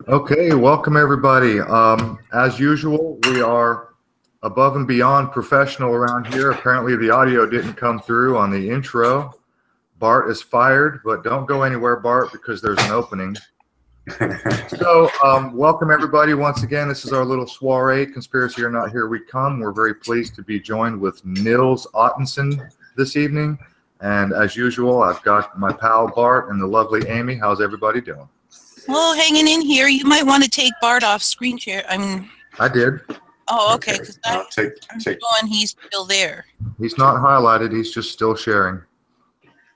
Okay, welcome everybody. As usual, we are above and beyond professional around here. Apparently the audio didn't come through on the intro. Bart is fired, but don't go anywhere, Bart, because there's an opening. So welcome everybody once again. This is our little soiree, Conspiracy or Not Here We Come. We're very pleased to be joined with Nils Ottesen this evening. And as usual, I've got my pal Bart and the lovely Amy. How's everybody doing? Well, hanging in here. You might want to take Bart off screen share. I did. Oh, okay. Because I'm showing he's still there. He's not highlighted. He's just still sharing.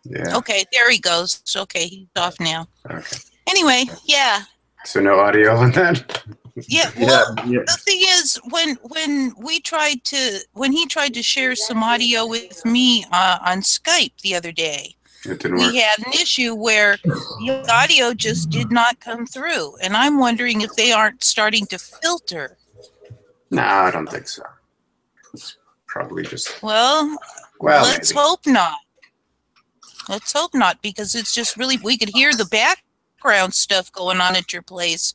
Yeah. Okay, there he goes. Okay, he's off now. Okay. Anyway, yeah. So no audio on that? Yeah. Well, Yeah. the thing is, when he tried to share some audio with me on Skype the other day, It didn't work. we had an issue where the audio just did not come through, and I'm wondering if they aren't starting to filter. No, I don't think so. It's probably just. Well, let's maybe. hope not. Let's hope not, because it's just really, we could hear the background stuff going on at your place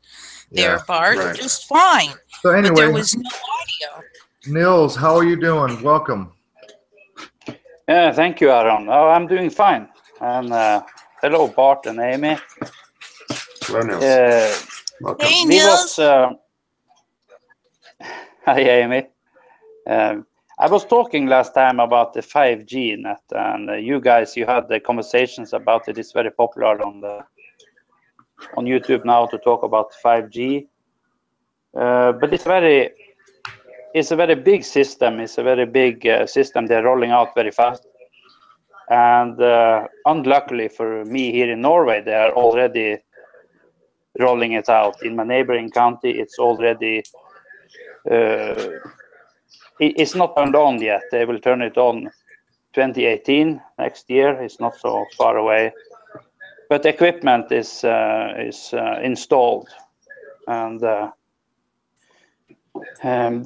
there, Yeah, Bart, right. just fine. So But there anyway, was no audio. Nils, how are you doing? Welcome. Yeah, thank you, Aaron. Oh, I'm doing fine. And hello, Bart and Amy. Hello, Nils. Welcome. Hey, We Nils. was, hi, Amy. I was talking last time about the 5G net, and you guys, you had the conversations about it. It's very popular on YouTube now to talk about 5G. But it's a very big system. It's a very big system. They're rolling out very fast. And unluckily for me here in Norway, they are already rolling it out. In my neighboring county, it's already, it's not turned on yet. They will turn it on 2018, next year. It's not so far away. But the equipment is installed. And the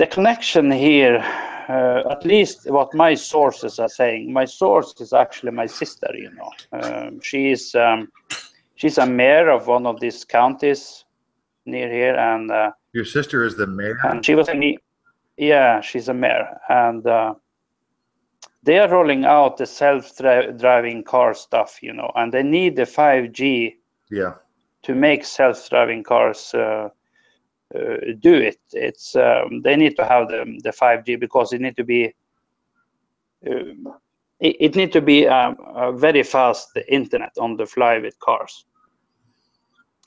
connection here, at least what my sources are saying, my source is actually my sister, you know. She's a mayor of one of these counties near here, and Your sister is the mayor? and she was telling me, yeah, she's a mayor, and they are rolling out the self-driving car stuff, you know, and they need the 5G to make self-driving cars do it. It's they need to have the 5G because it need to be a very fast internet on the fly with cars.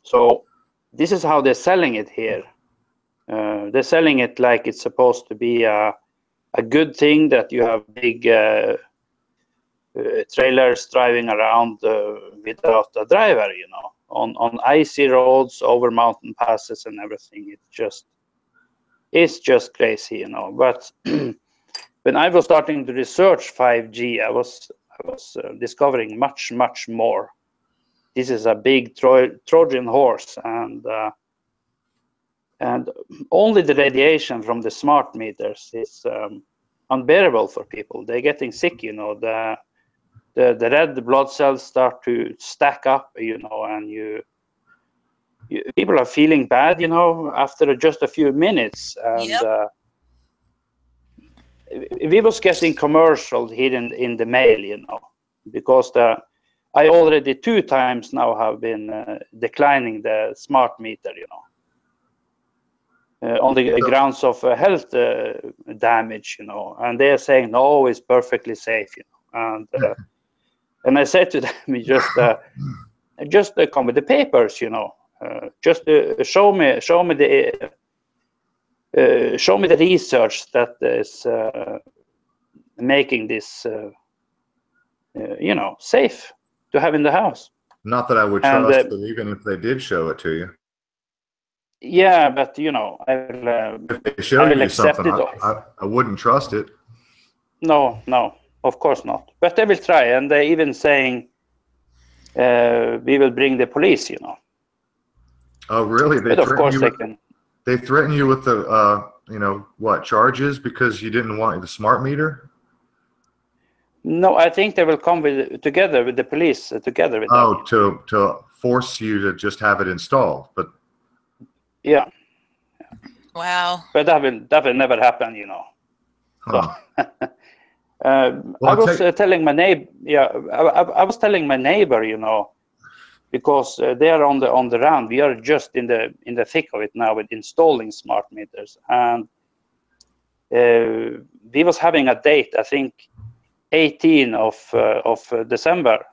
So this is how they're selling it here. They're selling it like it's supposed to be a good thing, that you have big trailers driving around without a driver, you know, on icy roads, over mountain passes and everything. It's just crazy, you know. But when I was starting to research 5G, I was discovering much more. This is a big Trojan horse, and only the radiation from the smart meters is unbearable for people. They're getting sick, you know. The red blood cells start to stack up, you know, and people are feeling bad, you know, after just a few minutes. And we was getting commercials here in the mail, you know, because I already 2 times now have been declining the smart meter, you know. on the grounds of health damage, you know, and they are saying no, it's perfectly safe, you know, and I said to them, just come with the papers, you know, just show me the research that is making this, you know, safe to have in the house. Not that I would trust, but even if they did show it to you. Yeah, but you know, I will. If they showed you accept something, it. I wouldn't trust it. No, of course not. But they will try, and they're even saying we will bring the police. You know. Oh, really? But of course they can. They threaten you with the, you know, what, charges because you didn't want the smart meter? No, I think they will come together with the police, together with them. Oh, to force you to just have it installed, but. Yeah. Wow. But that will never happen, you know. Huh. So, I was telling my neighbor. Yeah, I was telling my neighbor, you know, because they are on the round. We are just in the thick of it now with installing smart meters, and we was having a date. I think 18 of December.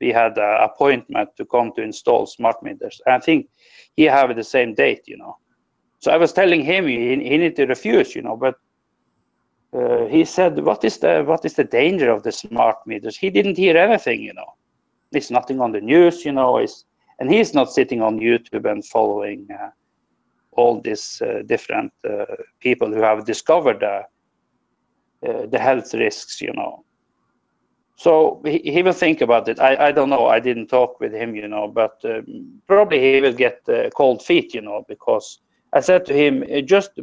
We had an appointment to come to install smart meters. I think he have the same date, you know. So I was telling him he need to refuse, you know, but he said, what is the danger of the smart meters? He didn't hear anything, you know. It's nothing on the news, you know. And he's not sitting on YouTube and following all these different people who have discovered the health risks, you know. So he will think about it. I don't know. I didn't talk with him, you know, but probably he will get cold feet, you know, because I said to him, just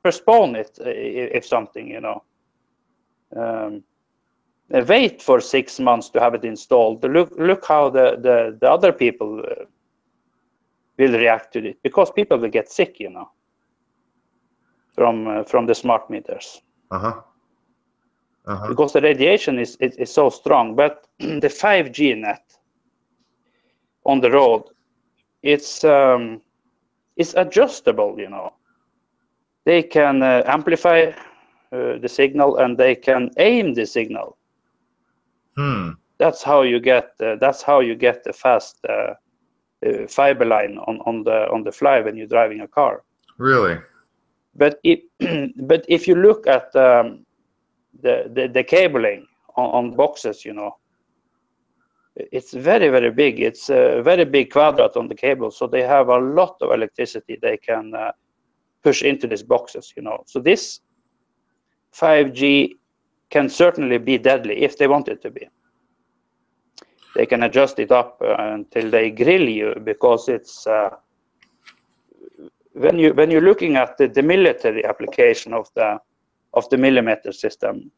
postpone it if something, you know. Wait for 6 months to have it installed. Look how the other people will react to it, because people will get sick, you know, from the smart meters. Because the radiation is so strong. But the 5G net on the road, it's adjustable, you know. They can amplify the signal, and they can aim the signal. That's how you get the fast fiber line on the fly when you're driving a car. Really? But if you look at the cabling on boxes, you know, it's very, very big. It's a very big quadrat on the cable, so they have a lot of electricity they can push into these boxes, you know. So this 5G can certainly be deadly if they want it to be. They can adjust it up until they grill you, because it's when you're looking at the military application of the millimeter system,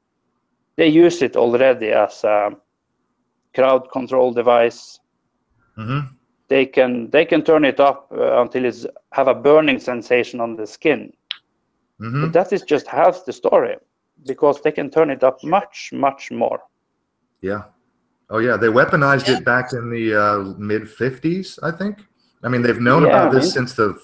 they use it already as a crowd control device. They can turn it up until it's have a burning sensation on the skin. But that is just half the story, because they can turn it up much, much more. Yeah. Oh yeah, they weaponized it back in the mid 50s, I think. I mean, they've known about this since the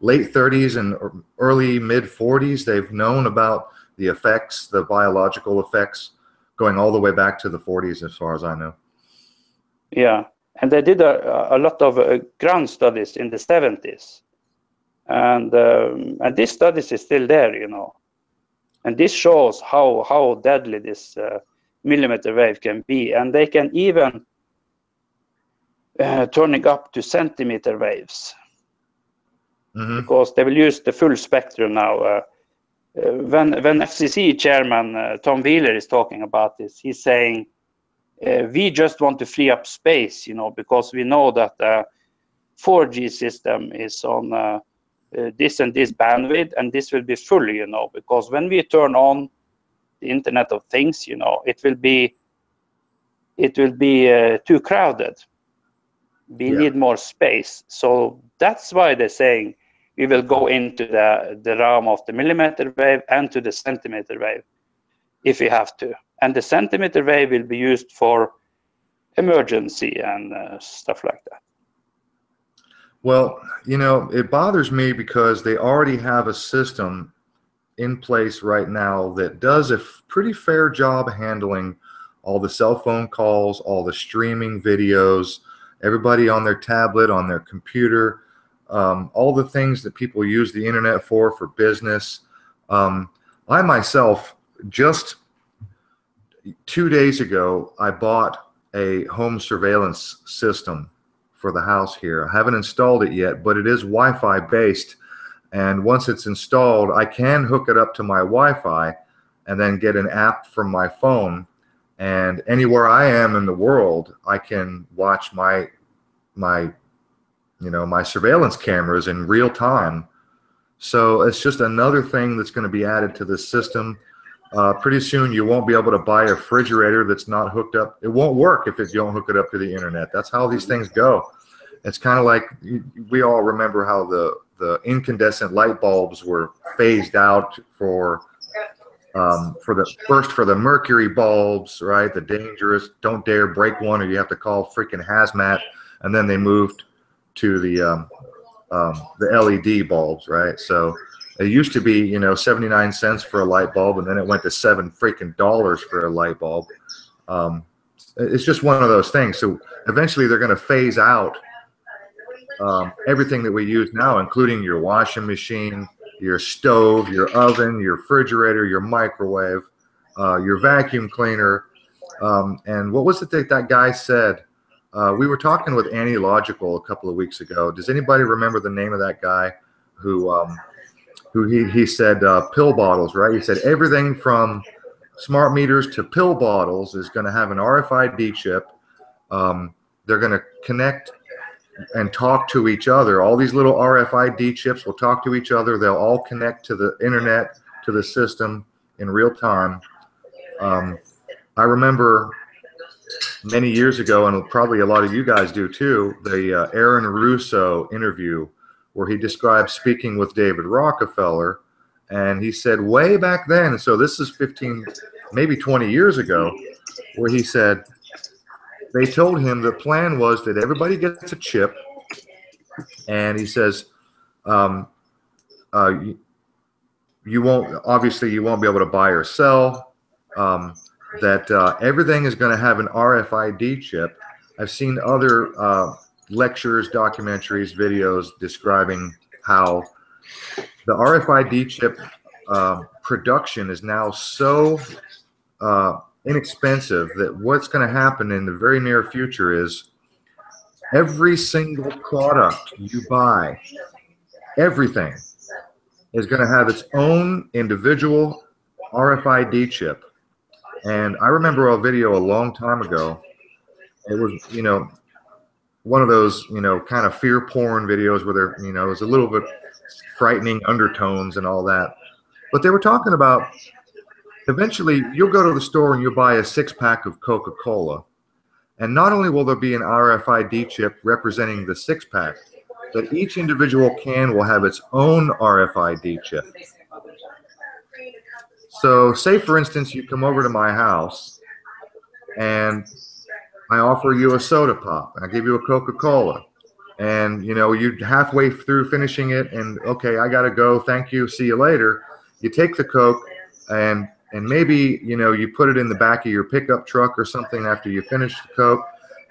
late 30s and early mid 40s. They've known about the effects, the biological effects, going all the way back to the 40s, as far as I know. Yeah, and they did a lot of ground studies in the 70s, and this studies is still there, you know, and this shows how deadly this millimeter wave can be, and they can even turning up to centimeter waves, because they will use the full spectrum now. When FCC chairman Tom Wheeler is talking about this, he's saying we just want to free up space, you know, because we know that 4G system is on this and this bandwidth, and this will be full, you know, because when we turn on the Internet of Things, you know, it will be too crowded. We need more space. So that's why they're saying we will go into the realm of the millimeter wave and to the centimeter wave if we have to. And the centimeter wave will be used for emergency and stuff like that. Well, you know, it bothers me because they already have a system in place right now that does a pretty fair job handling all the cell phone calls, all the streaming videos, everybody on their tablet, on their computer, all the things that people use the internet for business. I myself, just 2 days ago, I bought a home surveillance system for the house here. I haven't installed it yet, but it is Wi-Fi based. And once it's installed, I can hook it up to my Wi-Fi and then get an app from my phone. And anywhere I am in the world, I can watch my surveillance cameras in real time. So it's just another thing that's going to be added to this system. Pretty soon you won't be able to buy a refrigerator that's not hooked up. It won't work if you don't hook it up to the internet. That's how these things go. It's kind of like we all remember how the incandescent light bulbs were phased out for the mercury bulbs, right? The dangerous, don't dare break one or you have to call freaking hazmat. And then they moved to the LED bulbs, right? So it used to be, 79 cents for a light bulb, and then it went to $7 freaking for a light bulb. It's just one of those things. So eventually they're going to phase out everything that we use now, including your washing machine, your stove, your oven, your refrigerator, your microwave, your vacuum cleaner. And what was it that guy said? We were talking with Annie Logical a couple of weeks ago. Does anybody remember the name of that guy who he said pill bottles, right? He said everything from smart meters to pill bottles is going to have an RFID chip. They're going to connect and talk to each other. All these little RFID chips will talk to each other. They'll all connect to the internet, to the system in real time. I remember many years ago, and probably a lot of you guys do too, the Aaron Russo interview where he described speaking with David Rockefeller. And he said way back then, so this is 15, maybe 20 years ago, where he said, they told him the plan was that everybody gets a chip, and he says, you won't be able to buy or sell, that everything is going to have an RFID chip. I've seen other lectures, documentaries, videos describing how the RFID chip production is now so inexpensive that what's going to happen in the very near future is every single product you buy, everything is going to have its own individual RFID chip. And I remember a video a long time ago. It was, one of those, kind of fear porn videos where there, it was a little bit frightening undertones and all that. But they were talking about eventually you'll go to the store and you'll buy a 6-pack of Coca-Cola. And not only will there be an RFID chip representing the 6-pack, but each individual can will have its own RFID chip. So say, for instance, you come over to my house and I offer you a soda pop and I give you a Coca-Cola. And, you halfway through finishing it and, okay, I got to go. Thank you. See you later. You take the Coke and maybe, you put it in the back of your pickup truck or something after you finish the Coke,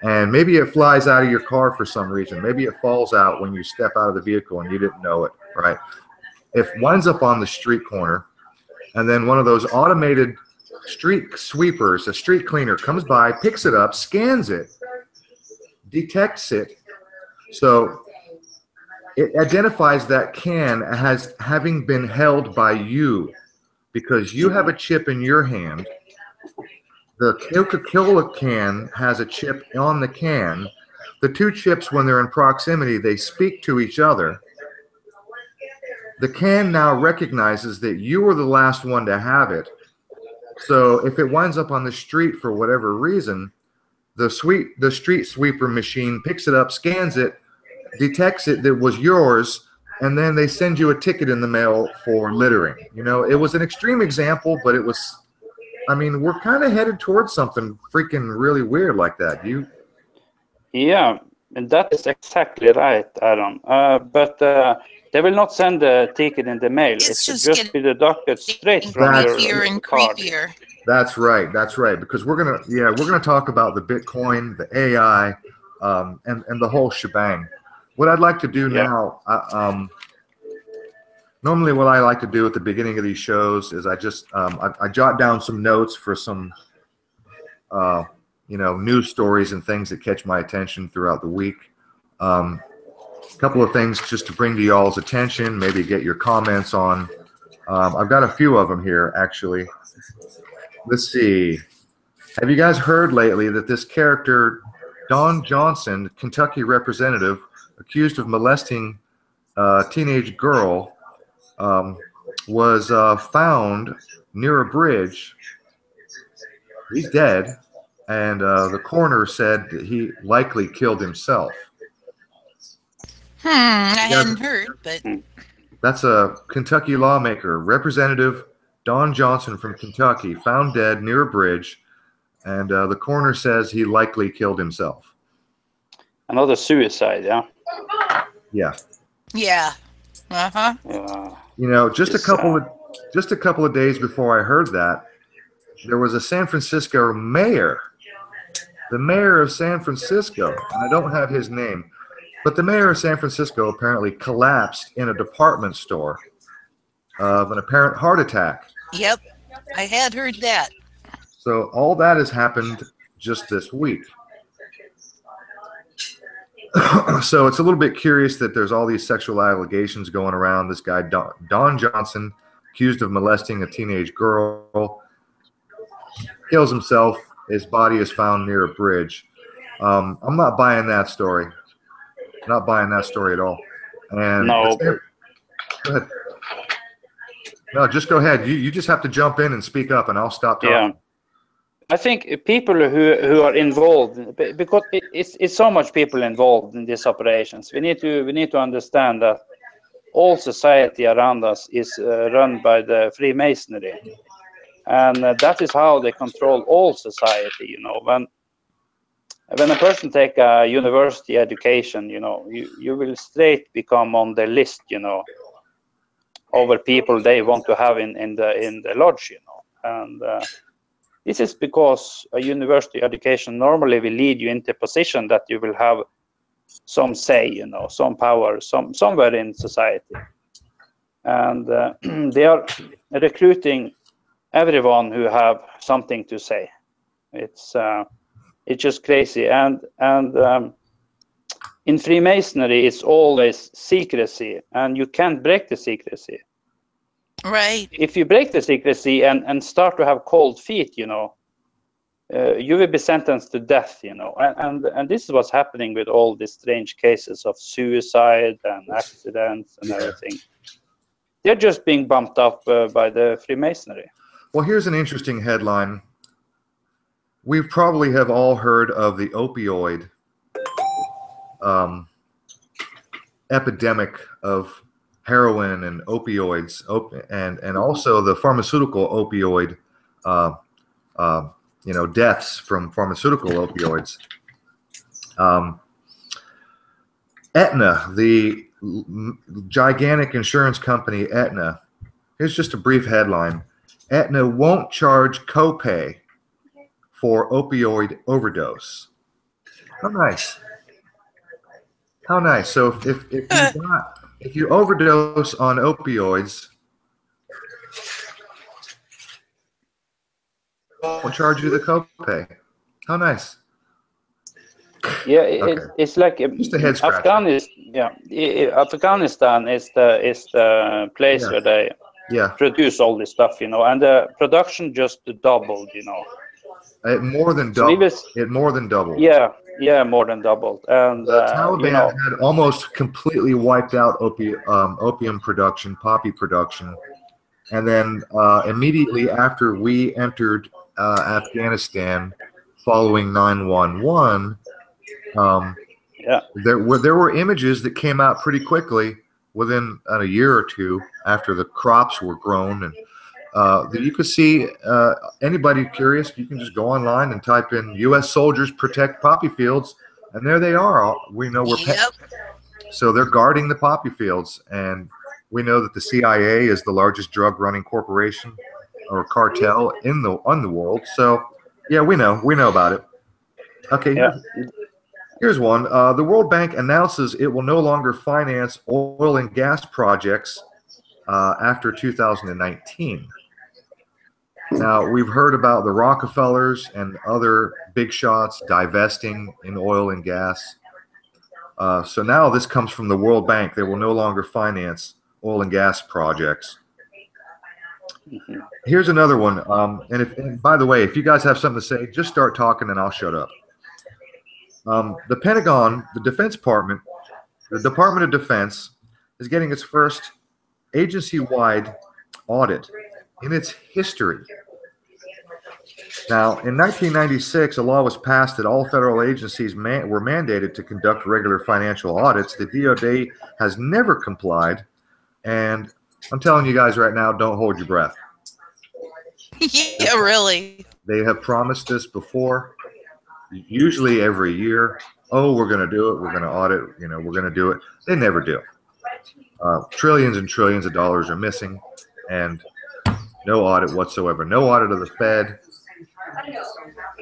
and maybe it flies out of your car for some reason. Maybe it falls out when you step out of the vehicle and you didn't know it, right? It winds up on the street corner, and then one of those automated street sweepers, a street cleaner, comes by, picks it up, scans it, detects it. So it identifies that can as having been held by you because you have a chip in your hand. The Coca-Cola can has a chip on the can. The two chips, when they're in proximity, they speak to each other. The can now recognizes that you were the last one to have it. So if it winds up on the street for whatever reason, the street sweeper machine picks it up, scans it, detects it that was yours, and then they send you a ticket in the mail for littering. It was an extreme example, but it was, we're kind of headed towards something freaking really weird like that. Yeah, And that is exactly right, Aaron. But they will not send a ticket in the mail. It's It just will just be deducted straight from That's- creepier your and card. creepier. That's right. That's right. Because we're gonna talk about the Bitcoin, the AI, and the whole shebang. What I'd like to do now, normally what I like to do at the beginning of these shows is I just I jot down some notes for some news stories and things that catch my attention throughout the week. A couple of things just to bring to y'all's attention, maybe get your comments on. I've got a few of them here, actually. Let's see. Have you guys heard lately that this character, Don Johnson, Kentucky representative, accused of molesting a teenage girl, was found near a bridge? He's dead, and the coroner said that he likely killed himself. I hadn't heard, but That's a Kentucky lawmaker, Representative Don Johnson from Kentucky, found dead near a bridge, and the coroner says he likely killed himself. Another suicide, yeah? Yeah. yeah. Uh-huh. Yeah. You know, just a couple of days before I heard that, there was a San Francisco mayor, the mayor of San Francisco, and I don't have his name, but the mayor of San Francisco apparently collapsed in a department store of an apparent heart attack. Yep. I had heard that. So all that has happened just this week. So it's a little bit curious that there's all these sexual allegations going around. This guy, Don Johnson, accused of molesting a teenage girl, kills himself. His body is found near a bridge. I'm not buying that story. Not buying that story at all. And No. Go ahead. No, just go ahead. You just have to jump in and speak up, and I'll stop talking. Yeah. I think people who are involved, because it's so much people involved in these operations. We need to understand that all society around us is run by the Freemasonry, and that is how they control all society. You know, when a person take a university education, you know, you will straight become on the list, you know, over people they want to have in the lodge, you know, and this is because a university education normally will lead you into a position that you will have some say, you know, some power, somewhere in society, and they are recruiting everyone who have something to say. It's just crazy, and in Freemasonry it's always secrecy, and you can't break the secrecy. Right. If you break the secrecy and start to have cold feet, you know, you will be sentenced to death, you know, and this is what's happening with all these strange cases of suicide and accidents and everything. They're just being bumped up by the Freemasonry. Well, here's an interesting headline. We probably have all heard of the opioid epidemic of heroin and opioids, and also the pharmaceutical opioid, deaths from pharmaceutical opioids. Aetna, the gigantic insurance company Aetna. Here's just a brief headline. Aetna won't charge copay for opioid overdose. How nice. How nice. So if you overdose on opioids, we'll charge you the copay. How nice. Yeah, Okay. it's like Just a head scratcher. Afghanistan is the place where they produce all this stuff, you know, and the production just doubled, you know. It more than doubled. It more than doubled. Yeah, more than doubled. And the Taliban you know, had almost completely wiped out opium production, poppy production, and then immediately after we entered Afghanistan, following 9/11, there were images that came out pretty quickly within a year or two after the crops were grown, and you could see anybody curious, you can just go online and type in U.S. soldiers protect poppy fields And there they are. We know we're Yep. so they're guarding the poppy fields, and we know that the CIA is the largest drug running corporation or cartel in the world. So yeah, we know about it. Okay, Yeah. here's one. The World Bank announces it will no longer finance oil and gas projects after 2019. Now, we've heard about the Rockefellers and other big shots divesting in oil and gas. So now this comes from the World Bank. They will no longer finance oil and gas projects. Here's another one. And by the way, if you guys have something to say, just start talking and I'll shut up. The Pentagon, the Defense Department, the Department of Defense is getting its first agency-wide audit in its history. Now, in 1996, a law was passed that all federal agencies were mandated to conduct regular financial audits. The DOD has never complied, and I'm telling you guys right now, don't hold your breath. Yeah, really. They have promised this before, usually every year. Oh, we're going to do it. We're going to audit. You know, we're going to do it. They never do. Trillions and trillions of dollars are missing, and no audit whatsoever. No audit of the Fed.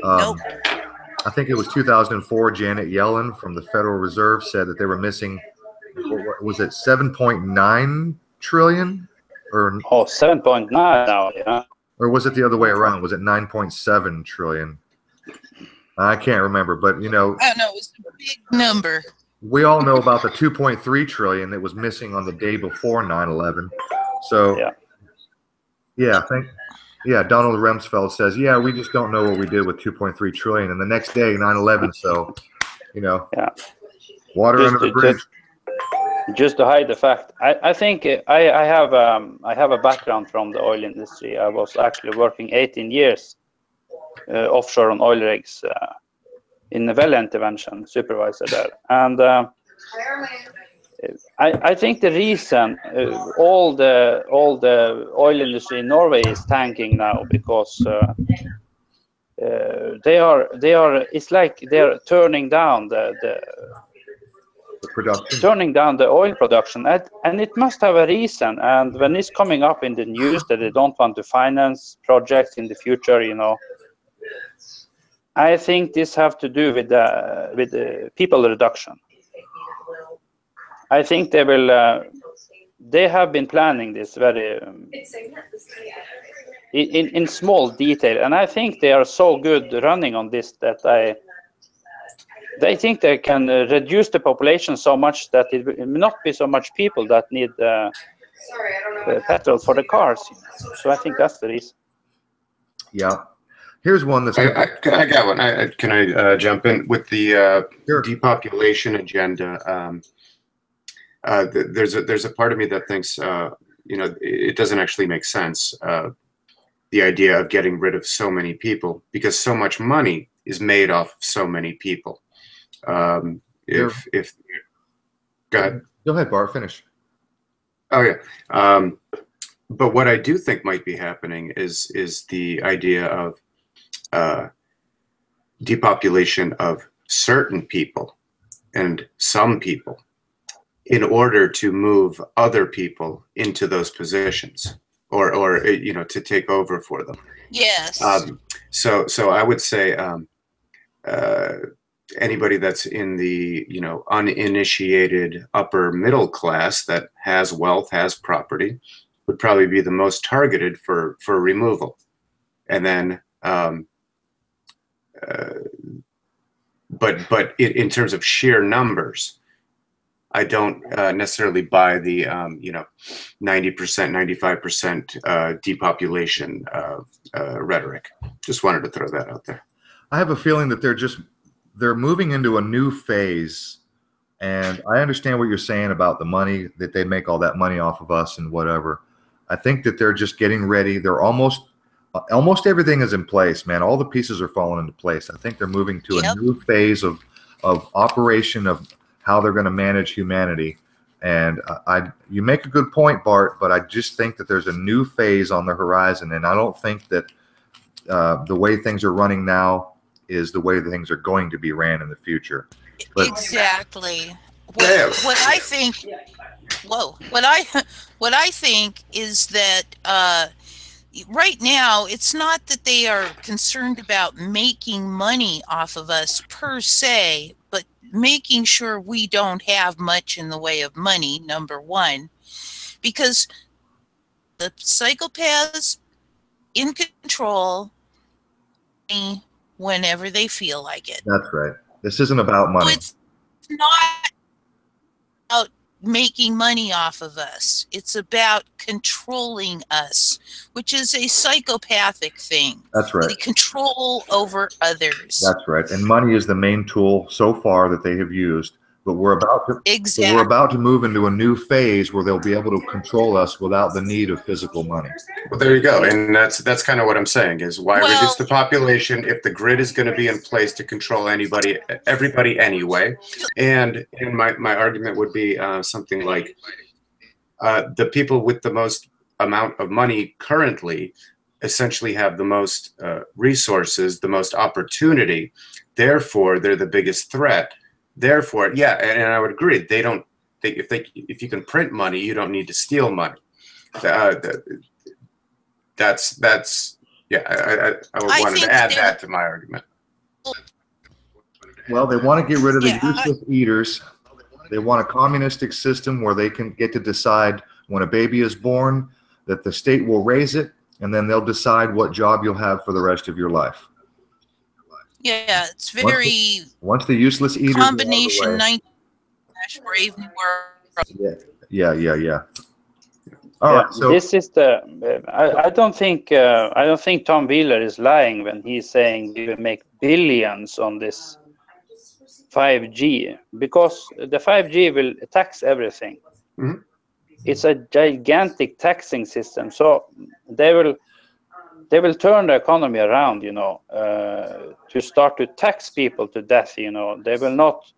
Nope. I think it was 2004. Janet Yellen from the Federal Reserve said that they were missing. What was it 7.9 trillion, or 7.9 now? Yeah. Or was it the other way around? Was it 9.7 trillion? I can't remember, but you know. I don't know. It was a big number. We all know about the 2.3 trillion that was missing on the day before 9/11. So, yeah, Donald Rumsfeld says, yeah, we just don't know what we did with 2.3 trillion. And the next day, 9/11. So, you know, water under the bridge. Just to hide the fact, I think I have a background from the oil industry. I was actually working 18 years offshore on oil rigs in the well intervention supervisor there, and I think the reason all the oil industry in Norway is tanking now because they are it's like they're turning down the production, turning down the oil production, and it must have a reason. And when it's coming up in the news that they don't want to finance projects in the future, you know, I think this have to do with the people reduction. I think they will. They have been planning this very in small detail, and I think they are so good running on this that they think they can reduce the population so much that it will not be so much people that need petrol for the cars. So I think that's the reason. Yeah. Here's one that's. I got one. Can I jump in with the Sure. depopulation agenda? There's a part of me that thinks you know, it doesn't actually make sense. The idea of getting rid of so many people, because so much money is made off of so many people. If go ahead. Go ahead, Bart. Finish. Oh yeah. But what I do think might be happening is the idea of depopulation of certain people and some people in order to move other people into those positions or you know, to take over for them. Yes. So I would say anybody that's in the, you know, uninitiated upper middle class that has wealth, has property, would probably be the most targeted for removal. And then but in terms of sheer numbers, I don't necessarily buy the you know, 90%, 95% depopulation rhetoric. Just wanted to throw that out there. I have a feeling that they're moving into a new phase, and I understand what you're saying about the money, that they make all that money off of us and whatever. I think that they're just getting ready. They're almost everything is in place, man. All the pieces are falling into place. I think they're moving to a new phase of operation of how they're going to manage humanity. And you make a good point, Bart, but I just think that there's a new phase on the horizon, and I don't think that the way things are running now is the way things are going to be ran in the future. But Exactly. Yeah. What I think, what I think is that right now it's not that they are concerned about making money off of us per se, but making sure we don't have much in the way of money, number one, because the psychopaths in control whenever they feel like it. that's right. This isn't about money. So it's not about making money off of us. It's about controlling us, which is a psychopathic thing. That's right. The control over others. That's right. And money is the main tool so far that they have used. But we're about to move into a new phase where they'll be able to control us without the need of physical money. Well, there you go. And that's kind of what I'm saying is why reduce the population if the grid is going to be in place to control everybody anyway. And my argument would be something like the people with the most amount of money currently essentially have the most resources, the most opportunity. Therefore, they're the biggest threat. Therefore, yeah, and I would agree. If you can print money, you don't need to steal money. That's yeah. I wanted to add that to my argument. Well, they want to get rid of the useless eaters. They want a communistic system where they can get to decide when a baby is born that the state will raise it, and then they'll decide what job you'll have for the rest of your life. Yeah, it's very once the useless eaters combination 19-Brave New World. Yeah. All right, so this is the. I don't think Tom Wheeler is lying when he's saying we will make billions on this 5G, because the 5G will tax everything. Mm-hmm. It's a gigantic taxing system, so they will turn the economy around, to start to tax people to death. They will not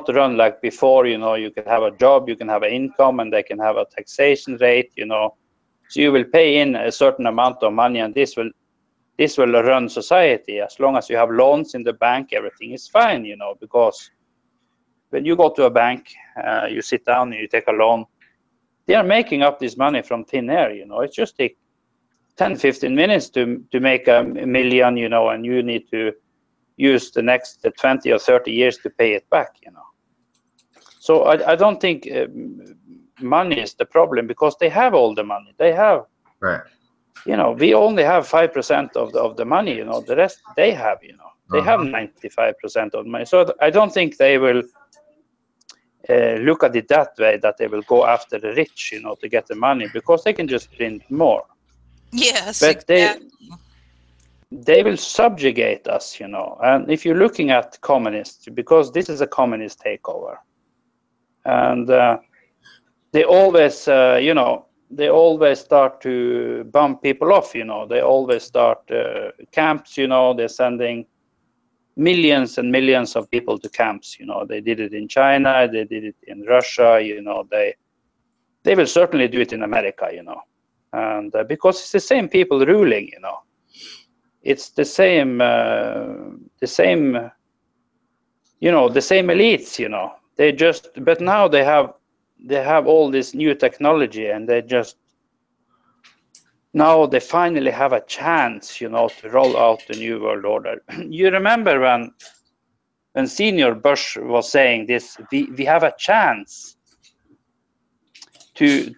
run like before. You can have a job, you can have an income, and they can have a taxation rate. So you will pay in a certain amount of money, and this will run society. As long as you have loans in the bank, everything is fine. Because when you go to a bank, you sit down and you take a loan. They are making up this money from thin air. It just takes 10-15 minutes to make a million, and you need to use the next 20 or 30 years to pay it back, So I don't think money is the problem, because they have all the money. They have, right. We only have 5% of the money, the rest they have, They have 95% of the money. So I don't think they will look at it that way, that they will go after the rich, to get the money, because they can just print more. Yes, but exactly. they will subjugate us, And if you're looking at communists, because this is a communist takeover, and they always, they always start to bump people off, They always start camps, They're sending millions and millions of people to camps, They did it in China, they did it in Russia, They will certainly do it in America, And because it's the same people ruling, it's the same, the same elites, They just, but now they have all this new technology, and now they finally have a chance, to roll out the new world order. You remember when Senior Bush was saying this, we have a chance to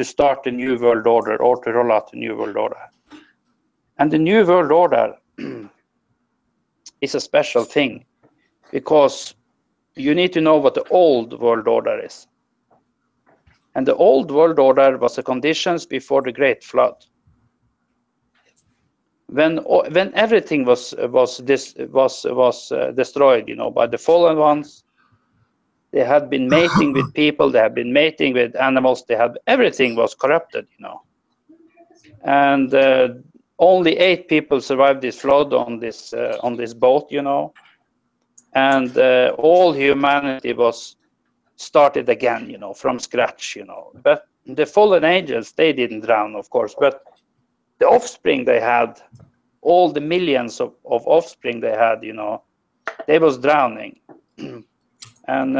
start the new world order, or to roll out the new world order. And the new world order is a special thing, because you need to know what the old world order is. And the old world order was the conditions before the Great Flood, when everything was destroyed, by the fallen ones. They had been mating with people, they had been mating with animals, everything was corrupted, And only 8 people survived this flood on this boat, And all humanity was started again, from scratch, But the fallen angels, they didn't drown, of course, but the offspring they had, all the millions of offspring they had, they was drowning, and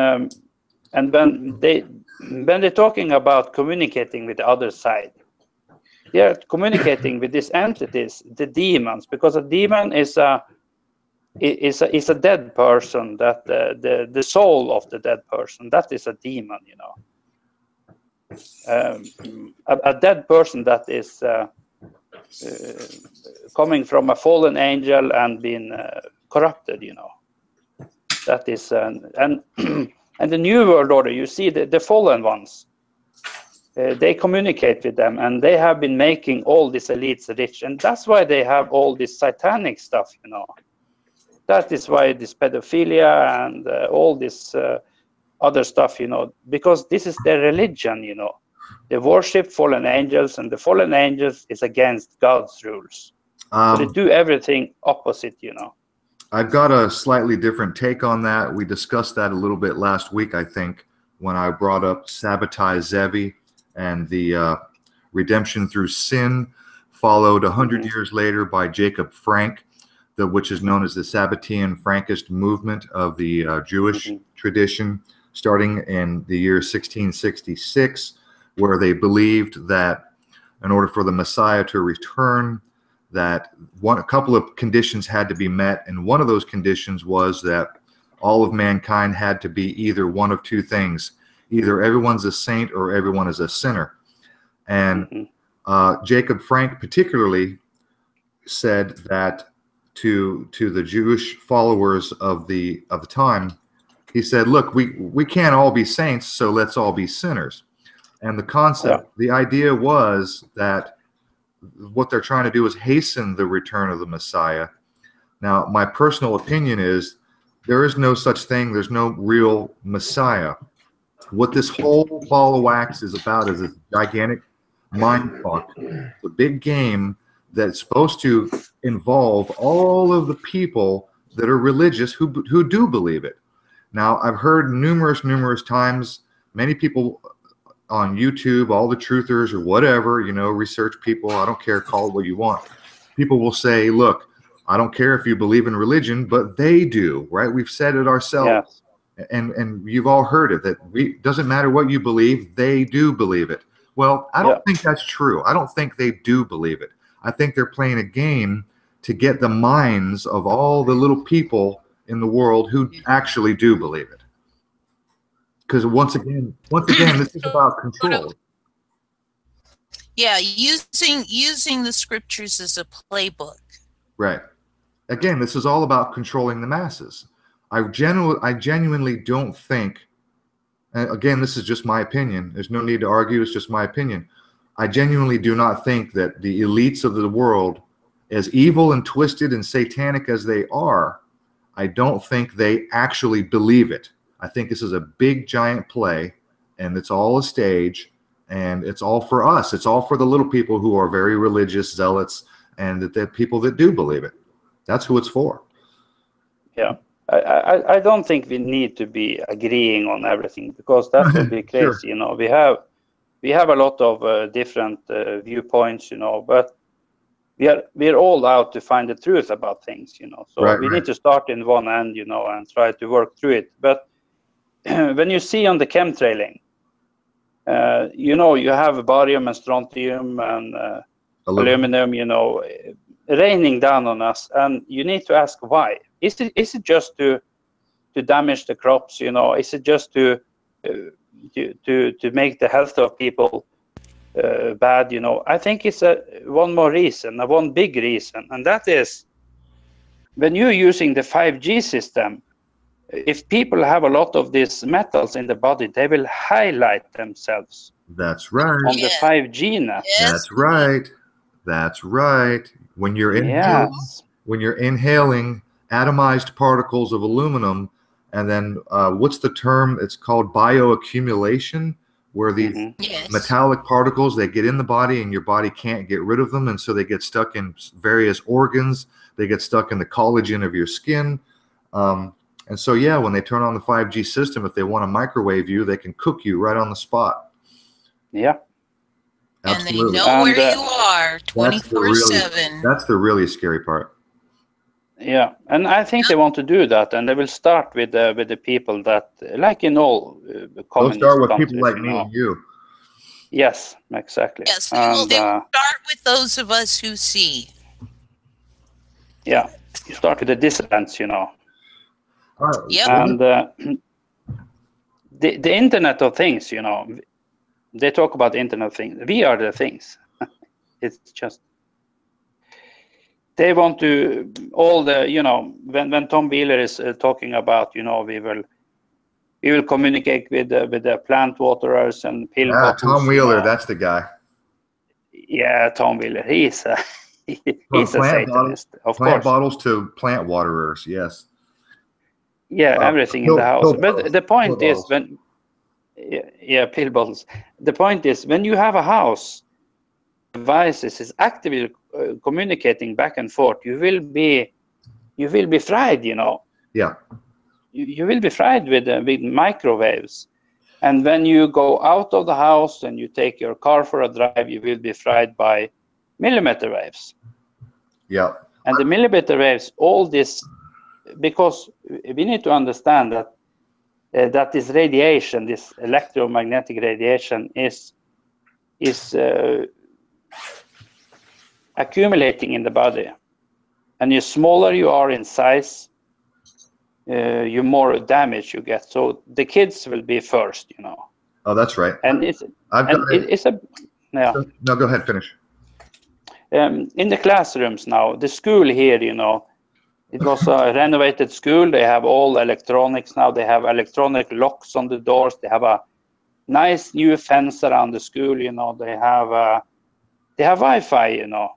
when they're talking about communicating with the other side, they are communicating with these entities, the demons, because a demon is a dead person, that the soul of the dead person, that is a demon, you know. A dead person that is coming from a fallen angel and being corrupted, you know. That is and the New World Order, you see the fallen ones, they communicate with them, and they have been making all these elites rich, and that's why they have all this satanic stuff, you know. That is why this pedophilia and all this other stuff, you know, because this is their religion, you know. They worship fallen angels, and the fallen angels is against God's rules. So they do everything opposite, you know. I've got a slightly different take on that. We discussed that a little bit last week, I think, when I brought up Sabbatai Zevi and the redemption through sin, followed 100 years later by Jacob Frank, which is known as the Sabbatean Frankist movement of the Jewish tradition, starting in the year 1666, where they believed that in order for the Messiah to return, that a couple of conditions had to be met, and one of those conditions was that all of mankind had to be either one of two things: either everyone's a saint or everyone is a sinner. And Jacob Frank particularly said that to the Jewish followers of the time, he said, look, we can't all be saints, so let's all be sinners. And the concept, the idea was that what they're trying to do is hasten the return of the Messiah. Now, my personal opinion is there is no such thing. There's no real Messiah. What this whole ball of wax is about is a gigantic mind fuck, the big game that's supposed to involve all of the people that are religious who do believe it. Now, I've heard numerous times, many people on YouTube, all the truthers or whatever, you know, research people, I don't care, call it what you want. People will say, look, I don't care if you believe in religion, but they do, right? We've said it ourselves. Yes. And you've all heard it, that doesn't matter what you believe, they do believe it. Well, I don't think that's true. I don't think they do believe it. I think they're playing a game to get the minds of all the little people in the world who actually do believe it. Because once again, this is about control. Yeah, using the scriptures as a playbook. Right. Again, this is all about controlling the masses. I genuinely don't think, and again, this is just my opinion. There's no need to argue. It's just my opinion. I genuinely do not think that the elites of the world, as evil and twisted and satanic as they are, I don't think they actually believe it. I think this is a big, giant play, and it's all a stage, and it's all for us. It's all for the little people who are very religious zealots, and the people that do believe it. That's who it's for. Yeah. I don't think we need to be agreeing on everything, because that would be crazy. Sure. You know, we have a lot of different viewpoints, you know, but we're all out to find the truth about things, you know. So we need to start in one end, you know, and try to work through it. But when you see on the chemtrailing, you know, you have barium and strontium and aluminum, you know, raining down on us, and you need to ask why. Is it just to damage the crops, you know? Is it just to make the health of people bad, you know? I think it's one more reason, one big reason, and that is when you're using the 5G system, if people have a lot of these metals in the body, they will highlight themselves. That's right. On the 5G net. Yes. That's right. That's right. When you're inhaling atomized particles of aluminum, and then what's the term? It's called bioaccumulation, where these metallic particles, they get in the body and your body can't get rid of them, and so they get stuck in various organs. They get stuck in the collagen of your skin. And so, yeah, when they turn on the 5G system, if they want to microwave you, they can cook you right on the spot. Yeah. Absolutely. And they know where you are 24/7. That's the really scary part. Yeah, and I think they want to do that, and they will start with the people that, like in all communist They'll start with countries, people like you me know. and you. Yes, exactly. Yes, they And will start with those of us who see. yeah, you start with the dissidents, you know. All right. Yep. And the Internet of Things, you know, they talk about the Internet of Things. We are the things. It's just they want to all the, you know, when Tom Wheeler is talking about, you know, we will communicate with the plant waterers and pill bottles. Tom Wheeler, you know. that's the guy. Yeah, Tom Wheeler. He's a Satanist, of plant course. bottles to plant waterers, yes. Yeah, everything in the house. Pill But bottles. the point Pill is bottles. pill bottles. The point is when you have a house, devices is actively communicating back and forth, you will be fried, you know. Yeah. You will be fried with microwaves. And when you go out of the house and you take your car for a drive, you will be fried by millimeter waves. Yeah. And the millimeter waves, all this, because we need to understand that that this radiation, this electromagnetic radiation, is accumulating in the body. And the smaller you are in size, you more damage you get. So the kids will be first, you know. Oh, that's right. And it's a yeah. No, go ahead, finish. In the classrooms now, the school here, you know, it was a renovated school. They have all electronics now. They have electronic locks on the doors. They have a nice new fence around the school, you know. They have Wi-Fi, you know.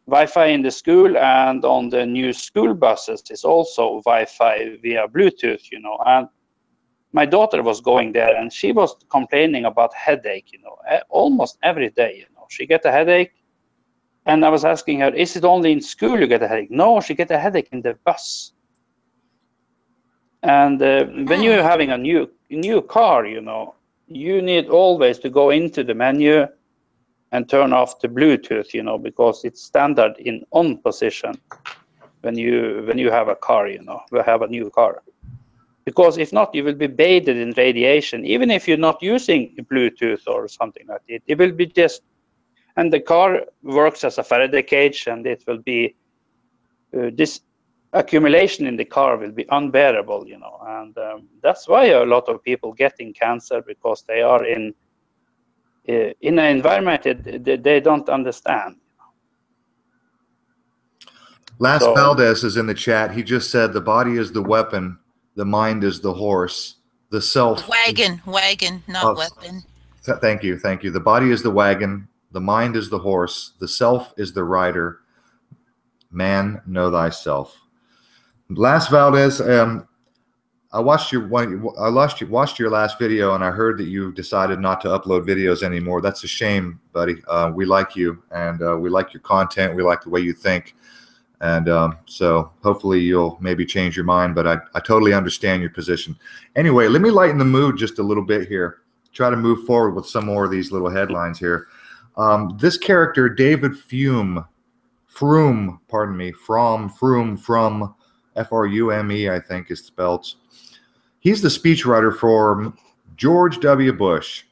Wi-Fi in the school, and on the new school buses is also Wi-Fi via Bluetooth, you know. And my daughter was going there, and she was complaining about headache, you know, almost every day, you know. She get a headache, and I was asking her, is it only in school you get a headache? No, she get a headache in the bus. And when you're having a new car, you know, you need always to go into the menu and turn off the Bluetooth, you know, because it's standard in on position when you have a car, you know, we have a new car. Because if not, you will be bathed in radiation, even if you're not using Bluetooth or something like that. It will be just, and the car works as a Faraday cage, and it will be this accumulation in the car will be unbearable, you know, and that's why a lot of people getting cancer, because they are in an environment that they don't understand. Last Valdez is in the chat. He just said the body is the weapon, the mind is the horse, the self. Wagon, not weapon. Thank you. The body is the wagon, the mind is the horse, the self is the rider. Man, know thyself. Last Valdez, I watched your last video, and I heard that you decided not to upload videos anymore. That's a shame, buddy. We like you, and we like your content. We like the way you think, and so hopefully you'll maybe change your mind. But I totally understand your position. Anyway, let me lighten the mood just a little bit here. Try to move forward with some more of these little headlines here. This character, David Frume, F-R-U-M-E, I think is spelled. He's the speechwriter for George W. Bush.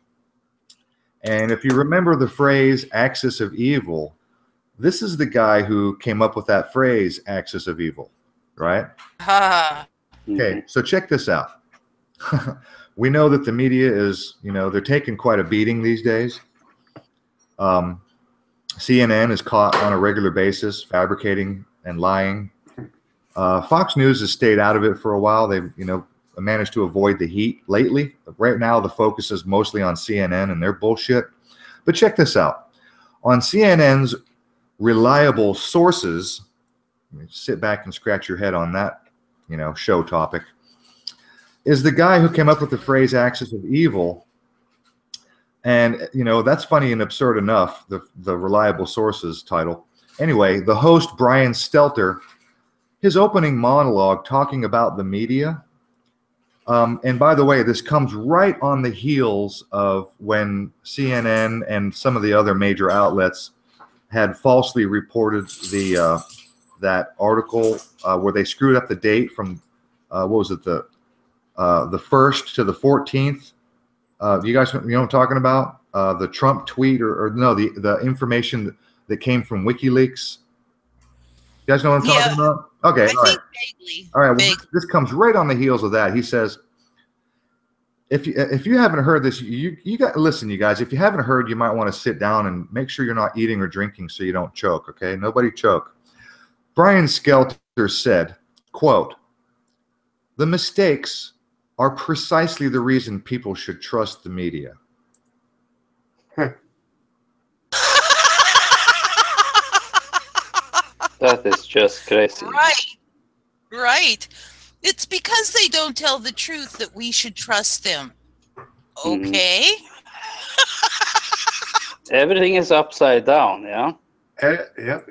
And if you remember the phrase axis of evil, this is the guy who came up with that phrase, axis of evil, right? Okay, so check this out. We know that the media is, you know, they're taking quite a beating these days. CNN is caught on a regular basis fabricating and lying. Fox News has stayed out of it for a while. They've, you know, managed to avoid the heat lately. Right now, the focus is mostly on CNN and their bullshit. But check this out. On CNN's reliable sources, sit back and scratch your head on that, you know, show topic, is the guy who came up with the phrase axis of evil. And, you know, that's funny and absurd enough, the reliable sources title. Anyway, the host, Brian Stelter, his opening monologue talking about the media. And by the way, this comes right on the heels of when CNN and some of the other major outlets had falsely reported the that article where they screwed up the date from what was it, the 1st to the 14th. You guys, you know what I'm talking about? The Trump tweet, or no, the information that came from WikiLeaks. You guys know what I'm talking about? Okay, I think vaguely. All right. Well, this comes right on the heels of that. He says, if you haven't heard this, you got listen, you guys. If you haven't heard, you might want to sit down and make sure you're not eating or drinking so you don't choke. Okay, nobody choke. Brian Skelter said, "Quote: The mistakes are precisely the reason people should trust the media." That is just crazy. Right. It's because they don't tell the truth that we should trust them. Okay. Everything is upside down, yeah. Yep.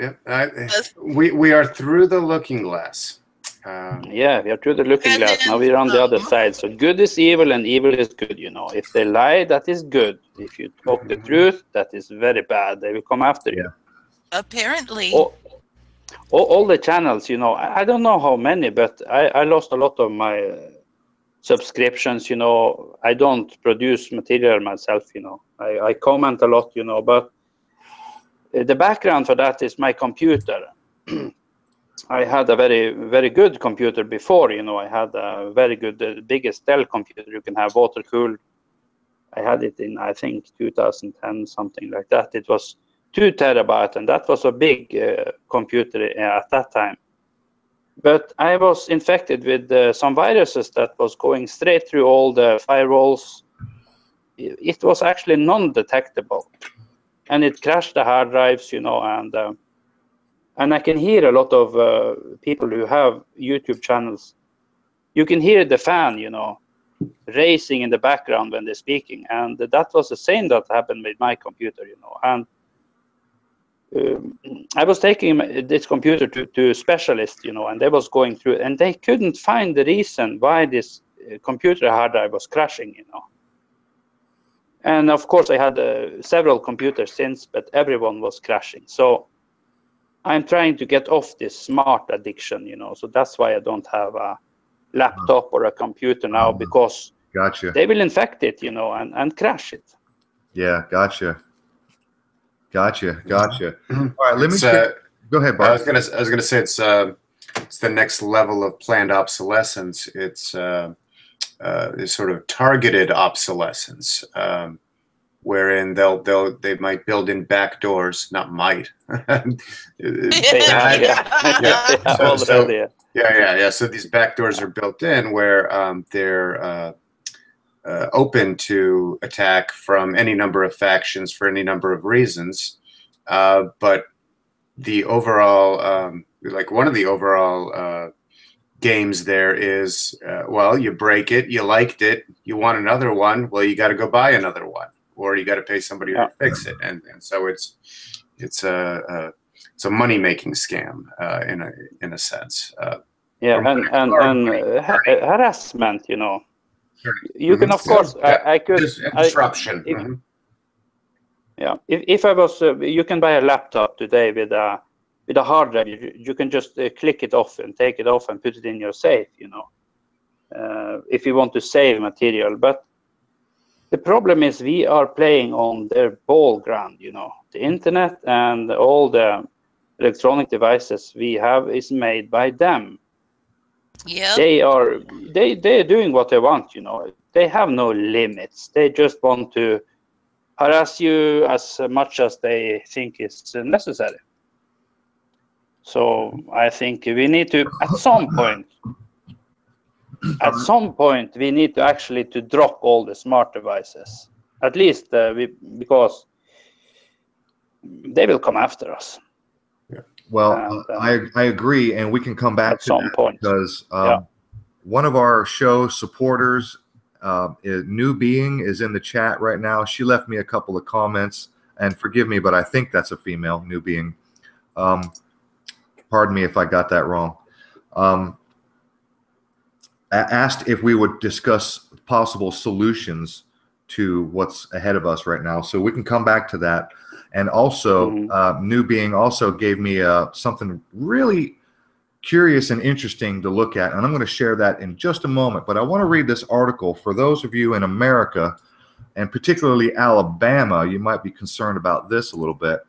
We are through the looking glass. Yeah, we are through the looking glass. Now we're on the other side. So good is evil and evil is good, you know. If they lie, that is good. If you talk the truth, that is very bad. They will come after you. Apparently. All the channels, you know, I don't know how many, but I lost a lot of my subscriptions, you know. I don't produce material myself, you know. I comment a lot, you know, but the background for that is my computer. I had a very, very good computer before, you know. I had a very good, the biggest Dell computer you can have, water cooled. I had it in, I think, 2010, something like that. It was 2 terabytes, and that was a big computer at that time. But I was infected with some viruses that was going straight through all the firewalls. It was actually non-detectable, and it crashed the hard drives, you know. And I can hear a lot of people who have YouTube channels. You can hear the fan, you know, racing in the background when they're speaking, and that was the same that happened with my computer, you know. And I was taking this computer to specialists, you know, and they was going through, and they couldn't find the reason why this computer hard drive was crashing, you know. And of course, I had several computers since, but everyone was crashing. So I'm trying to get off this smart addiction, you know. So that's why I don't have a laptop or a computer now, because they will infect it, you know, and crash it. Yeah, gotcha. All right, let me go ahead, Bart. I was gonna say it's the next level of planned obsolescence. It's sort of targeted obsolescence, wherein they might build in back doors, not might. So these back doors are built in where they're open to attack from any number of factions for any number of reasons, but the overall, like one of the overall games there is, well, you break it, you liked it, you want another one, well, you got to go buy another one, or you got to pay somebody to fix it, and so it's a money-making scam in a sense. And harassment, you know. You can, of course, I could disruption. If I was, you can buy a laptop today with a hard drive. You can just click it off and take it off and put it in your safe, you know, if you want to save material. But the problem is we are playing on their ball ground, you know. The internet and all the electronic devices we have is made by them. Yeah, they're doing what they want, you know. They have no limits. They just want to harass you as much as they think is necessary. So I think we need to, at some point, we need to actually to drop all the smart devices. At least because they will come after us. Well, I agree, and we can come back to some point because one of our show supporters, New Being, is in the chat right now. She left me a couple of comments, and forgive me, but I think that's a female, New Being. Pardon me if I got that wrong. Asked if we would discuss possible solutions to what's ahead of us right now. So we can come back to that. And also, New Being also gave me something really curious and interesting to look at, and I'm going to share that in just a moment. But I want to read this article for those of you in America, and particularly Alabama. You might be concerned about this a little bit.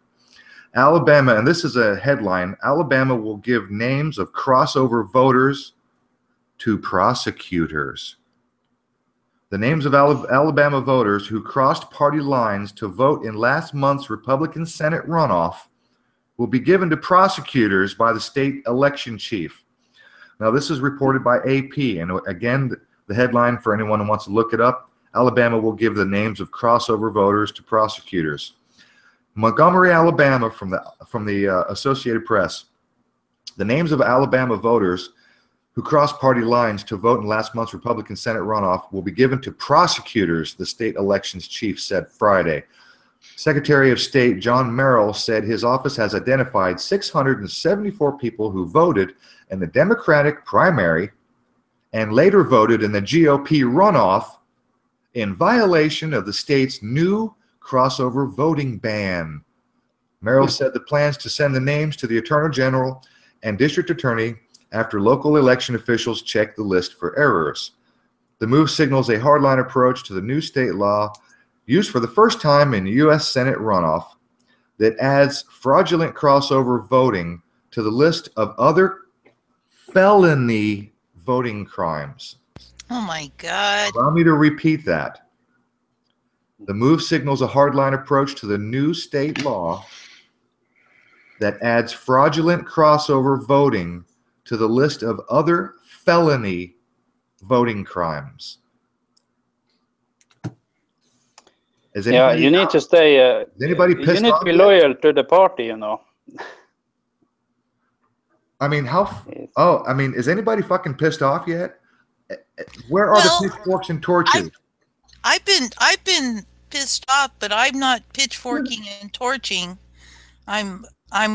Alabama, and this is a headline, Alabama will give names of crossover voters to prosecutors. The names of Alabama voters who crossed party lines to vote in last month's Republican Senate runoff will be given to prosecutors by the state election chief. Now, this is reported by AP, and again, the headline for anyone who wants to look it up, Alabama will give the names of crossover voters to prosecutors. Montgomery, Alabama, from the Associated Press. The names of Alabama voters who crossed party lines to vote in last month's Republican Senate runoff will be given to prosecutors, the state elections chief said Friday. Secretary of State John Merrill said his office has identified 674 people who voted in the Democratic primary and later voted in the GOP runoff in violation of the state's new crossover voting ban. Merrill said the plans to send the names to the Attorney General and District Attorney after local election officials checked the list for errors. The move signals a hardline approach to the new state law used for the first time in U.S. Senate runoff that adds fraudulent crossover voting to the list of other felony voting crimes. Oh my God. Allow me to repeat that. The move signals a hardline approach to the new state law that adds fraudulent crossover voting to the list of other felony voting crimes. Yeah, you need to stay. Is anybody pissed off? You need to be loyal to the party, you know. I mean, is anybody fucking pissed off yet? Where are the pitchforks and torches? I've been pissed off, but I'm not pitchforking and torching. I'm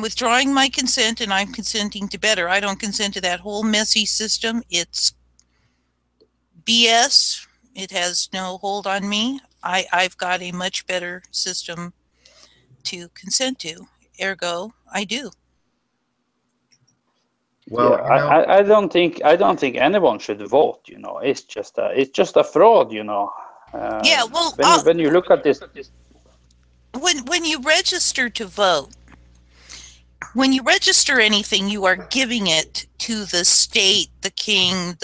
withdrawing my consent, and I'm consenting to better. I don't consent to that whole messy system. It's BS. It has no hold on me. I've got a much better system to consent to. Ergo, I do. Well, yeah, I don't think anyone should vote. You know, it's just a fraud. You know. Yeah. Well, when you look at this, when you register to vote, when you register anything, you are giving it to the state, the king,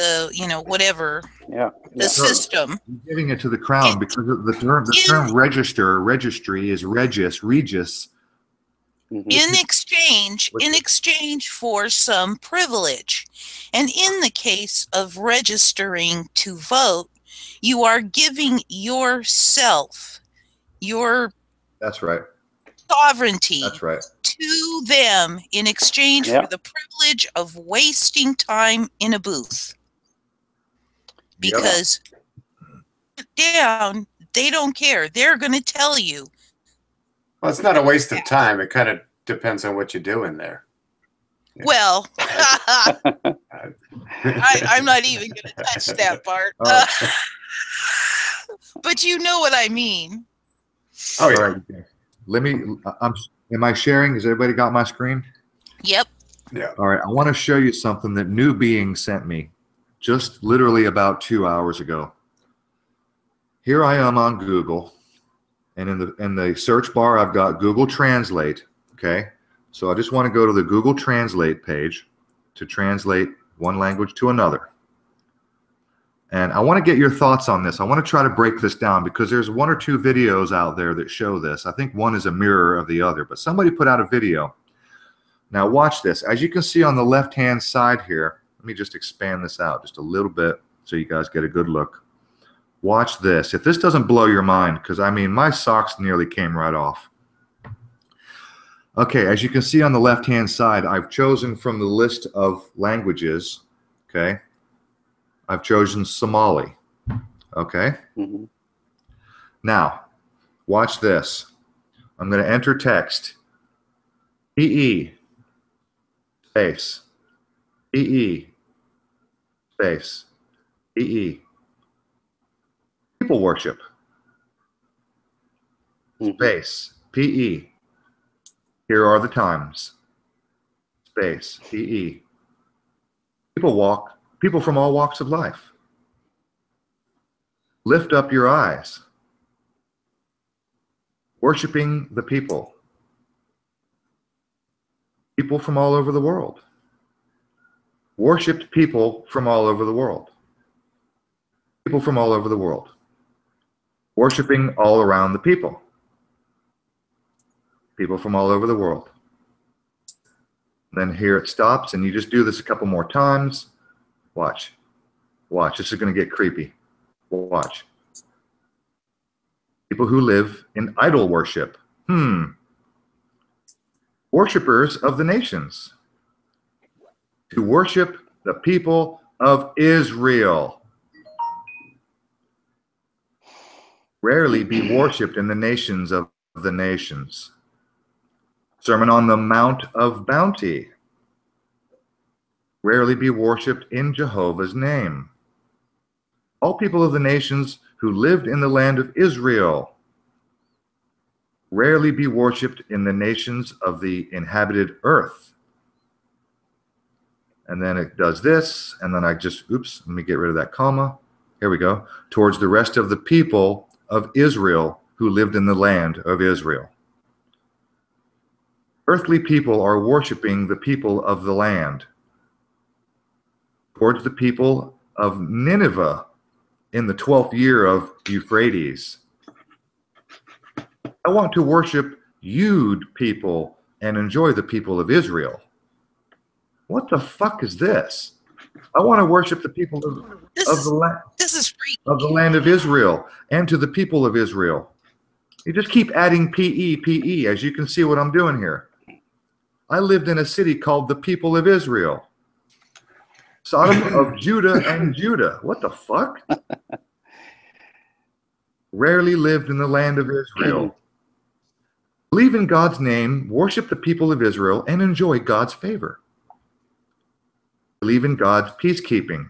whatever. Yeah. The system. You're giving it to the crown because the term registry is regis. In exchange for some privilege. And in the case of registering to vote, you are giving yourself That's right. sovereignty. That's right. To them in exchange for the privilege of wasting time in a booth. Because down, they don't care. They're going to tell you. Well, it's not a waste of time. It kind of depends on what you do in there. Well, I'm not even going to touch that part. But you know what I mean. Oh, yeah. All right. Am I sharing? Has everybody got my screen? Yep. Yeah. All right. I want to show you something that New Being sent me just literally about 2 hours ago. Here I am on Google, and in the search bar, I've got Google Translate. Okay. So I just want to go to the Google Translate page to translate one language to another. And I want to get your thoughts on this. I want to try to break this down because there's 1 or 2 videos out there that show this. I think one is a mirror of the other, but somebody put out a video. Now watch this. As you can see on the left-hand side here, let me just expand this out just a little bit so you guys get a good look. Watch this. If this doesn't blow your mind, because I mean, my socks nearly came right off. Okay, as you can see on the left-hand side, I've chosen from the list of languages, okay? I've chosen Somali, okay? Mm-hmm. Now, watch this. I'm going to enter text. EE, space, EE, space, EE. People worship. space, P-E. Here are the times. Space, P-E. People from all walks of life. Lift up your eyes. Worshiping the people. People from all over the world. Worshipped people from all over the world. People from all over the world. Worshipping all around the people. People from all over the world. Then here it stops, and you just do this a couple more times. Watch. Watch. This is going to get creepy. Watch. People who live in idol worship. Worshippers of the nations. To worship the people of Israel. Rarely be worshipped in the nations of the nations. Sermon on the Mount of Bounty. Rarely be worshipped in Jehovah's name. All people of the nations who lived in the land of Israel. Rarely be worshipped in the nations of the inhabited earth. And then it does this, and then oops, let me get rid of that comma. Here we go. Towards the rest of the people of Israel who lived in the land of Israel. Earthly people are worshiping the people of the land. Towards the people of Nineveh in the 12th year of Euphrates. I want to worship Yud people and enjoy the people of Israel. What the fuck is this? I want to worship the people of the land of Israel and to the people of Israel. You just keep adding P-E, as you can see what I'm doing here. I lived in a city called the people of Israel. Sodom of Judah and Judah. What the fuck? Rarely lived in the land of Israel. Believe in God's name, worship the people of Israel, and enjoy God's favor. Believe in God's peacekeeping.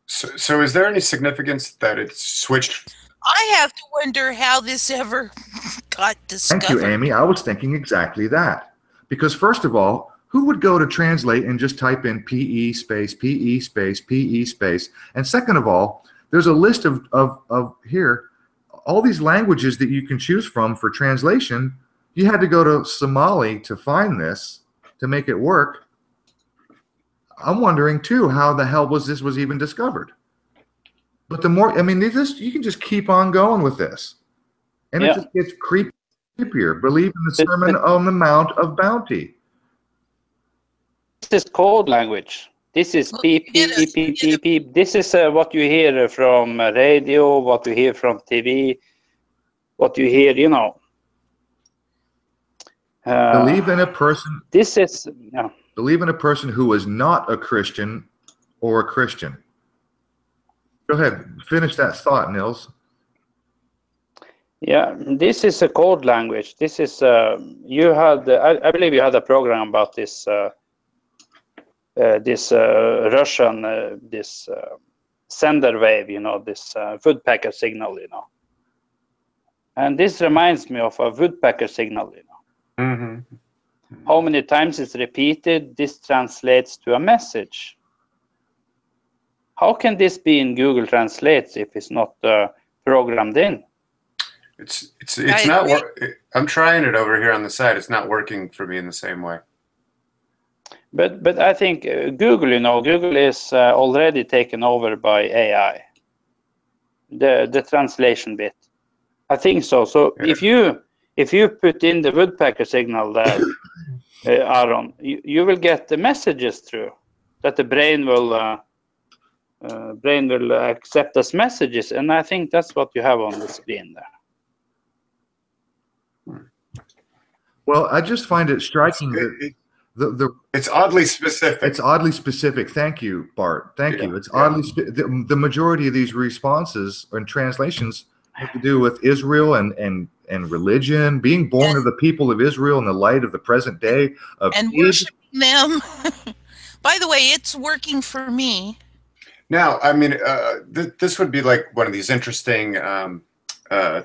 So is there any significance that it's switched? I have to wonder how this ever got discovered. Thank you, Amy. I was thinking exactly that. Because first of all, who would go to translate and just type in P-E space, P-E space, P-E space? And second of all, there's a list of here, all these languages that you can choose from for translation. You had to go to Somali to find this, to make it work. I'm wondering too, how the hell this was even discovered? But the more, I mean, you can just keep on going with this. And it just gets creepier. Believe in the Sermon on the Mount of Bounty. This is code language. This is beep, beep, beep, beep, beep, beep. This is what you hear from radio, what you hear from TV, what you hear, you know. Believe in a person. This is, Believe in a person who is not a Christian or a Christian. Go ahead, finish that thought, Nils. Yeah, this is a code language. This is you had. I believe you had a program about this. This Russian this sender wave, you know, this woodpecker signal, you know. And this reminds me of a woodpecker signal, you know. Mm-hmm. How many times it's repeated, this translates to a message. How can this be in Google Translate if it's not programmed in? It's not. I'm trying it over here on the side. It's not working for me in the same way. But I think Google, you know, Google is already taken over by AI. The translation bit, I think so. So yeah. if you put in the woodpecker signal there, Aaron, you will get the messages through that the brain will accept as messages, and I think that's what you have on the screen there. Well, I just find it striking that it's oddly specific. It's oddly specific. Thank you, Bart. Thank you. It's oddly the majority of these responses and translations have to do with Israel and religion, being born of the people of Israel in the light of the present day and worshiping them. By the way, it's working for me. Now, I mean, this would be like one of these interesting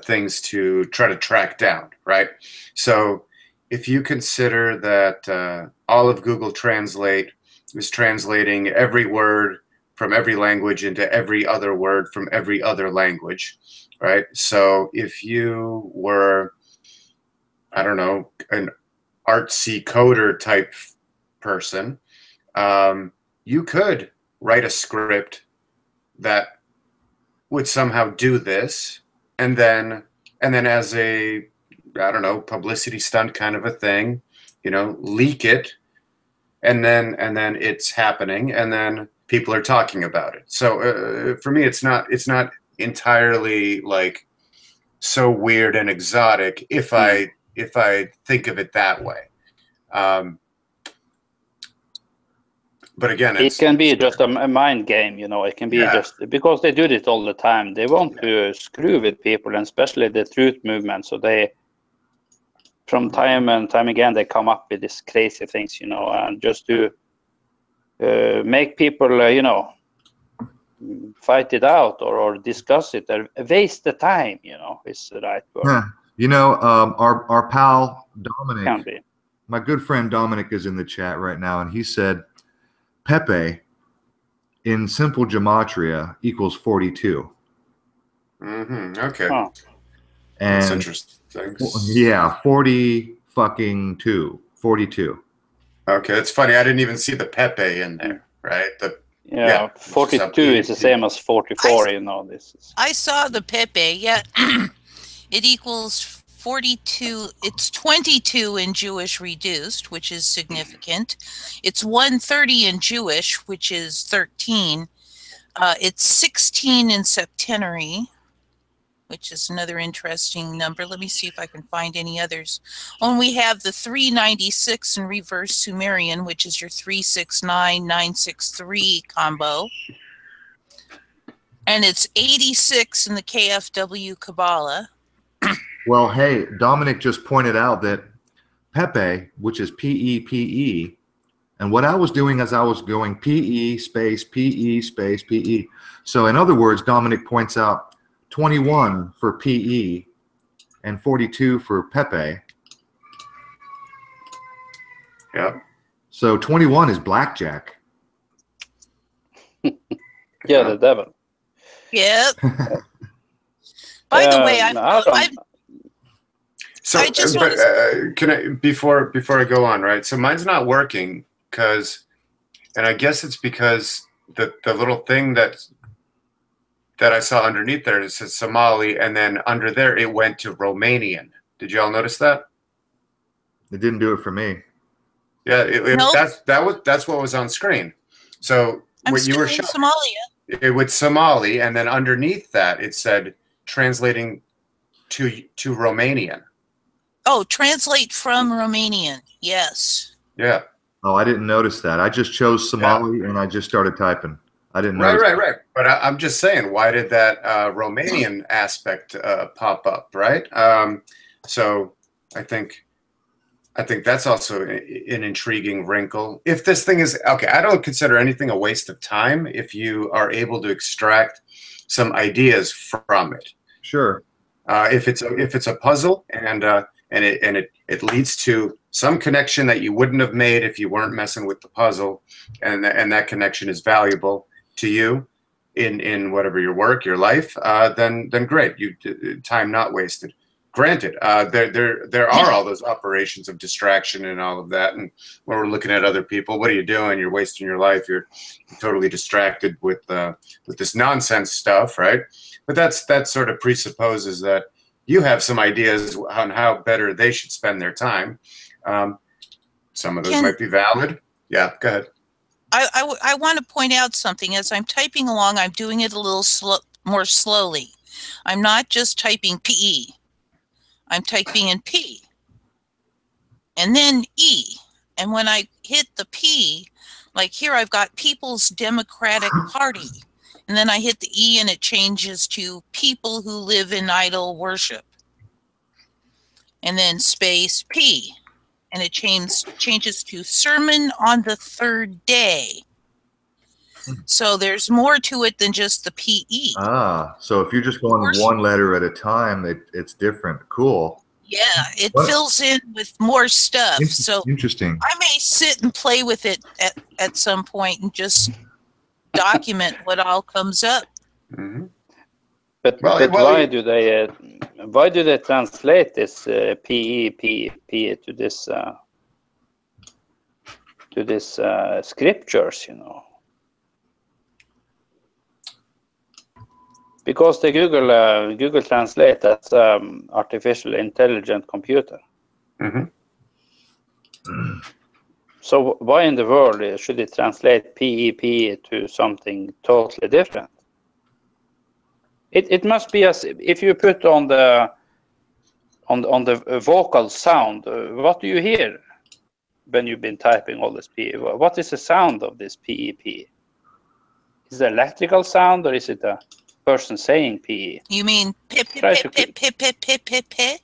things to try to track down, right? So if you consider that all of Google Translate is translating every word from every language into every other word from every other language, right? So if you were, I don't know, an artsy coder type person, you could write a script that would somehow do this, and then as a, I don't know, publicity stunt kind of a thing, you know, leak it, and then it's happening, and then people are talking about it. So for me, it's not entirely like so weird and exotic if I think of it that way. But again, it can be just a mind game, you know. It can be just because they do this all the time. They want to screw with people, and especially the truth movement. So they, from time and time again, they come up with these crazy things, you know, and just to make people, you know, fight it out or discuss it or waste the time, you know, is the right word. Yeah. You know, our pal Dominic, Can be. my good friend Dominic is in the chat right now, and he said Pepe in simple gematria equals 42. Okay. Oh. And that's interesting. Yeah, 42. Okay, it's funny. I didn't even see the Pepe in there, right? Yeah, 42 is the same as 44, you know. This is. I saw the Pepe, yeah. It equals 42. It's 22 in Jewish reduced, which is significant. It's 130 in Jewish, which is 13. It's 16 in septenary, which is another interesting number. Let me see if I can find any others. And we have the 396 in reverse Sumerian, which is your 369963 combo. And it's 86 in the KFW Kabbalah. Well, hey, Dominic just pointed out that Pepe, which is P-E-P-E, and what I was doing is I was going P-E space P-E space P-E. So in other words, Dominic points out 21 for P-E and 42 for Pepe. Yeah. So 21 is blackjack. Yeah, the devil. Yep. By the way, So, can I before I go on, right? So mine's not working because, and I guess it's because the little thing that I saw underneath there, it says Somali, and then under there it went to Romanian. Did you all notice that? It didn't do it for me. Yeah, Nope. that's what was on screen. So I'm what you were still in showing, Somalia. it was Somali, and then underneath that it said translating to Romanian. Oh, translate from Romanian. Yes. Yeah. Oh, I didn't notice that. I just chose Somali and I just started typing. I didn't know. Right. But I'm just saying, why did that Romanian aspect pop up, right? So I think that's also an intriguing wrinkle. If this thing is okay, I don't consider anything a waste of time if you are able to extract some ideas from it. Sure. If it's a puzzle and it leads to some connection that you wouldn't have made if you weren't messing with the puzzle, and that connection is valuable to you in whatever your work, your life, then great. Time not wasted. Granted, there are all those operations of distraction and all of that, and when we're looking at other people, what are you doing? You're wasting your life. You're totally distracted with this nonsense stuff, right? But that sort of presupposes that you have some ideas on how better they should spend their time. Some of those might be valid. Yeah, go ahead. I want to point out something. As I'm typing along, I'm doing it a little more slowly. I'm not just typing PE. I'm typing in P and then E. And when I hit the P, like here, I've got People's Democratic Party. And then I hit the E and it changes to people who live in idol worship. And then space P. And it changes to Sermon on the Third Day. So there's more to it than just the PE. Ah, so if you're just going one letter at a time, it's different. Cool. Yeah, it fills in with more stuff. So interesting. I may sit and play with it at some point and just document what all comes up. Mm-hmm. But why do they translate this PE to this scriptures, you know? Because the Google Translate, that's artificial intelligent computer. Mm-hmm. So why in the world should it translate PE to something totally different? It must be as if you put on the vocal sound. What do you hear when you've been typing all this PE? What is the sound of this PE? Is it electrical sound or is it a person saying PE? You mean pip pip pip pip pip pip pip pip?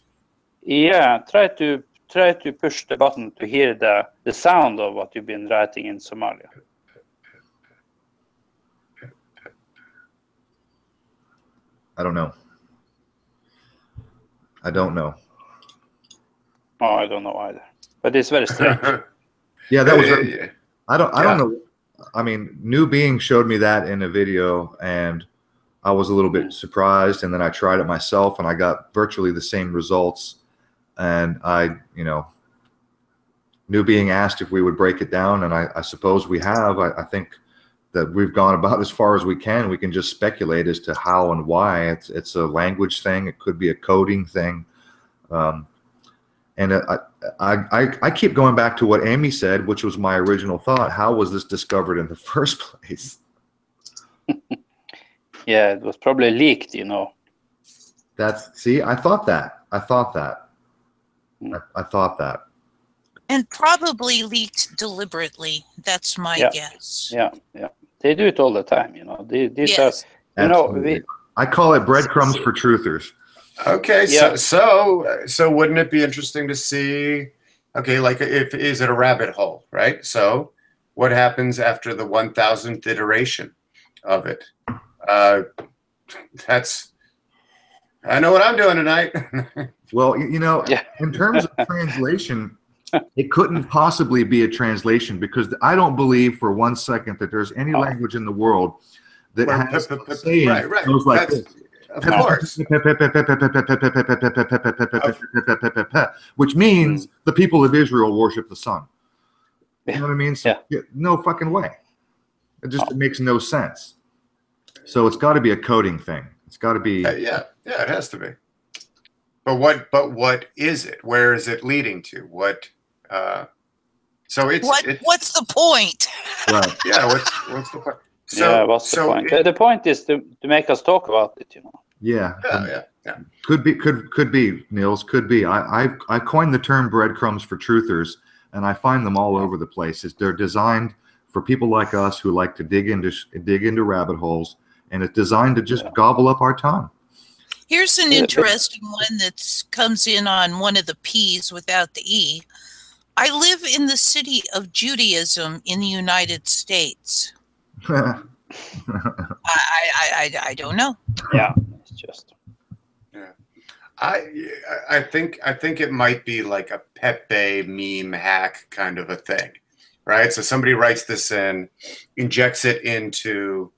Yeah, try to push the button to hear the sound of what you've been writing in Somalia. I don't know. I don't know. Oh, I don't know either. But it's very strange. Yeah, that was. I don't know. I mean, New Being showed me that in a video, and I was a little bit surprised. And then I tried it myself, and I got virtually the same results. And New Being asked if we would break it down, and I suppose we have. I think that we've gone about as far as we can. We can just speculate as to how and why. It's a language thing. It could be a coding thing. And I keep going back to what Amy said, which was my original thought. How was this discovered in the first place? Yeah, it was probably leaked, you know. See, I thought that. I thought that. And probably leaked deliberately. That's my guess. Yeah. They do it all the time, you know. These are, you know, I call it breadcrumbs for truthers. Okay, so wouldn't it be interesting to see? Okay, like is it a rabbit hole, right? So, what happens after the 1000th iteration of it? I know what I'm doing tonight. Well, you know, in terms of translation, it couldn't possibly be a translation because I don't believe for one second that there's any language in the world that has saying goes like this. Of course. Which means the people of Israel worship the sun. You know what I mean? So, no fucking way. It makes no sense. So it's got to be a coding thing. It's got to be. Yeah, it has to be. But what is it? Where is it leading to? What? So it's what's the point? Right. Yeah. What's the point? So, what's the point? The point is to make us talk about it, you know. Yeah. Could be, Nils. Could be. I coined the term breadcrumbs for truthers, and I find them all over the place. They're designed for people like us who like to dig into rabbit holes, and it's designed to just gobble up our time. Here's an interesting one that comes in on one of the P's without the E. I live in the city of Judaism in the United States. I don't know. Yeah, it's just. Yeah, I think it might be like a Pepe meme hack kind of a thing, right? So somebody writes this in, injects it into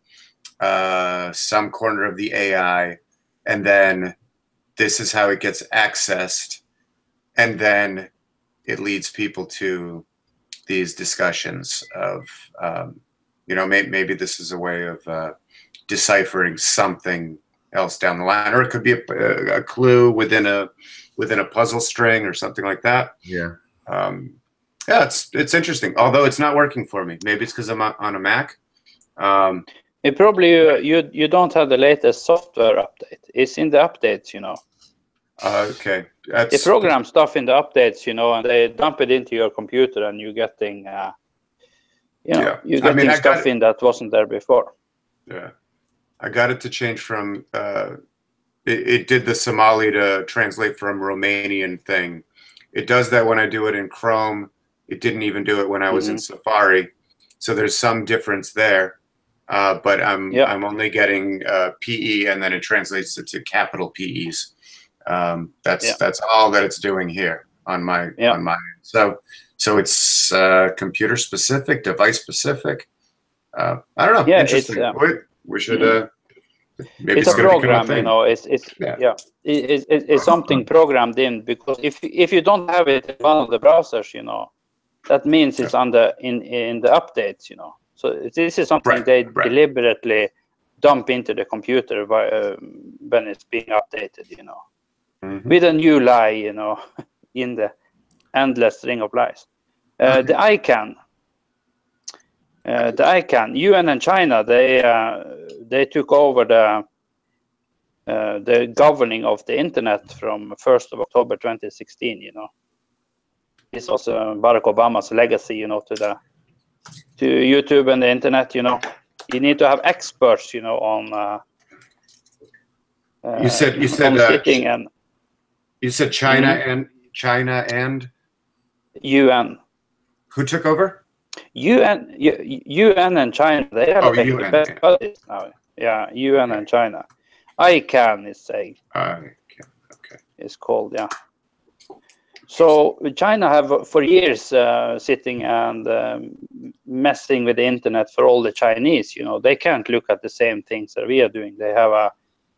some corner of the AI, and then this is how it gets accessed, and then it leads people to these discussions of. You know, maybe this is a way of deciphering something else down the line, or it could be a clue within a puzzle string or something like that. Yeah. Yeah, it's interesting. Although it's not working for me. Maybe it's because I'm on a Mac. It probably you don't have the latest software update. It's in the updates, you know. Okay. They program stuff in the updates, you know, and they dump it into your computer, and you're getting. You're getting stuff in that wasn't there before. Yeah, I got it to change from. It did the Somali to translate from Romanian thing. It does that when I do it in Chrome. It didn't even do it when I was in Safari. So there's some difference there. but I'm only getting PE, and then it translates it to capital PEs. That's all that it's doing here on my on my end. So it's computer specific, device specific. I don't know. Yeah, interesting. We should maybe it's a program, become a thing. you know. It's something programmed in, because if you don't have it in one of the browsers, you know, that means it's in the updates, you know. So this is something they deliberately dump into the computer when it's being updated, you know, with a new lie, you know, in the endless string of lies. The ICANN. The ICANN, UN and China, they took over the governing of the internet from 1st of October 2016. You know, this was Barack Obama's legacy. You know, to YouTube and the internet. You know, you need to have experts. You know, on you said sitting and you said China and UN. Who took over? UN and China, they are like the best buddies now. Yeah, UN and China. ICANN is saying. Okay. It's called, yeah. So China have for years sitting and messing with the internet for all the Chinese. You know, they can't look at the same things that we are doing. They have a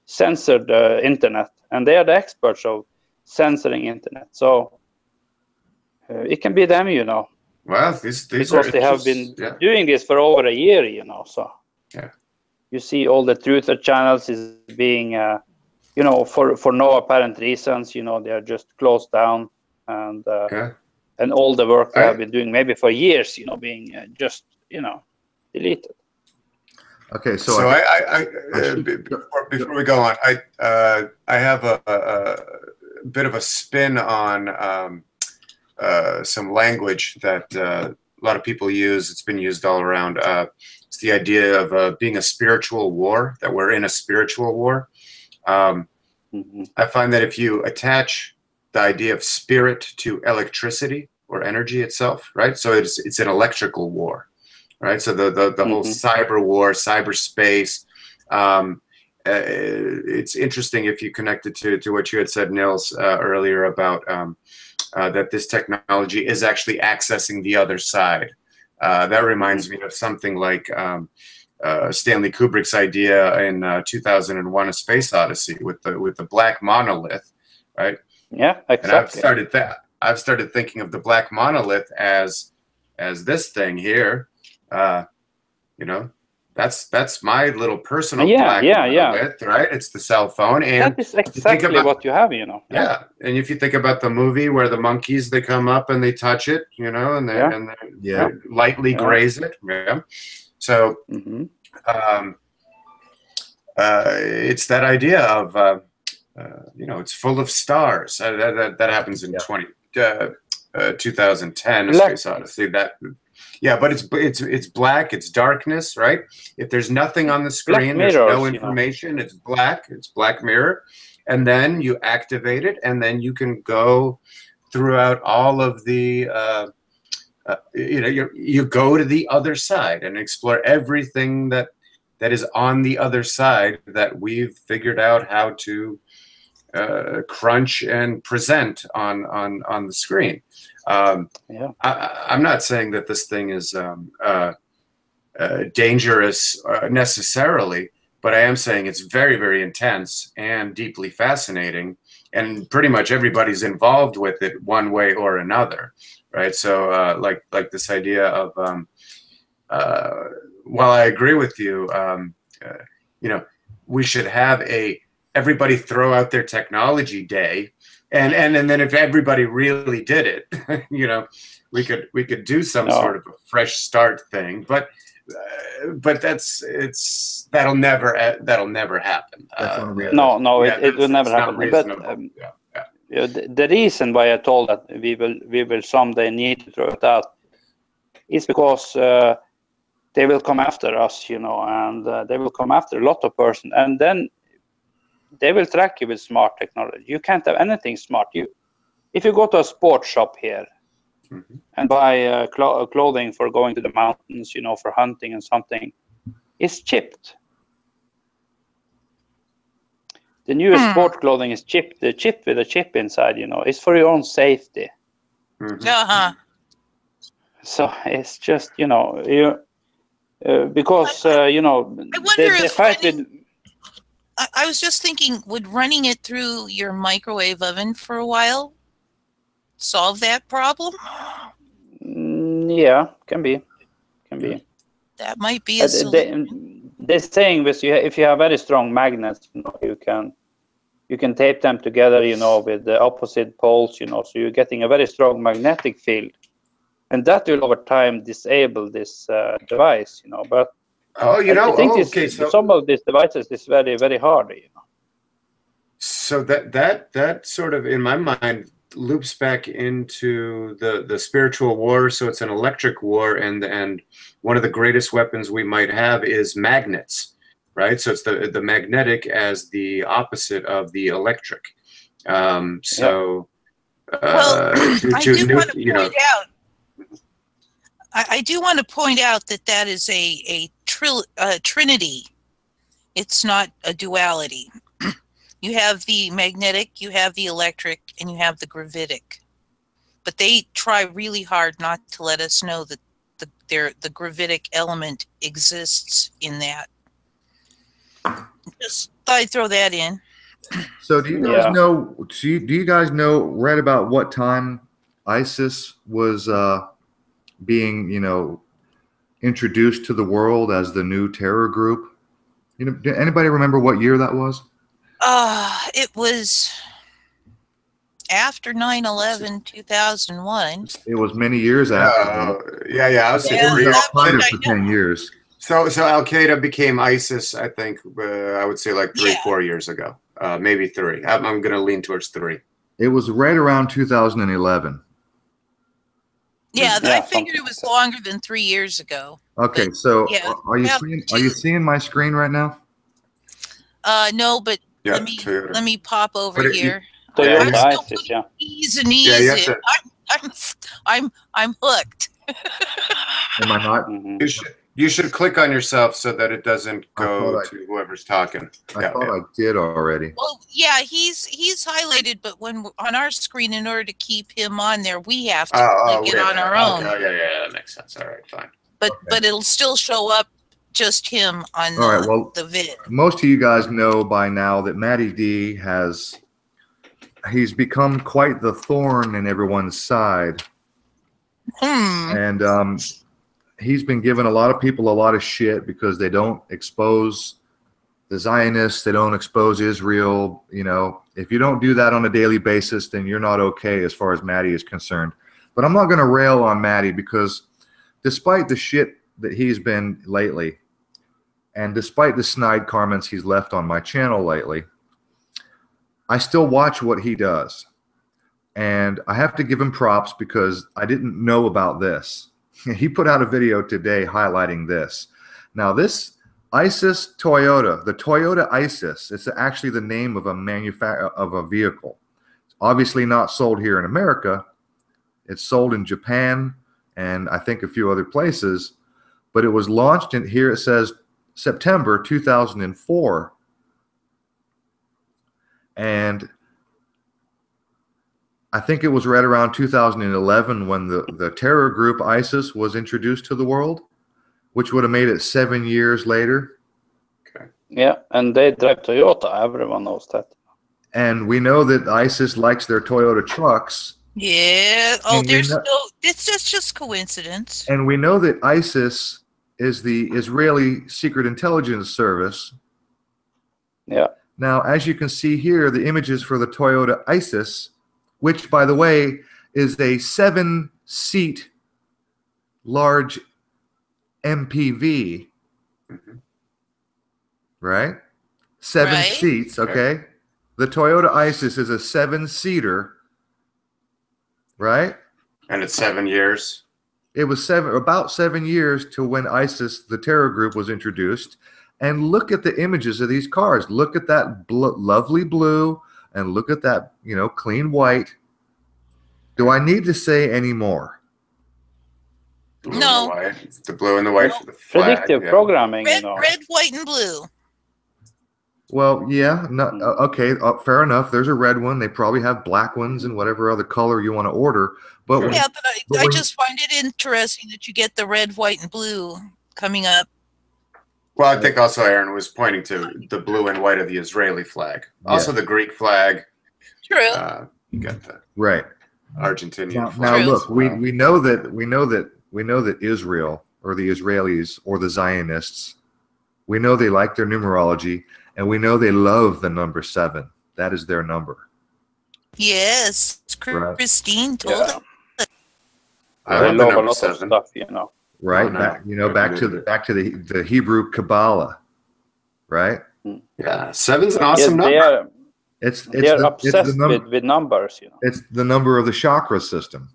censored internet, and they are the experts of censoring internet. So it can be them, you know. Well, these because they have been doing this for over a year, you know. So you see all the truther channels is being, you know, for no apparent reasons, you know, they are just closed down, and all the work they have been doing maybe for years, you know, being just, you know, deleted. Okay, so before we go on, I have a bit of a spin on some language that a lot of people use. It's been used all around. It's the idea of being a spiritual war, that we're in a spiritual war. I find that if you attach the idea of spirit to electricity or energy itself, right? So it's an electrical war, right? So the whole cyber war, cyberspace. It's interesting if you connect it to what you had said, Nils, earlier about that this technology is actually accessing the other side. That reminds me of something like Stanley Kubrick's idea in 2001: A Space Odyssey with the black monolith, right? Yeah, exactly. And I've started thinking of the black monolith as this thing here. You know, that's my little personal black monolith, right? It's the cell phone, and that is exactly what you have, you know. Yeah, and if you think about the movie where the monkeys, they come up and they touch it, you know, and they lightly graze it. Yeah. So it's that idea of you know, it's full of stars. That happens in 2010, A Space Odyssey. But it's black, it's darkness, right? If there's nothing on the screen, there's no information, it's black, it's Black Mirror. And then you activate it, and then you can go throughout all of the, you know, you go to the other side and explore everything that is on the other side that we've figured out how to crunch and present on the screen. I'm not saying that this thing is dangerous necessarily, but I am saying it's very, very intense and deeply fascinating, and pretty much everybody's involved with it one way or another, right? So like this idea of while I agree with you, you know, we should have everybody throw out their technology day, and then if everybody really did it, you know, we could do some sort of a fresh start thing, but that'll never happen. It will never happen. But the reason why I told that we will someday need to throw it out is because they will come after us, you know, and they will come after a lot of person, and then they will track you with smart technology. You can't have anything smart. If you go to a sports shop here and buy clothing for going to the mountains, you know, for hunting and something, is chipped. The newest sport clothing is chipped. The chip with a chip inside, you know, it's for your own safety. Uh-huh. So it's just, you know, because you know, I wonder they if fight with. I was just thinking, would running it through your microwave oven for a while solve that problem? Yeah, can be. That might be a solution. They're saying this, if you have very strong magnets, you know, you can tape them together, you know, with the opposite poles, you know, so you're getting a very strong magnetic field, and that will over time disable this device, you know. But I think some of these devices is very, very hard, you know. So that sort of, in my mind, loops back into the spiritual war. So it's an electric war, and one of the greatest weapons we might have is magnets, right? So it's the magnetic as the opposite of the electric. Well, I do want to point out. I do want to point out that is a trinity. It's not a duality. You have the magnetic, you have the electric, and you have the gravitic. But they try really hard not to let us know that the gravitic element exists in that. Just thought I'd throw that in. So do you guys know? Do you guys know right about what time ISIS was being, you know, introduced to the world as the new terror group? You know, do anybody remember what year that was? It was after 9/11, 2001. It was many years after. I was for 10 years. So Al Qaeda became ISIS, I think. I would say like 4 years ago, maybe 3. I'm going to lean towards 3. It was right around 2011. Yeah, I figured it was longer than 3 years ago. Okay, but, so are you seeing my screen right now? No, but let me pop over here. Easy. I'm hooked. Am I not? You should click on yourself so that it doesn't go to whoever's talking. I thought I did already. Well, yeah, he's highlighted, but when on our screen, in order to keep him on there, we have to click it on our own. Okay, yeah, that makes sense. All right, fine. But it'll still show up just him on the vid. Most of you guys know by now that Matty D he's become quite the thorn in everyone's side. And he's been giving a lot of people a lot of shit because they don't expose the Zionists, they don't expose Israel. You know, if you don't do that on a daily basis, then you're not okay as far as Matty is concerned. But I'm not going to rail on Matty because despite the shit that he's been lately, and despite the snide comments he's left on my channel lately, I still watch what he does. And I have to give him props because I didn't know about this. He put out a video today highlighting this. Now this ISIS Toyota, the Toyota ISIS, it's actually the name of a vehicle. It's obviously not sold here in America. It's sold in Japan and I think a few other places, but it was launched in here. It says September 2004. And I think it was right around 2011 when the terror group ISIS was introduced to the world, which would have made it 7 years later. Okay. Yeah, and they drive Toyota. Everyone knows that. And we know that ISIS likes their Toyota trucks. Yeah. Oh, it's just coincidence. And we know that ISIS is the Israeli Secret Intelligence Service. Yeah. Now, as you can see here, the images for the Toyota ISIS, which, by the way, is a 7-seat large MPV, right? 7 seats, okay? The Toyota ISIS is a 7-seater, right? And it's 7 years. It was about 7 years to when ISIS, the terror group, was introduced. And look at the images of these cars. Look at that lovely blue, and look at that, you know, clean white. Do I need to say any more? Blue and No. the white. It's the blue and the white for the flag. Predictive yeah. programming, you Red, know. red, white, and blue. Well, yeah, no, Mm. okay, fair enough. There's a red one. They probably have black ones and whatever other color you want to order. But Sure. Yeah, but But I when- just find it interesting that you get the red, white, and blue coming up. Well, I think also Aaron was pointing to the blue and white of the Israeli flag. Also the Greek flag. True. You got the right Argentinian now, flag. look, as well. we know that Israel or the Israelis or the Zionists, we know they like their numerology, and we know they love the number 7. That is their number. Yes, Right. Christine told Yeah. us. I They love the love a number lot 7. of stuff, you know. Right, Oh, no. back to the Hebrew Kabbalah, right? Yeah, 7's an awesome they number. are It's they are the, obsessed it's the num- with numbers, you know. It's the number of the chakra system.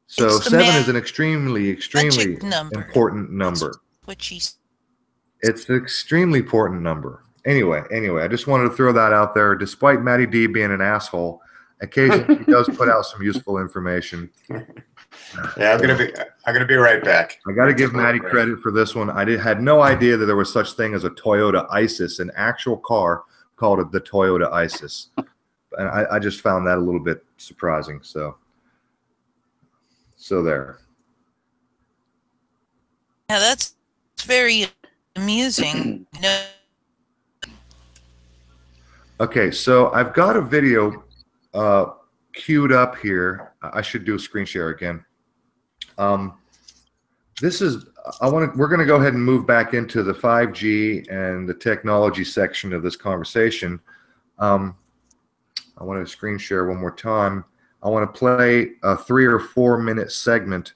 So It's the 7 is an extremely magic number. important number. What she's It's an extremely important number. Anyway, I just wanted to throw that out there. Despite Matty D being an asshole, occasionally he does put out some useful information. Yeah, I'm gonna be right back. I got to give Matty credit for this one. I had no idea that there was such thing as a Toyota Isis, an actual car called the Toyota Isis. And I just found that a little bit surprising. So there. yeah, that's very amusing. No, Okay, so I've got a video queued up here. I should do a screen share again. This is we're going to go ahead and move back into the 5G and the technology section of this conversation. I want to screen share one more time. I want to play a 3 or 4 minute segment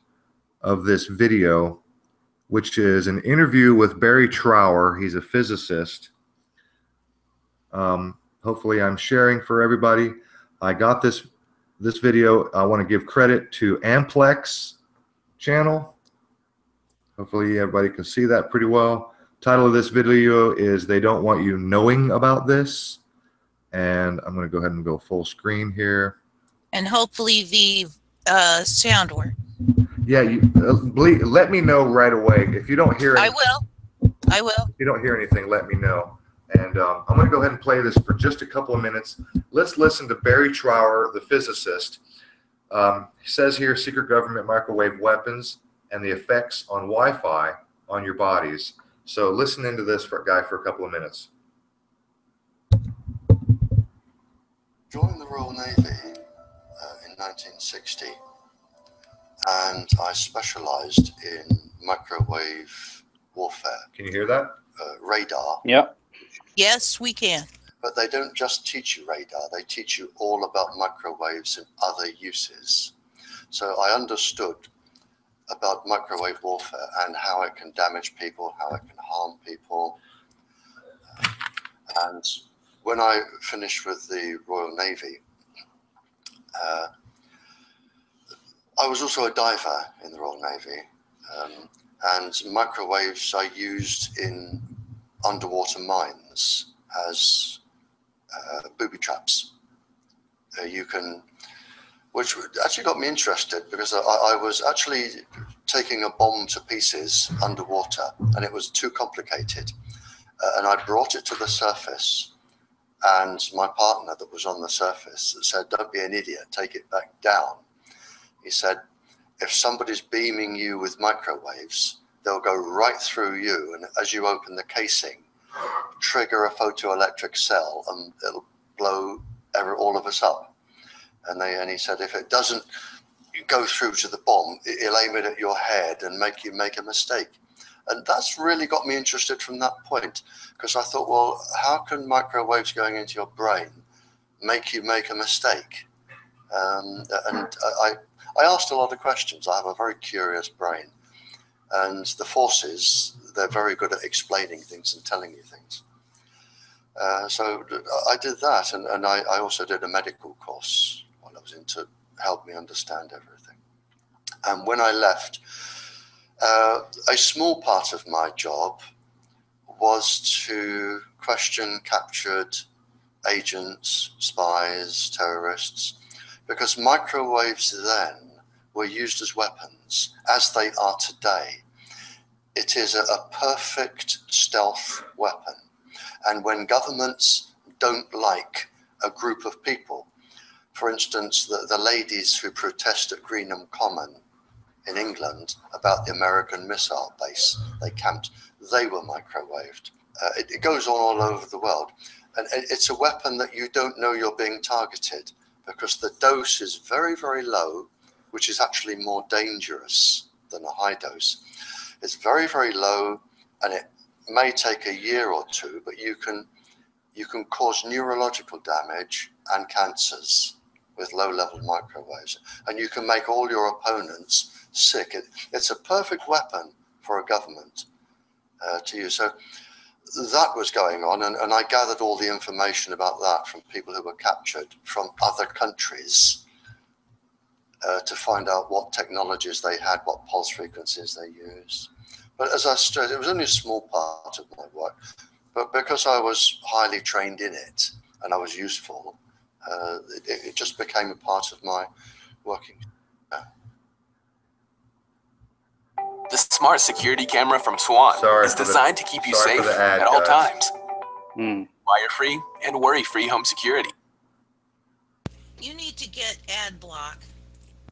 of this video, which is an interview with Barry Trower. He's a physicist. Hopefully I'm sharing for everybody. I got this video. I want to give credit to Amplex channel. Hopefully everybody can see that pretty well. Title of this video is They Don't Want You Knowing About This. And I'm going to go ahead and go full screen here. and hopefully the sound works. Yeah, let me know right away. If you don't hear anything, I will. if you don't hear anything, let me know. And I'm going to go ahead and play this for just a couple of minutes. Let's listen to Barry Trower, the physicist. He says here, secret government microwave weapons and the effects on Wi-Fi on your bodies. So listen into this guy for a couple of minutes. Joined the Royal Navy in 1960, and I specialised in microwave warfare. Can you hear that? Radar. Yeah. Yes, we can. But they don't just teach you radar, they teach you all about microwaves and other uses. So I understood about microwave warfare and how it can damage people, how it can harm people. And when I finished with the Royal Navy, I was also a diver in the Royal Navy. And microwaves are used in underwater mines as booby traps. Which actually got me interested because I was actually taking a bomb to pieces underwater and it was too complicated. And I brought it to the surface, and my partner that was on the surface said, "Don't be an idiot, take it back down." He said, "If somebody's beaming you with microwaves, they'll go right through you, and as you open the casing, trigger a photoelectric cell and it'll blow all of us up." And he said, if it doesn't go through to the bomb, it'll aim it at your head and make you make a mistake. And that's really got me interested from that point, because I thought, well, how can microwaves going into your brain make you make a mistake? And I asked a lot of questions. I have a very curious brain. And the forces, they're very good at explaining things and telling you things. So I did that, and I also did a medical course while I was in to help me understand everything. And when I left, a small part of my job was to question captured agents, spies, terrorists, because microwaves then were used as weapons, as they are today. It is a perfect stealth weapon. And when governments don't like a group of people, for instance, the ladies who protest at Greenham Common in England about the American missile base they camped, they were microwaved. It goes on all over the world. And it's a weapon that you don't know you're being targeted, because the dose is very, very low, which is actually more dangerous than a high dose. It's very, very low, and it may take a year or two, but you can cause neurological damage and cancers with low-level microwaves, and you can make all your opponents sick. It's a perfect weapon for a government to use. So that was going on, and I gathered all the information about that from people who were captured from other countries to find out what technologies they had, what pulse frequencies they used. But as I stressed, it was only a small part of my work, but because I was highly trained in it and I was useful, it just became a part of my working. The smart security camera from Swan is designed to keep you safe at all times. Wire-free and worry-free home security. You need to get ad block.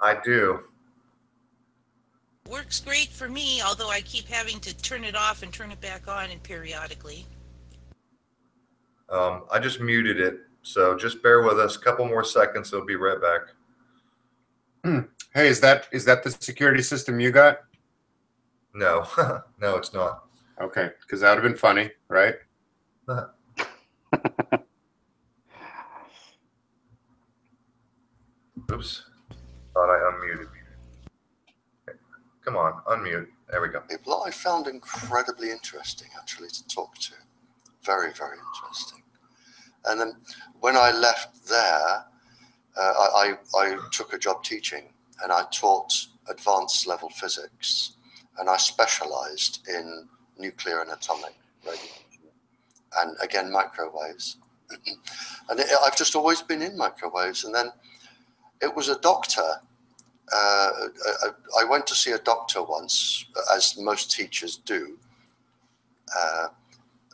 I do. Works great for me, although I keep having to turn it off and turn it back on and periodically. I just muted it, so just bear with us. A couple more seconds, it'll be right back. Hey, is that the security system you got? No, no, it's not. Okay, because that would have been funny, right? Oops, thought I unmuted. Okay. Come on, unmute. There we go. People I found incredibly interesting, actually, to talk to. Very, very interesting. And then when I left there, I took a job teaching, and I taught advanced level physics, and I specialized in nuclear and atomic radiation, and again, microwaves. And I've just always been in microwaves. And then it was a doctor. I went to see a doctor once, as most teachers do,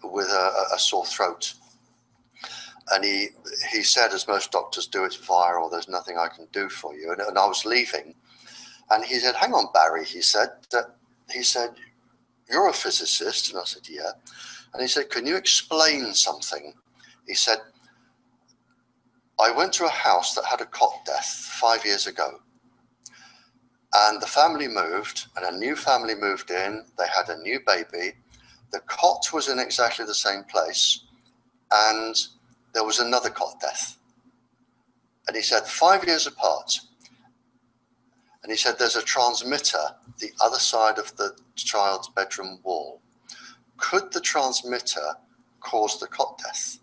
with a sore throat. And he said, as most doctors do, it's viral, there's nothing I can do for you. And I was leaving. And he said, hang on, Barry, he said, you're a physicist? And I said, yeah. And he said, can you explain something? He said, I went to a house that had a cot death 5 years ago. And the family moved, and a new family moved in. They had a new baby. The cot was in exactly the same place, and there was another cot death. And he said, 5 years apart. And he said, there's a transmitter the other side of the child's bedroom wall. Could the transmitter cause the cot death?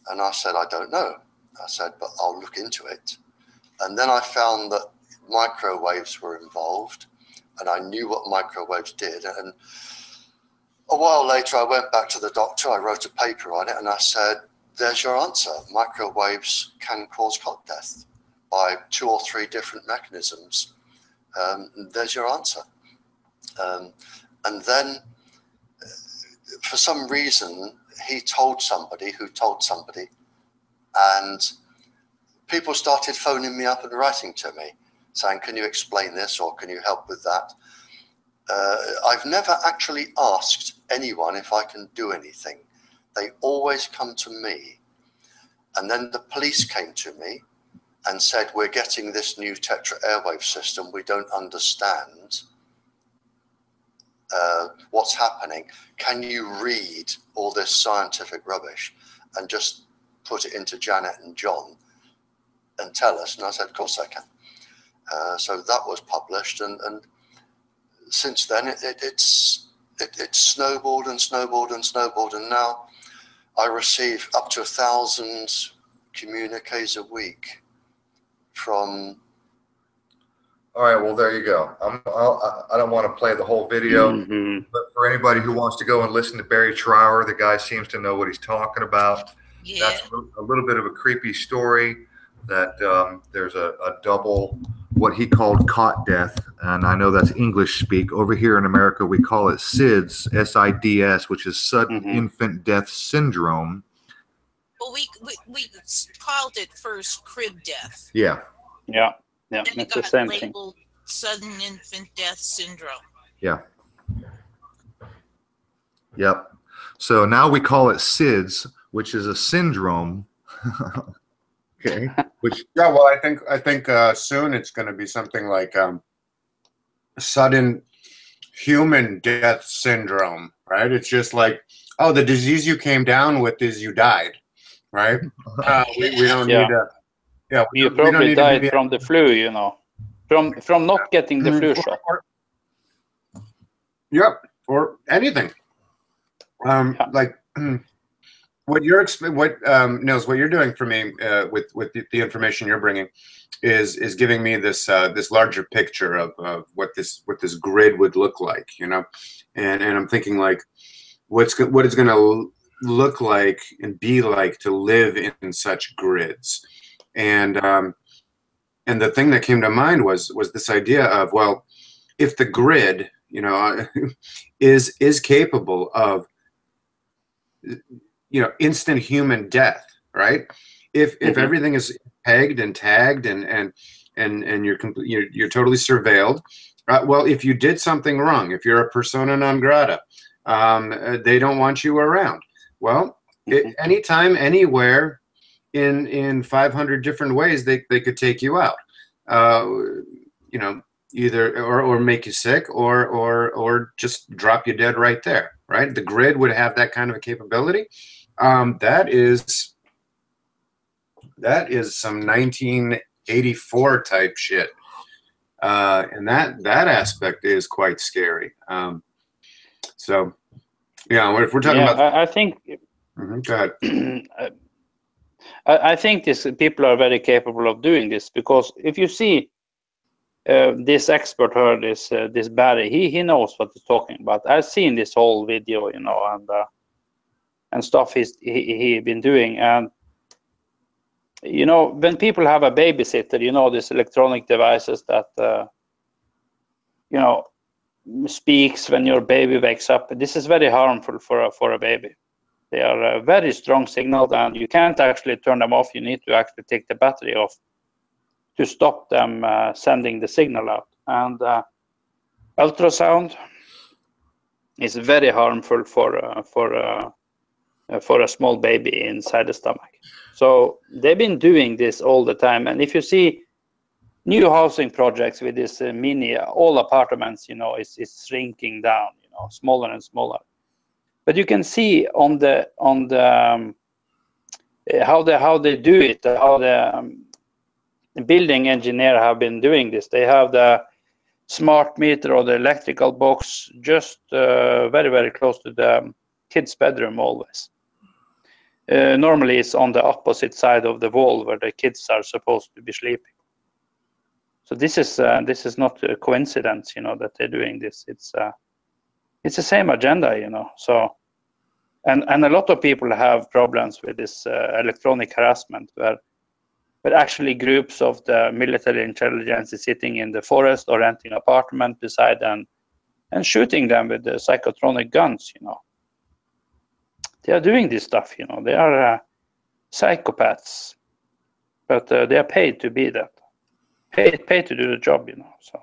And I said, I don't know. I said, but I'll look into it. And then I found that microwaves were involved, and I knew what microwaves did. And a while later, I went back to the doctor, I wrote a paper on it, and I said, there's your answer. Microwaves can cause cot death by 2 or 3 different mechanisms. There's your answer. And then, for some reason, he told somebody who told somebody, and people started phoning me up and writing to me saying, can you explain this, or can you help with that? I've never actually asked anyone if I can do anything. They always come to me. And then the police came to me and said, we're getting this new tetra airwave system. We don't understand what's happening. Can you read all this scientific rubbish and just put it into Janet and John and tell us? And I said, of course I can. So that was published, and since then it's snowballed and snowballed and snowballed, and now I receive up to 1,000 communiques a week from. All right, well, there you go. I don't want to play the whole video, but for anybody who wants to go and listen to Barry Trower, the guy seems to know what he's talking about. Yeah. That's a little bit of a creepy story, that there's a double what he called cot death, and I know that's English speak. Over here in America, we call it SIDS, S-I-D-S, which is sudden infant death syndrome. Well, we called it first crib death. Yeah. Yeah. Yeah. Then It's the same thing. Sudden infant death syndrome. Yeah. Yep. So now we call it SIDS, which is a syndrome. Okay. Which yeah, well, I think soon it's going to be something like sudden human death syndrome, right? It's just like, oh, the disease you came down with is you died, right? We don't need to. Yeah, you probably died from the flu, you know, from not getting the flu shot. Yep, or anything. Like what Nils, what you're doing for me with the information you're bringing is giving me this this larger picture of what this grid would look like, you know, and I'm thinking like what it's going to look like and be like to live in such grids, and the thing that came to mind was this idea of, well, if the grid, you know, is capable of, you know, instant human death, right? If everything is pegged and tagged and you're totally surveilled, well, if you did something wrong, if you're a persona non grata, they don't want you around. Well, anytime, anywhere, in 500 different ways, they could take you out. You know, either or make you sick or just drop you dead right there, right? The grid would have that kind of a capability. That is some 1984 type shit, and that aspect is quite scary. So yeah, if we're talking about, I think go ahead. I think people are very capable of doing this, because if you see this expert here, this Barry, he knows what he's talking about. I've seen this whole video, you know, and stuff he been doing. And you know, when people have a babysitter, you know, these electronic devices that you know, speaks when your baby wakes up. This is very harmful for a baby. They are a very strong signal, and you can't actually turn them off. You need to actually take the battery off to stop them sending the signal out. And ultrasound is very harmful for a small baby inside the stomach. So they've been doing this all the time. And if you see new housing projects with this all apartments, you know, is shrinking down, you know, smaller and smaller. But you can see on the how they do it, how the building engineer have been doing this. They have the smart meter or the electrical box just very, very close to the kid's bedroom always. Normally it's on the opposite side of the wall where the kids are supposed to be sleeping. So this is not a coincidence, you know, that they're doing this. It's the same agenda, you know. So, and a lot of people have problems with this electronic harassment, where actually groups of the military intelligence is sitting in the forest or renting an apartment beside them and shooting them with the psychotronic guns, you know. They are doing this stuff, you know. They are psychopaths, but they are paid to be that. Paid to do the job, you know. So.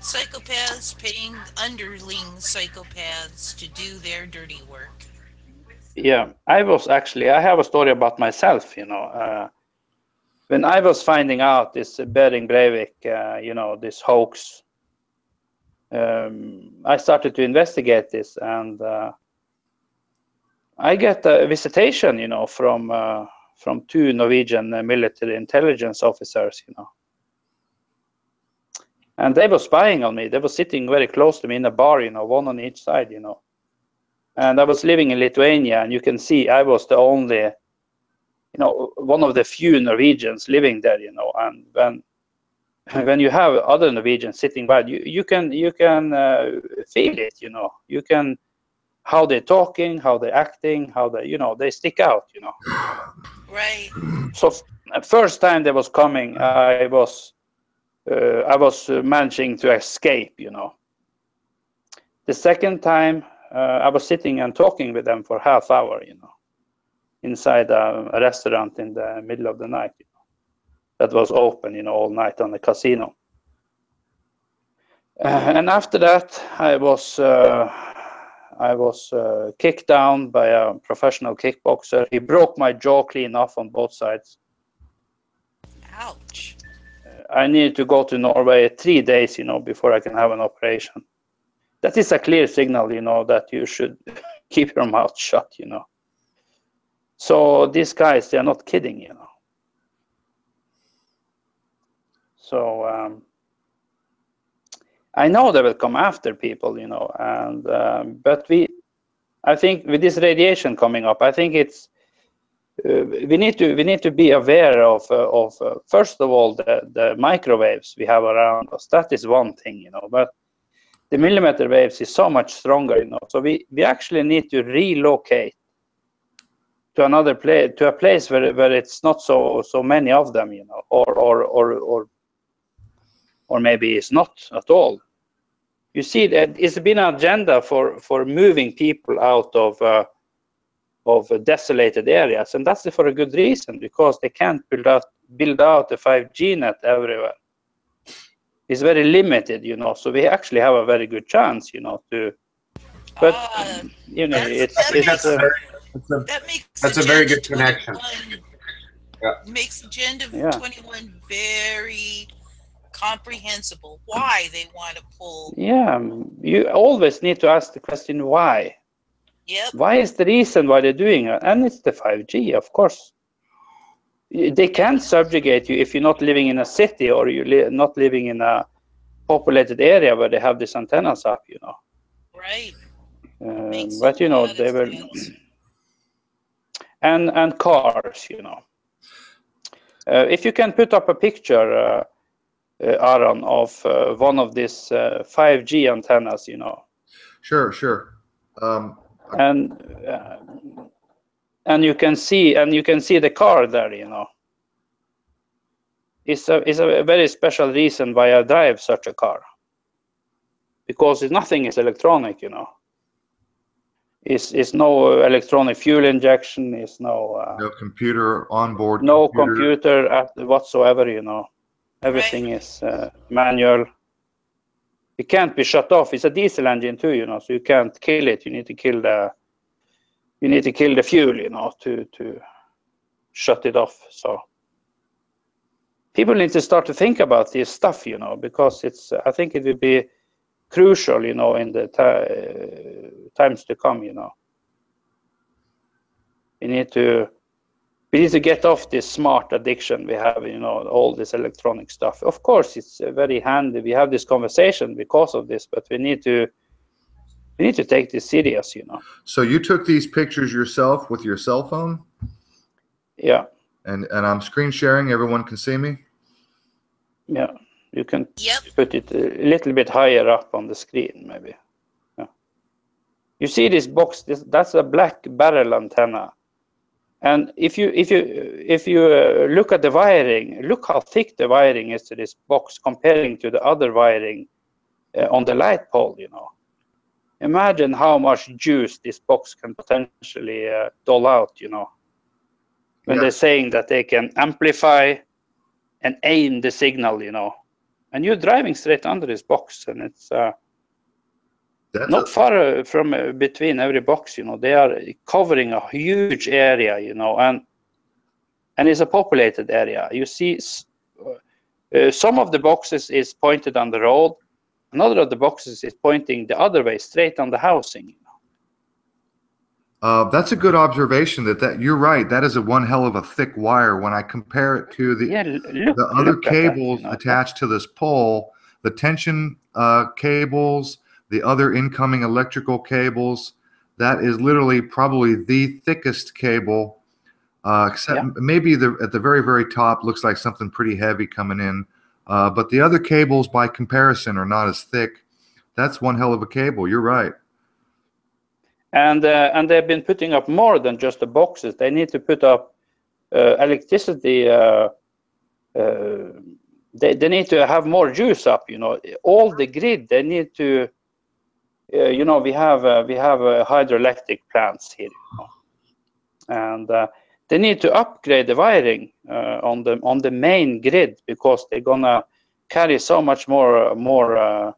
Psychopaths paying underling psychopaths to do their dirty work. Yeah, I have a story about myself, you know. When I was finding out this Behring Breivik, you know, this hoax, I started to investigate this, and I get a visitation, you know, from 2 Norwegian military intelligence officers, you know. And they were spying on me. They were sitting very close to me in a bar, you know, one on each side, you know. And I was living in Lithuania, and you can see I was the only, you know, one of the few Norwegians living there, you know. And when you have other Norwegians sitting by, you can feel it, you know. You can, how they're talking, how they're acting, how they, you know, they stick out, you know. Right. So first time they was coming, I was I was managing to escape, you know. The second time, I was sitting and talking with them for half hour, you know, inside a restaurant in the middle of the night, you know, that was open, you know, all night on the casino. And after that, I was kicked down by a professional kickboxer. He broke my jaw clean off on both sides. Ouch. I needed to go to Norway 3 days, you know, before I can have an operation. That is a clear signal, you know, that you should keep your mouth shut, you know. So these guys, they're not kidding, you know. So I know they will come after people, you know, and but I think with this radiation coming up, I think it's we need to be aware of first of all the microwaves we have around us. That is one thing, you know, but the millimeter waves is so much stronger, you know. So we actually need to relocate to another place, to a place where it's not so many of them, you know, or maybe it's not at all. You see that it's been an agenda for moving people out of desolated areas, and that's for a good reason, because they can't build out the 5G net everywhere. It's very limited, you know. So we actually have a very good chance, you know, to. But you know, that's a very good connection. Yeah. Makes Agenda 21 very comprehensible. Why they want to pull? Yeah, you always need to ask the question why. Yep. Why is the reason why they're doing it? And it's the 5G, of course. They can't subjugate you if you're not living in a city or you're not living in a populated area where they have these antennas up, you know. Right. But you know, they were, and cars, you know. If you can put up a picture, Aaron, of one of these 5G antennas, you know. Sure. And you can see the car there, you know. It's a very special reason why I drive such a car, because nothing is electronic, you know. It's no electronic fuel injection. It's no computer onboard. No computer whatsoever, you know. Everything is manual. It can't be shut off. It's a diesel engine too, you know. So you can't kill it. You need to kill the fuel, you know, to shut it off. So people need to start to think about this stuff, you know, because I think it will be crucial, you know, in the times to come, you know. We need to get off this smart addiction we have, you know, all this electronic stuff. Of course, it's very handy. We have this conversation because of this, but we need to take this serious, you know. So you took these pictures yourself with your cell phone? Yeah. And I'm screen sharing. Everyone can see me? Yeah. You can put it a little bit higher up on the screen, maybe. Yeah. You see this box? That's a black barrel antenna. And if you look at the wiring, look how thick the wiring is to this box comparing to the other wiring on the light pole, you know. Imagine how much juice this box can potentially dole out, you know, when they're saying that they can amplify and aim the signal, you know. And you're driving straight under this box, and it's not far from between every box, you know. They are covering a huge area, you know, and it's a populated area. You see some of the boxes is pointed on the road. Another of the boxes is pointing the other way, straight on the housing, you know. That's a good observation. That you're right. That is one hell of a thick wire. When I compare it to the other cables attached to this pole, the tension cables, the other incoming electrical cables, that is literally probably the thickest cable, except maybe at the very, very top looks like something pretty heavy coming in. But the other cables, by comparison, are not as thick. That's one hell of a cable. You're right. And they've been putting up more than just the boxes. They need to put up electricity they need to have more juice up, you know. All the grid, they need to, you know, we have hydroelectric plants here, you know, and they need to upgrade the wiring on the main grid, because they're gonna carry so much more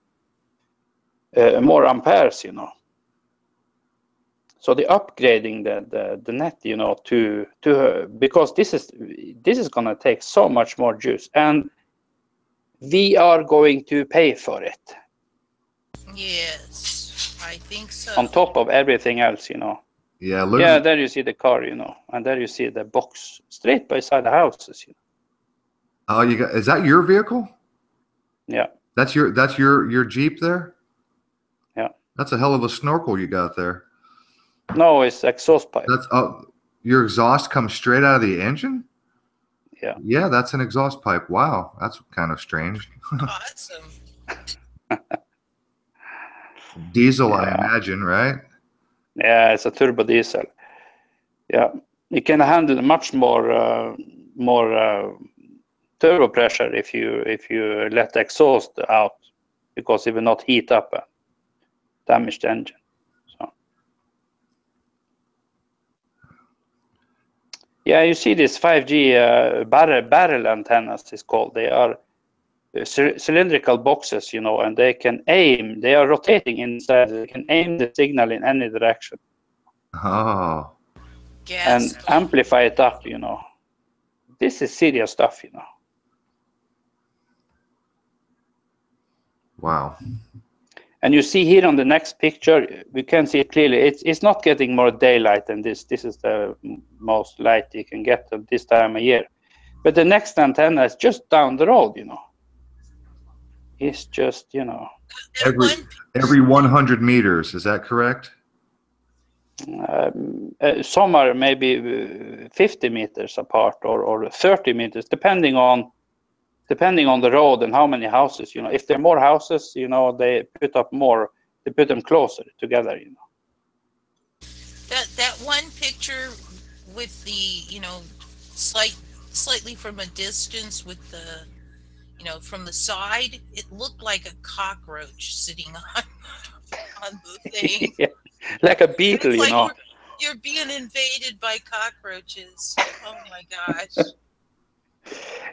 amperes, you know. So they're upgrading the net, you know, to because this is gonna take so much more juice, and we are going to pay for it. Yes, I think so. On top of everything else, you know. Yeah, look. Yeah, there you see the car, you know, and there you see the box straight beside the houses, you know. Oh, you got, is that your vehicle? Yeah. That's your Jeep there? Yeah. That's a hell of a snorkel you got there. No, it's exhaust pipe. That's your exhaust comes straight out of the engine? Yeah. Yeah, that's an exhaust pipe. Wow, that's kind of strange. Awesome. Diesel, Yeah. I imagine, right? Yeah, it's a turbo diesel. Yeah, you can handle much more turbo pressure if you let the exhaust out, because it will not heat up and damage the engine. So yeah, you see this 5G barrel antennas is called. They are cylindrical boxes, you know, and they can aim. They are rotating inside. They can aim the signal in any direction. Oh. Gas. And amplify it up, you know. This is serious stuff, you know. Wow. And you see here on the next picture, we can see it clearly. It's not getting more daylight than this. This is the most light you can get at this time of year. But the next antenna is just down the road, you know. It's just, you know. Every 100 meters, is that correct? Some are maybe 50 meters apart, or 30 meters, depending on the road and how many houses, you know. If there are more houses, you know, they put up more, they put them closer together, you know. That one picture with the, you know, slightly from a distance with the, you know, from the side, it looked like a cockroach sitting on the thing. Yeah, like a beetle, like, you know. You're being invaded by cockroaches. Oh my gosh.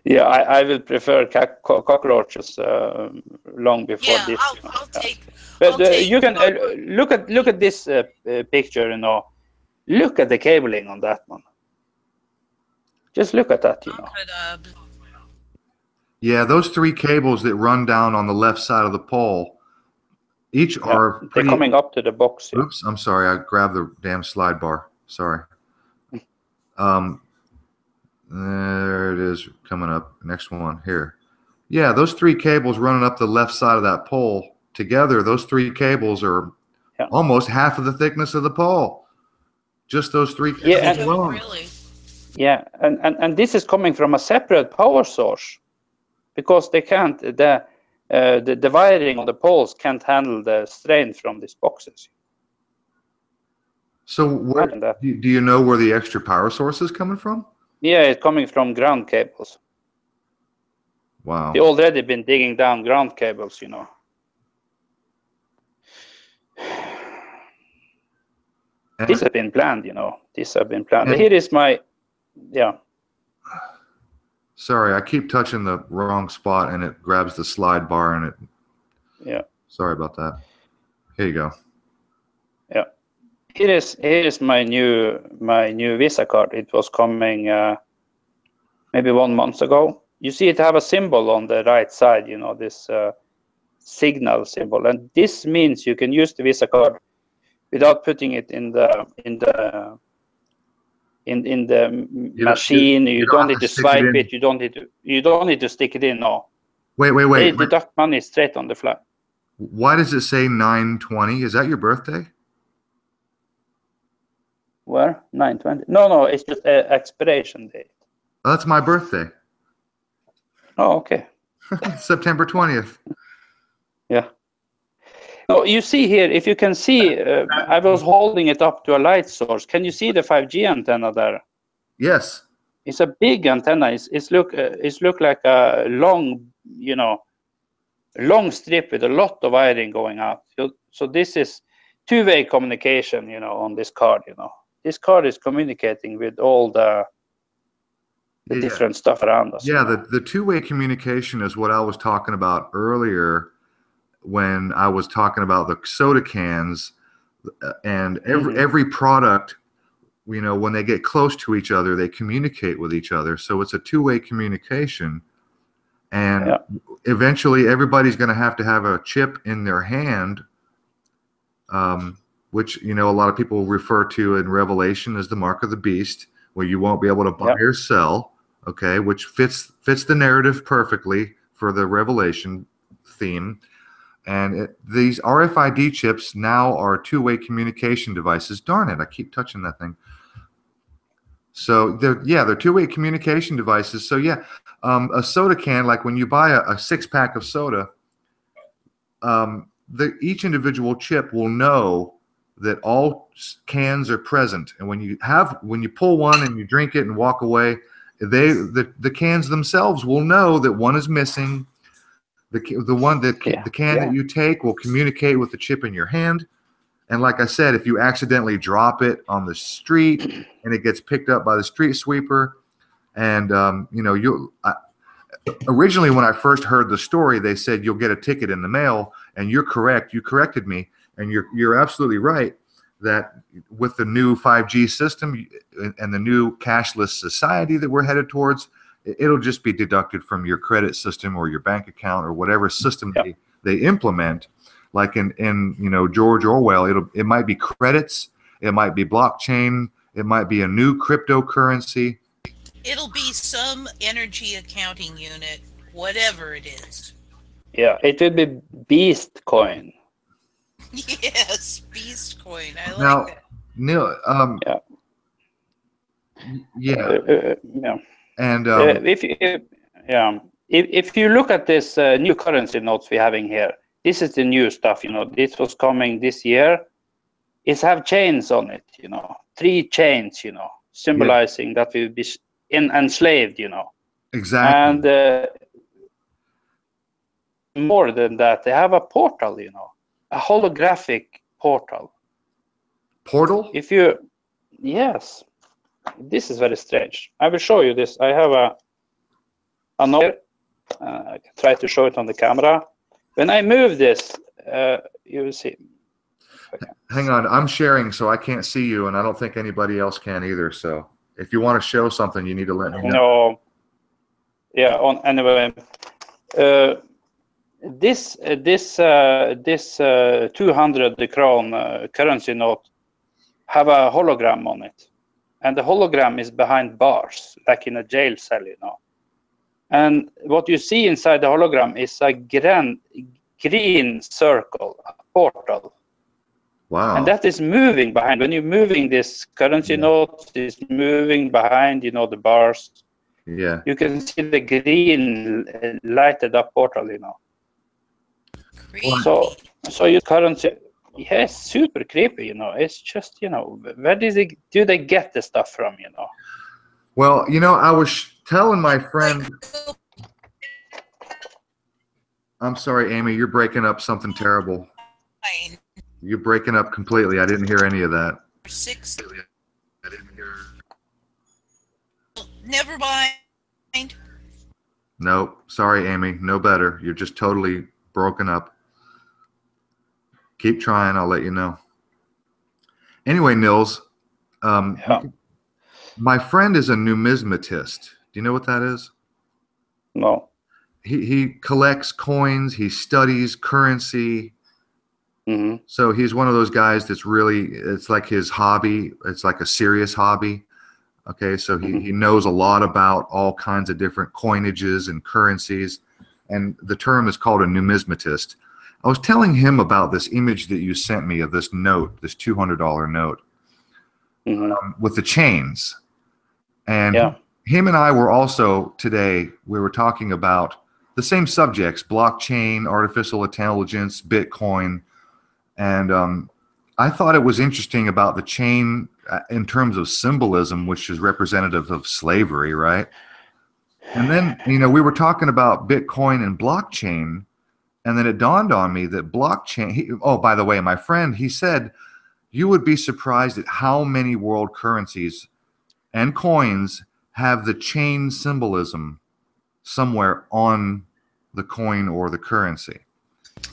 Yeah, I will prefer cockroaches long before this. Yeah, you know. I'll take. But you can look at this picture, you know. Look at the cabling on that one. Just look at that, you know. Yeah, those three cables that run down on the left side of the pole, each are they're coming up to the box. Yeah. Oops, I'm sorry, I grabbed the damn slide bar. Sorry. There it is coming up. Next one here. Yeah, those three cables running up the left side of that pole together, those three cables are almost half of the thickness of the pole. Just those three cables alone. Really? Yeah, and this is coming from a separate power source, because they can't, the wiring on the poles can't handle the strain from these boxes. So where, do you know where the extra power source is coming from? Yeah, it's coming from ground cables. Wow. They already been digging down ground cables, you know. These have been planned, you know. These have been planned. Here is my, yeah. Sorry, I keep touching the wrong spot and it grabs the slide bar and it. Yeah. Sorry about that. Here you go. Yeah. Here is my new Visa card. It was coming maybe 1 month ago. You see it have a symbol on the right side, you know, this signal symbol, and this means you can use the Visa card without putting it in the machine. You don't need to swipe it. You don't need to stick it in. No. Wait. They deduct money straight on the fly. Why does it say 9/20? Is that your birthday? Where? 9/20? No, it's just an expiration date. Oh, that's my birthday. Oh, okay. September 20th. Yeah. No, you see here, if you can see, I was holding it up to a light source. Can you see the 5G antenna there? Yes. It's a big antenna. It's look like a long, you know, long strip with a lot of wiring going out. So this is two-way communication, you know, on this card. You know, this card is communicating with all the different stuff around us. Yeah, the two-way communication is what I was talking about earlier when I was talking about the soda cans, and every product, you know, when they get close to each other, they communicate with each other. So it's a two-way communication, and eventually everybody's going to have a chip in their hand, which, you know, a lot of people refer to in Revelation as the mark of the beast, where you won't be able to buy or sell. Okay, which fits the narrative perfectly for the Revelation theme. And these RFID chips now are two-way communication devices. Darn it, I keep touching that thing. So they're two-way communication devices. So yeah, a soda can, like when you buy a six-pack of soda, each individual chip will know that all cans are present. And when you pull one and you drink it and walk away, the cans themselves will know that one is missing. The can that you take will communicate with the chip in your hand. And like I said, if you accidentally drop it on the street and it gets picked up by the street sweeper, and you know, originally when I first heard the story, they said you'll get a ticket in the mail, and you're correct. You corrected me, and you're absolutely right that with the new 5G system and the new cashless society that we're headed towards, it'll just be deducted from your credit system or your bank account or whatever system they implement. Like in you know, George Orwell, it might be credits, it might be blockchain, it might be a new cryptocurrency. It'll be some energy accounting unit, whatever it is. Yeah, it will be Beast Coin. Yes, Beast Coin. I like now, that. Neil, and if you look at this new currency notes we're having here, this is the new stuff. You know, this was coming this year. It's have chains on it. You know, 3 chains. You know, symbolizing that we'll be enslaved. You know, exactly. And more than that, they have a portal. You know, a holographic portal. Portal? Yes. This is very strange. I will show you this. I have another. I can try to show it on the camera. When I move this, you will see. Hang on, I'm sharing, so I can't see you, and I don't think anybody else can either. So if you want to show something, you need to let me know. No. Yeah. Anyway, this 200 crown currency note have a hologram on it. And the hologram is behind bars, like in a jail cell, you know. And what you see inside the hologram is a green circle, a portal. Wow. And that is moving behind. When you're moving this currency note, it's moving behind, you know, the bars. Yeah. You can see the green lighted up portal, you know. Creepy. So your currency... Yes, super creepy, you know. It's just, you know, where do they get the stuff from, you know? Well, you know, I was telling my friend... I'm sorry, Amy, you're breaking up something terrible. You're breaking up completely. I didn't hear any of that. 6. I didn't hear... Never mind. Nope. Sorry, Amy. No better. You're just totally broken up. Keep trying. I'll let you know. Anyway, Nils, my friend is a numismatist. Do you know what that is? No. He collects coins. He studies currency. Mm-hmm. So he's one of those guys that's really, it's like his hobby. It's like a serious hobby. Okay, so he knows a lot about all kinds of different coinages and currencies. And the term is called a numismatist. I was telling him about this image that you sent me of this note, this $200 note, with the chains. And him and I were also today, we were talking about the same subjects, blockchain, artificial intelligence, Bitcoin. And I thought it was interesting about the chain in terms of symbolism, which is representative of slavery, right? And then, you know, we were talking about Bitcoin and blockchain, and then it dawned on me that blockchain, oh, by the way, my friend, he said, you would be surprised at how many world currencies and coins have the chain symbolism somewhere on the coin or the currency.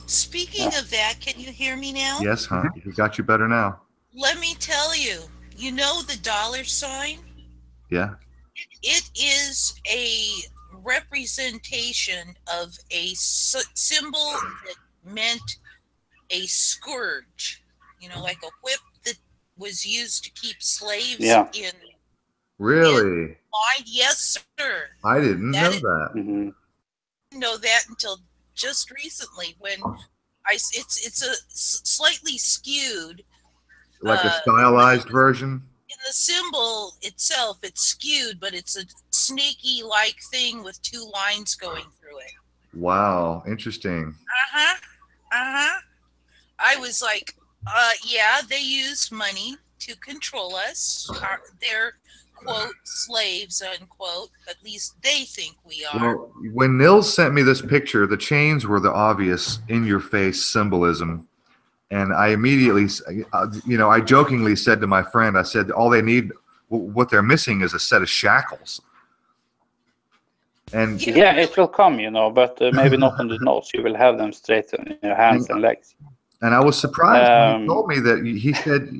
Speaking of that, can you hear me now? Yes, huh? We got you better now. Let me tell you, you know the $? Yeah. It is a representation of a symbol that meant a scourge, you know, like a whip that was used to keep slaves in. Really? Yes, sir. I didn't know that. Didn't know that until just recently when it's a slightly skewed. Like a stylized version? In the symbol itself, it's skewed, but it's a snaky-like thing with 2 lines going through it. Wow, interesting. I was like, yeah, they use money to control us. They're, quote, slaves, unquote. At least they think we are. Well, when Nils sent me this picture, the chains were the obvious in-your-face symbolism. And I immediately, you know, I jokingly said to my friend, I said, all they need, what they're missing is a set of shackles. And yeah, it will come, you know, but maybe not on the nose. You will have them straight on your hands and legs. And I was surprised when he told me that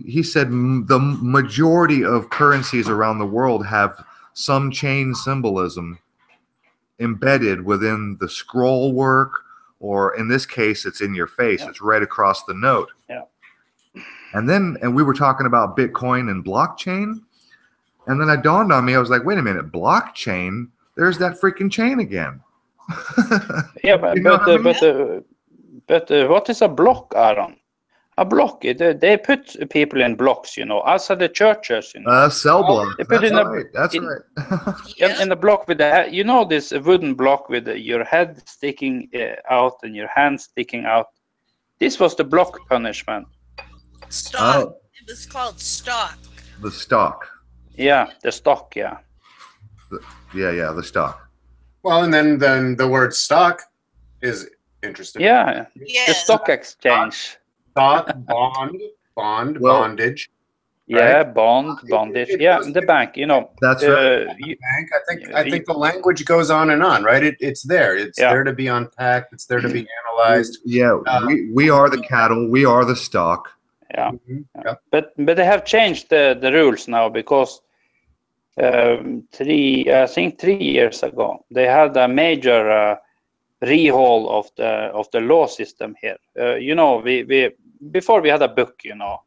he said the majority of currencies around the world have some chain symbolism embedded within the scroll work, or in this case, it's in your face. It's right across the note. Yeah. And we were talking about Bitcoin and blockchain. And then it dawned on me, I was like, wait a minute, blockchain, there's that freaking chain again. Yeah, but what is a block, Aaron? A block, they put people in blocks, you know, as are the churches, you know. Cell block. They put That's right. In the block with the, you know, this wooden block with your head sticking out and your hand sticking out. This was the block punishment. Stock. Oh. It was called stock. The stock. Yeah, the stock, yeah. The stock. Well, and then the word stock is interesting. Yeah, the stock exchange. Stock, bondage. Yeah, right? Bondage. Yeah, the bank, you know. That's right. The bank, I think the language goes on and on, right? It's there. It's there to be unpacked. It's there to be analyzed. Yeah, we are the cattle. We are the stock. Yeah. But they have changed the rules now because I think 3 years ago they had a major rehaul of the law system here. You know, we before we had a book, you know,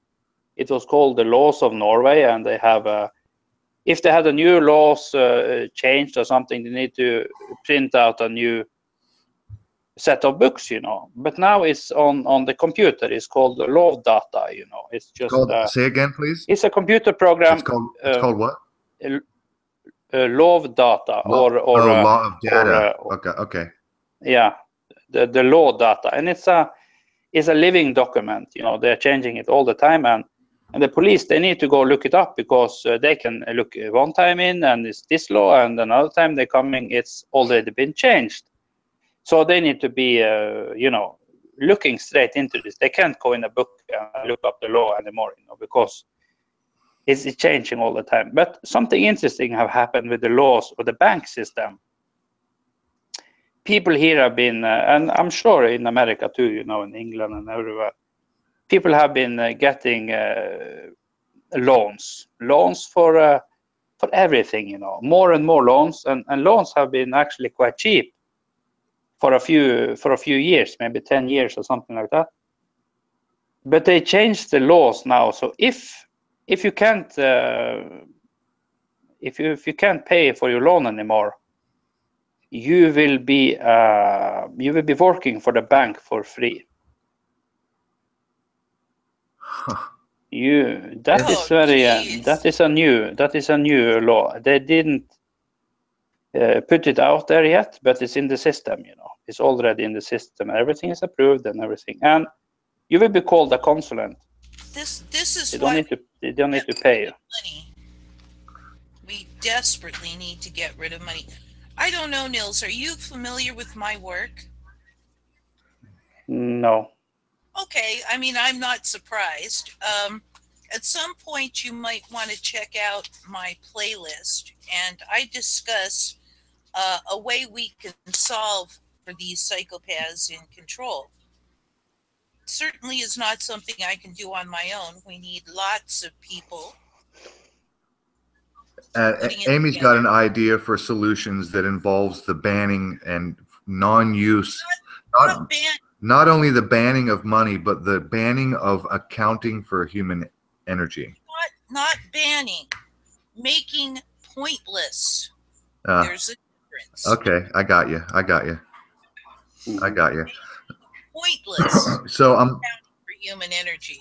it was called the Laws of Norway, and they have if they had a new laws changed or something, they need to print out a new set of books, you know. But now it's on the computer. It's called Law Data, you know. It's just say again, please. It's a computer program. It's called what? Law of Data or Law of Data. Okay. Yeah, the law data, and it's a living document. You know, they're changing it all the time, and the police, they need to go look it up because they can look one time in and it's this law, and another time they're coming, it's already been changed. So they need to be, you know, looking straight into this. They can't go in a book and look up the law anymore, you know, because it's changing all the time. But something interesting have happened with the laws or the bank system. People here have been, and I'm sure in America too, you know, in England and everywhere, people have been getting loans for everything, you know, more and more loans, and loans have been actually quite cheap for a few years, maybe 10 years or something like that. But they changed the laws now, so if you can't if you can't pay for your loan anymore, you will be working for the bank for free. That is a new law. They didn't put it out there yet, but it's in the system, you know. It's already in the system. Everything is approved and everything. And you will be called a consulate. This is They why don't need to pay you. money. We desperately need to get rid of money. I don't know, Nils. Are you familiar with my work? No. Okay. I mean, I'm not surprised. At some point, you might want to check out my playlist, and I discuss a way we can solve for these psychopaths in control. Certainly is not something I can do on my own. We need lots of people. Amy's got an idea for solutions that involves the banning and non-use, not only the banning of money, but the banning of accounting for human energy. Not banning, making pointless. There's a difference. Okay, I got you. I got you. Pointless. So for human energy.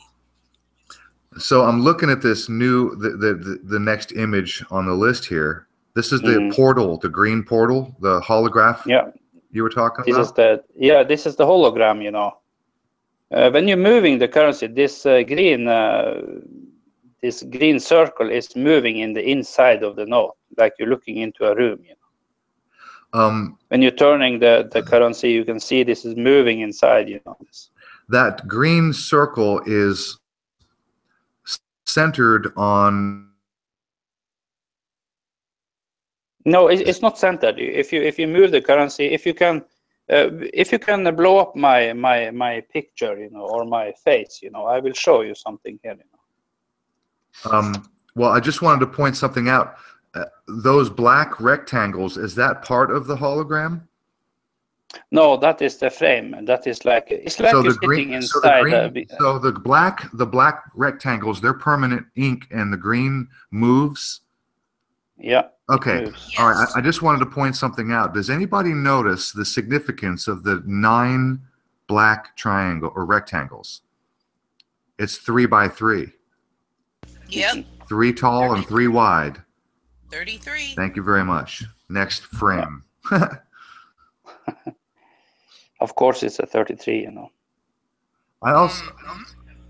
So I'm looking at this new the next image on the list here. This is the portal, the green portal, the holograph. Yeah. You were talking this about. This is the hologram. You know, when you're moving the currency, this green circle is moving in the inside of the note, like you're looking into a room. You know. When you're turning the currency, you can see this is moving inside. You know. That green circle is centered on. No, it's not centered. If you move the currency, if you can blow up my picture, you know, or my face, you know, I will show you something here. You know. Well, I just wanted to point something out. Those black rectangles, is that part of the hologram? No, that is the frame. That is like it's like you're sitting inside. So the black rectangles, they're permanent ink, and the green moves. Yeah. Okay. Yes. All right. I just wanted to point something out. Does anybody notice the significance of the 9 black triangle or rectangles? It's 3 by 3. Yep. 3 tall and 3 wide. 33. Thank you very much. Next frame. Of course, it's a 33. You know. I also.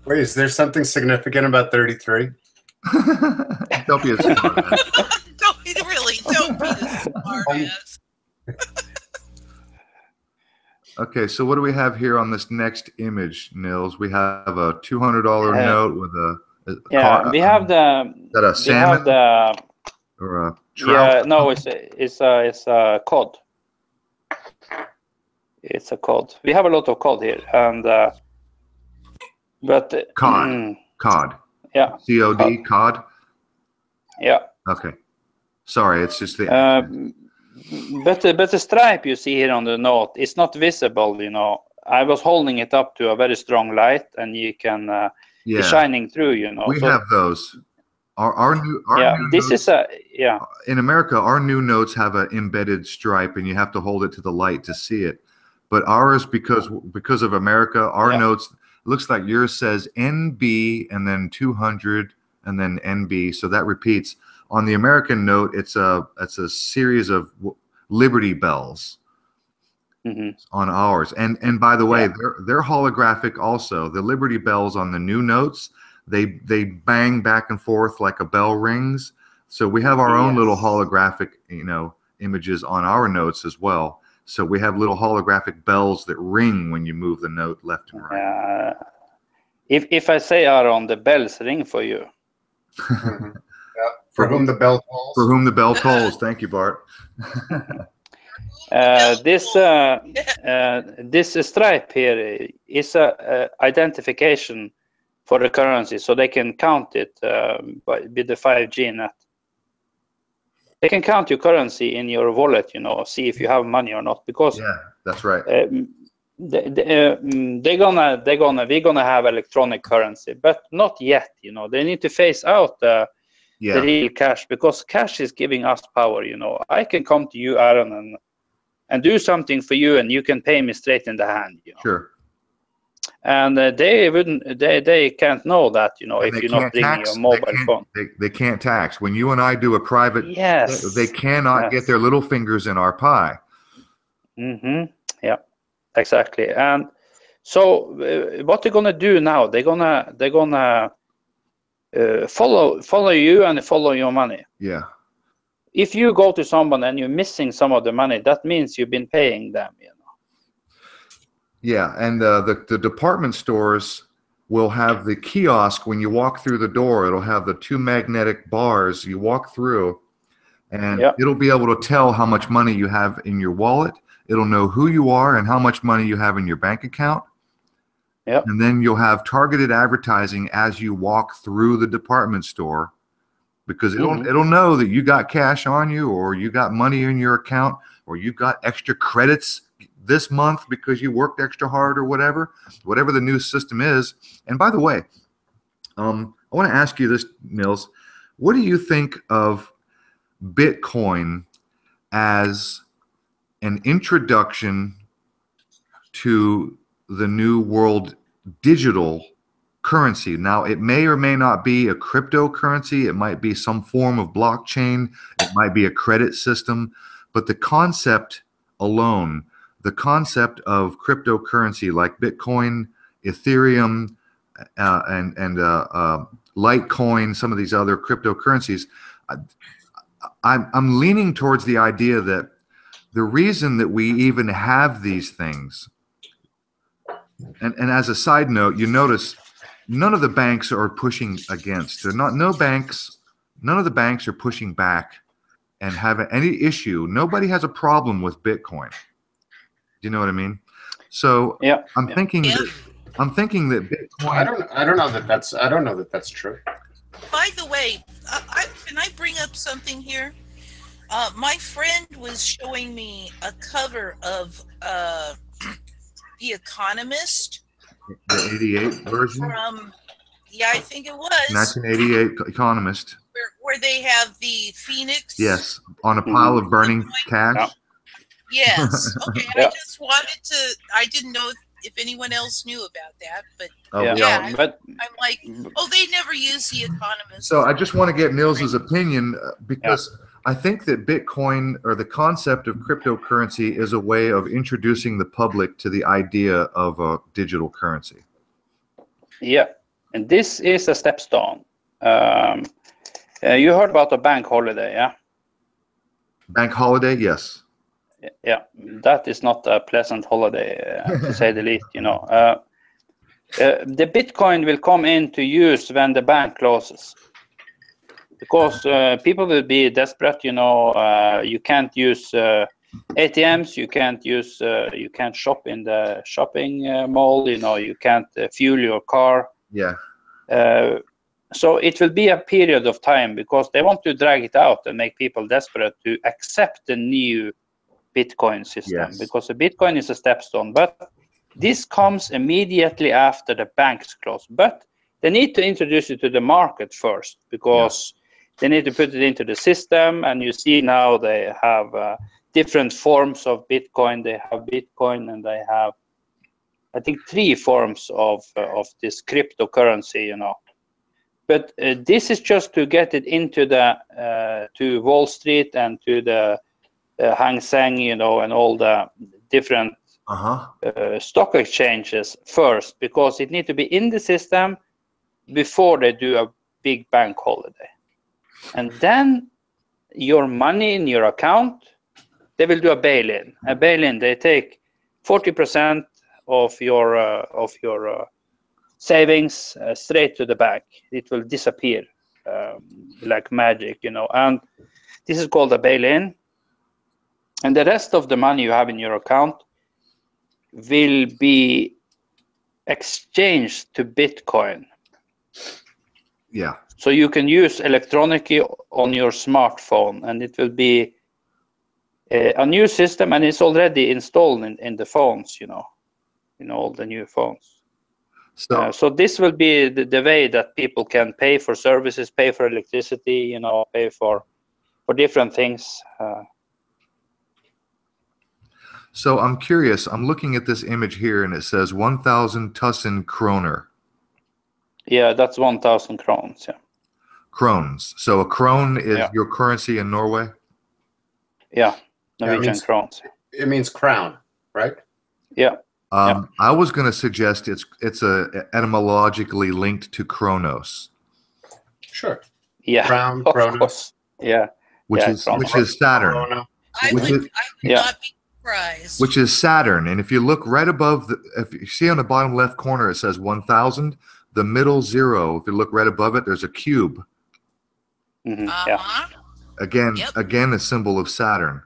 Wait, is there something significant about 33? Don't be a smart ass. Don't be a smart ass. Okay, so what do we have here on this next image, Nils? We have a $200 note with a car. We have the. Is that a salmon? Or a trout? Yeah, no, it's a cod. It's a cod. We have a lot of cod here, and but cod. Yeah. COD, cod. Yeah. Okay. Sorry, it's just the. But the stripe you see here on the note is not visible. You know, I was holding it up to a very strong light, and you can it's shining through. You know, we have those. Our new this notes, is in America, our new notes have an embedded stripe, and you have to hold it to the light to see it. But ours, because of America, our notes looks like yours says NB and then 200 and then NB, so that repeats. On the American note, it's a series of Liberty bells on ours. And by the way, they're holographic also. The Liberty bells on the new notes, they bang back and forth like a bell rings. So we have our own little holographic, you know, images on our notes as well. So we have little holographic bells that ring when you move the note left and right. If I say, Aaron, the bells ring for you. For whom the bell tolls. For whom the bell tolls. Thank you, Bart. This stripe here is a identification for the currency, so they can count it with the 5G net. They can count your currency in your wallet, you know, see if you have money or not. Because that's right. we're gonna have electronic currency, but not yet. You know, they need to phase out the real cash, because cash is giving us power. You know, I can come to you, Aaron, and do something for you, and you can pay me straight in the hand. You know? Sure. And they can't know that, you know, and if you're not bringing your mobile phone. They can't tax. When you and I do a private, they cannot get their little fingers in our pie. Yeah, exactly. And So what they're gonna do now? They're gonna follow you and follow your money. Yeah. If you go to someone and you're missing some of the money, that means you've been paying them. You know. Yeah, and the department stores will have the kiosk when you walk through the door. It'll have the 2 magnetic bars you walk through, and it'll be able to tell how much money you have in your wallet. It'll know who you are and how much money you have in your bank account. Yep. And then you'll have targeted advertising as you walk through the department store, because it'll know that you got cash on you, or you got money in your account, or you got extra credits this month because you worked extra hard, or whatever the new system is. And by the way, I want to ask you this, Nils. What do you think of Bitcoin as an introduction to the new world digital currency? Now, it may or may not be a cryptocurrency. It might be some form of blockchain. It might be a credit system. But the concept alone, the concept of cryptocurrency like Bitcoin, Ethereum, and Litecoin, some of these other cryptocurrencies, I'm leaning towards the idea that the reason that we even have these things, and as a side note, you notice none of the banks are pushing against. None of the banks are pushing back and have any issue. Nobody has a problem with Bitcoin. Do you know what I mean? So I'm thinking that Bitcoin. I don't know that that's true. By the way, can I bring up something here? My friend was showing me a cover of The Economist. The 88 version? I think it was. 1988 Economist. Where they have the Phoenix. Yes, on a pile of burning cash. Yes. Okay, I just wanted to, I didn't know if anyone else knew about that, but I'm like, oh, they never use The Economist. So I just want to get Nils's opinion, because I think that Bitcoin, or the concept of cryptocurrency, is a way of introducing the public to the idea of a digital currency. Yeah, and this is a stepstone. You heard about the bank holiday, yeah? Bank holiday, yes. Yeah, that is not a pleasant holiday, to say the least, you know. The Bitcoin will come into use when the bank closes, because people will be desperate, you know. You can't use ATMs, you can't shop in the shopping mall, you know, you can't fuel your car. Yeah. So it will be a period of time, because they want to drag it out and make people desperate to accept the new Bitcoin system, because the Bitcoin is a stepstone. But this comes immediately after the banks close. But they need to introduce it to the market first, because they need to put it into the system. And you see now they have different forms of Bitcoin. They have Bitcoin, and they have, I think, 3 forms of this cryptocurrency, you know. But this is just to get it into the to Wall Street and to the Hang Seng, you know, and all the different stock exchanges first, because it needs to be in the system before they do a big bank holiday. And then your money in your account, they will do a bail-in. A bail-in, they take 40% of your savings straight to the bank. It will disappear like magic, you know. And this is called a bail-in. And the rest of the money you have in your account will be exchanged to Bitcoin. Yeah. So you can use electronically on your smartphone, and it will be a new system, and it's already installed in the phones, you know, in all the new phones. So this will be the way that people can pay for services, pay for electricity, you know, pay for different things. So I'm curious, I'm looking at this image here, and it says 1,000 Tussen kroner. Yeah, that's 1,000 crowns, yeah. Krones. So a krone is your currency in Norway? Yeah, Norwegian crowns. It means crown, right? Yeah. I was going to suggest it's etymologically linked to Kronos. Sure. Yeah. Crown, of Kronos. course. Yeah. Which is Saturn. I would not be surprised. Which is Saturn. And if you look right above, if you see on the bottom left corner, it says 1000. The middle 0, if you look right above it, there's a cube. Yeah. Again, a symbol of Saturn.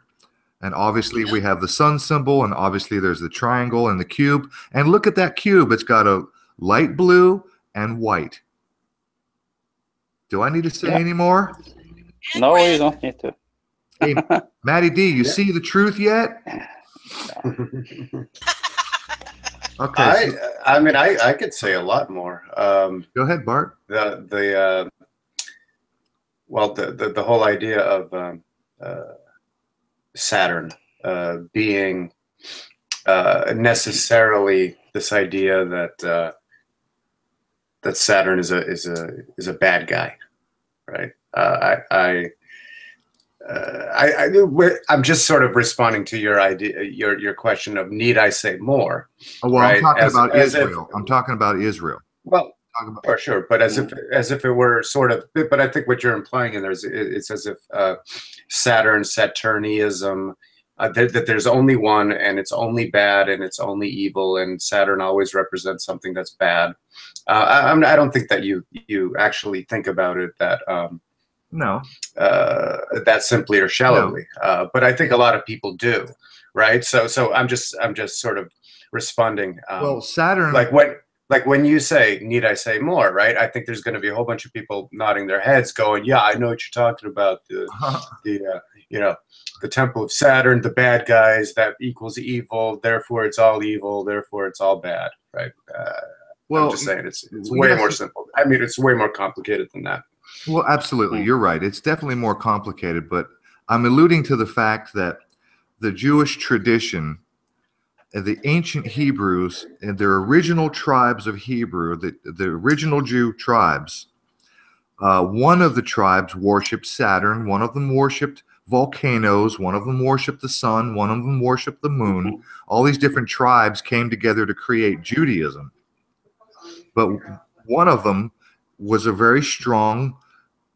And obviously we have the sun symbol, and obviously there's the triangle and the cube. And look at that cube. It's got a light blue and white. Do I need to say any more? No, you don't need to. Hey, Matty D, you see the truth yet? Okay. I mean, I could say a lot more. Go ahead, Bart. The whole idea of Saturn being necessarily this idea that that Saturn is a bad guy, right? I'm just sort of responding to your idea, your question of need I say more? Oh, well, right? I'm talking about Israel. I'm talking about Israel. Well, for sure, but as if it were sort of. But I think what you're implying in there is it's as if Saturnism, that there's only one, and it's only bad, and it's only evil, and Saturn always represents something that's bad. I don't think that you actually think about it that. No. That simply or shallowly, no. But I think a lot of people do, right? So I'm just sort of responding. Well, Saturn, like when you say, "Need I say more?" Right? I think there's going to be a whole bunch of people nodding their heads, going, "Yeah, I know what you're talking about." The temple of Saturn, the bad guys, that equals evil. Therefore, it's all evil. Therefore, it's all bad, right? Well, I'm just saying it's way more simple. I mean, it's way more complicated than that. Well, absolutely. You're right. It's definitely more complicated, but I'm alluding to the fact that the Jewish tradition, the ancient Hebrews and their original tribes of Hebrew, the original Jew tribes, one of the tribes worshipped Saturn, one of them worshipped volcanoes, one of them worshipped the sun, one of them worshipped the moon. All these different tribes came together to create Judaism. But one of them was a very strong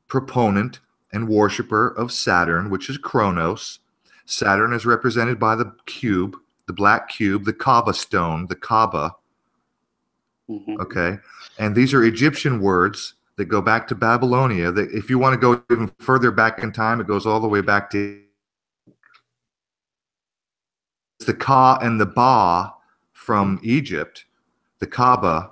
proponent and worshiper of Saturn, which is Kronos. Saturn is represented by the cube, the black cube, the Kaaba stone, the Kaaba. Okay. And these are Egyptian words that go back to Babylonia. That if you want to go even further back in time, it goes all the way back to the Ka and the Ba from Egypt, the Kaaba,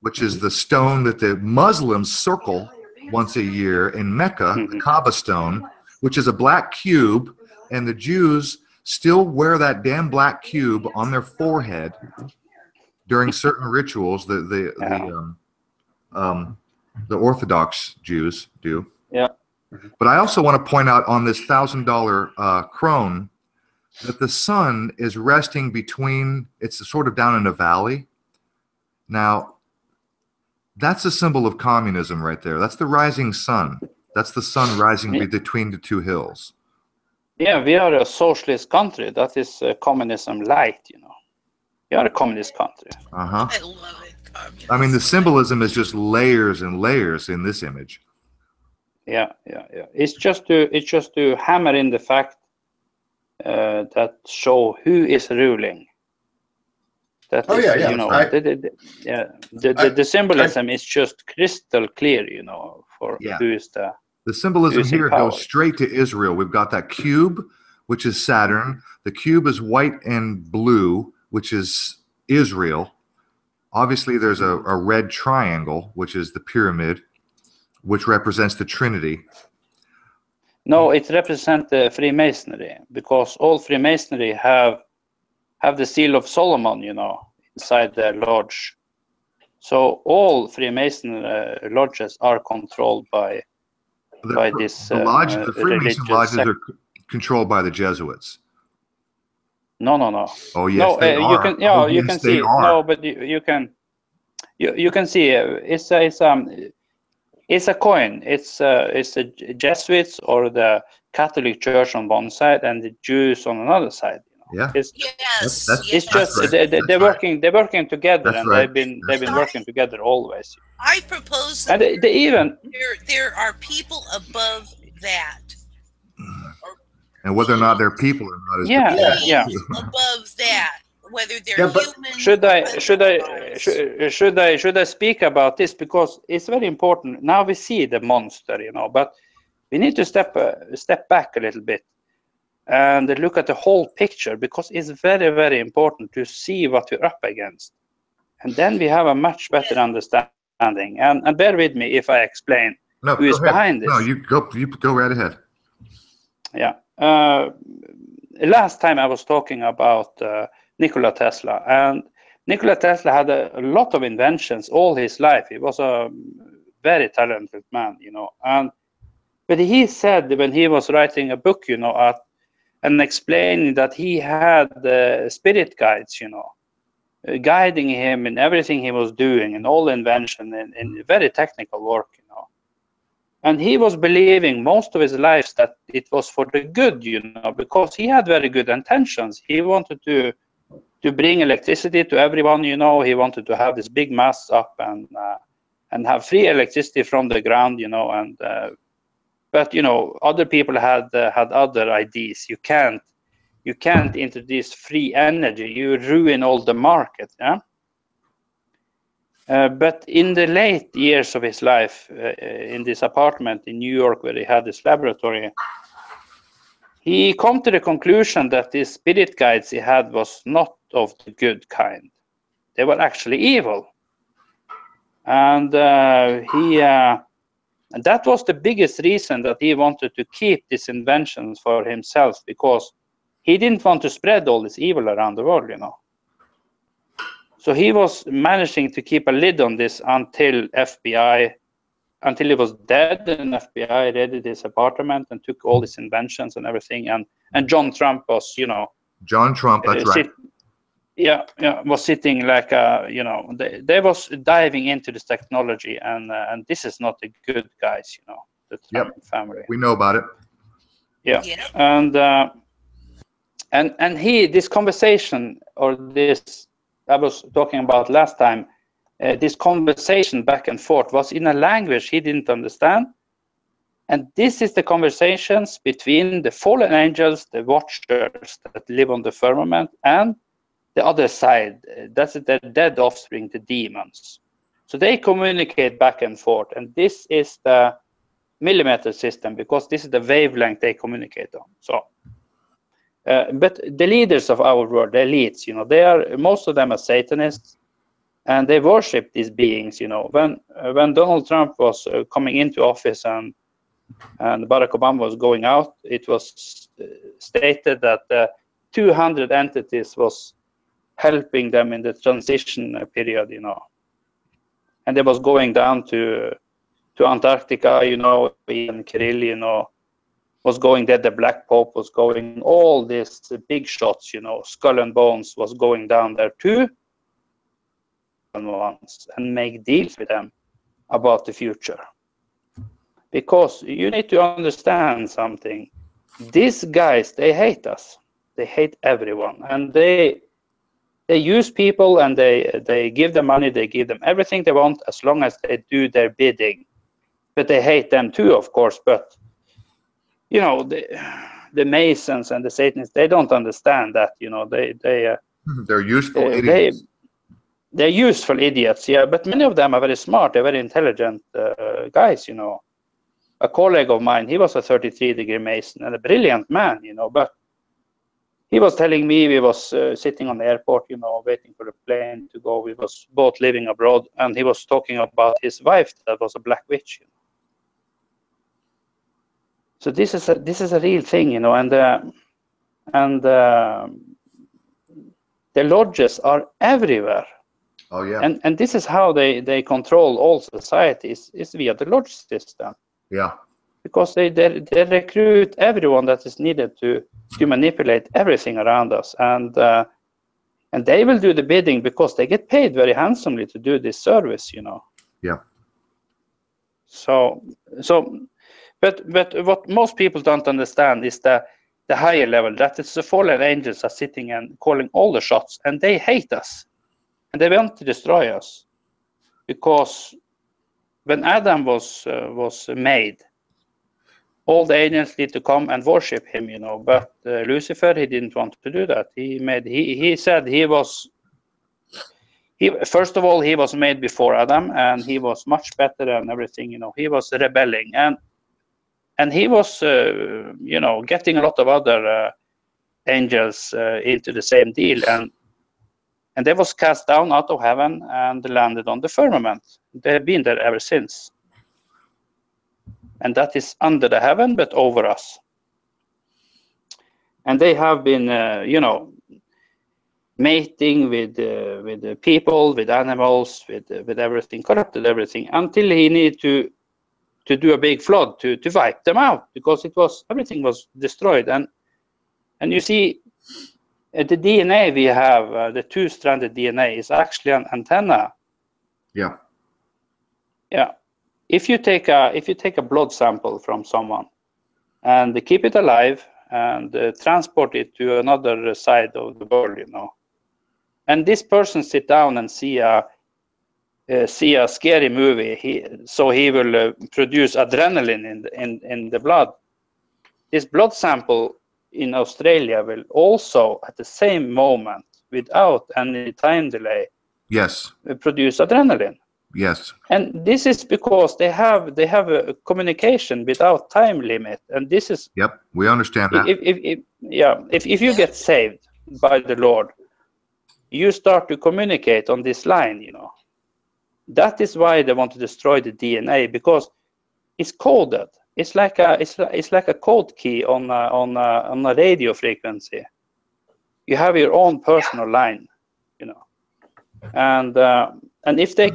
which is the stone that the Muslims circle once a year in Mecca, the Kaaba stone, which is a black cube, and the Jews still wear that damn black cube on their forehead during certain rituals. The Orthodox Jews do. Yeah. But I also want to point out on this $1,000 crone that the sun is resting between. It's sort of down in a valley. Now, that's a symbol of communism right there. That's the rising sun. That's the sun rising between the two hills. Yeah, we are a socialist country. That is communism light, you know. We are a communist country. Uh-huh. I love it. Communism. I mean, the symbolism is just layers and layers in this image. Yeah. It's just to hammer in the fact that show who is ruling. That is, you know, the symbolism is just crystal clear, you know, for who is the. The symbolism here goes straight to Israel. We've got that cube, which is Saturn. The cube is white and blue, which is Israel. Obviously, there's a red triangle, which is the pyramid, which represents the Trinity. No, it represents the Freemasonry, because all Freemasonry have the seal of Solomon, you know, inside their lodge. So all Freemason lodges are controlled by this. The Freemason lodges are controlled by the Jesuits. No. Oh yes, they are. You can, you can see. No, but you can see. It's a coin. It's the Jesuits or the Catholic Church on one side and the Jews on another side. You know? Yeah. Yes. It's just right. They're working together, and right. they've been working together always. I propose that and they even there are people above that. And whether or not they're people or not is yeah. above that, whether they're human. Should I speak about this, because it's very important. Now we see the monster, but we need to step back a little bit and look at the whole picture, because it's very, very important to see what we're up against, and then we have a much better understanding. And bear with me if I explain who is behind this. No, you go right ahead. Yeah. Last time I was talking about Nikola Tesla, and Nikola Tesla had a lot of inventions all his life. He was a very talented man, but he said when he was writing a book, and explaining that he had spirit guides, guiding him in everything he was doing, and all the invention in very technical work, And he was believing most of his life that it was for the good, because he had very good intentions. He wanted to bring electricity to everyone, He wanted to have this big mass up and have free electricity from the ground, but other people had other ideas. You can't introduce free energy. You ruin all the market, yeah. But in the late years of his life, in this apartment in New York where he had this laboratory, he come to the conclusion that these spirit guides he had was not of the good kind. They were actually evil. And and that was the biggest reason that he wanted to keep these inventions for himself, because he didn't want to spread all this evil around the world, So he was managing to keep a lid on this until he was dead, and FBI raided his apartment and took all his inventions and everything. And John Trump was, John Trump, that's right. Was sitting like they was diving into this technology, and this is not the good guys, the Trump family. We know about it. Yeah. And this conversation, or this I was talking about last time, this conversation back and forth was in a language he didn't understand. And this is the conversations between the fallen angels, the watchers that live on the firmament, and the other side, that's the dead offspring, the demons. So they communicate back and forth. And this is the millimeter system, because this is the wavelength they communicate on. So. But the leaders of our world, the elites, most of them are Satanists, and they worship these beings. When Donald Trump was coming into office and Barack Obama was going out, it was stated that 200 entities was helping them in the transition period, and they was going down to Antarctica, in Kirill, was going there, the Black Pope was going, all these big shots, Skull and Bones was going down there too, and make deals with them about the future. Because you need to understand something. These guys, they hate us. They hate everyone. And they use people, and they give them money, they give them everything they want as long as they do their bidding. But they hate them too, of course, but the Masons and the Satanists, they don't understand that, they're useful idiots. They're useful idiots, yeah. But many of them are very smart. They're very intelligent guys, A colleague of mine, he was a 33-degree Mason and a brilliant man, But he was telling me, we was sitting on the airport, waiting for the plane to go. We was both living abroad, and he was talking about his wife that was a black witch. So this is a real thing, and the lodges are everywhere. Oh yeah. And this is how they control all societies, is via the lodge system. Yeah. Because they recruit everyone that is needed to manipulate everything around us, and they will do the bidding because they get paid very handsomely to do this service, Yeah. So. But what most people don't understand is the the higher level, that is the fallen angels are sitting and calling all the shots, and they hate us, and they want to destroy us, because when Adam was made, all the angels need to come and worship him, you know. But Lucifer, he didn't want to do that. He said first of all, he was made before Adam, and he was much better than everything, you know. He was rebelling, and he was, you know, getting a lot of other angels into the same deal, and they was cast down out of heaven and landed on the firmament. They have been there ever since. And that is under the heaven, but over us. And they have been, you know, mating with the people, with animals, with everything, corrupted everything, until he needed to do a big flood to wipe them out, because everything was destroyed. And you see, the DNA we have, the two-stranded DNA, is actually an antenna. Yeah. Yeah. If you take a blood sample from someone and keep it alive and transport it to another side of the world, you know, and this person sit down and see a scary movie, he will produce adrenaline in the blood. This blood sample in Australia will also, at the same moment, without any time delay, yes, produce adrenaline. Yes. And this is because they have a communication without time limit, and this is. Yep, we understand that. If you get saved by the Lord, you start to communicate on this line, you know. That is why they want to destroy the DNA, because it's coded. It's like a code key on a radio frequency. You have your own personal line, you know, and if they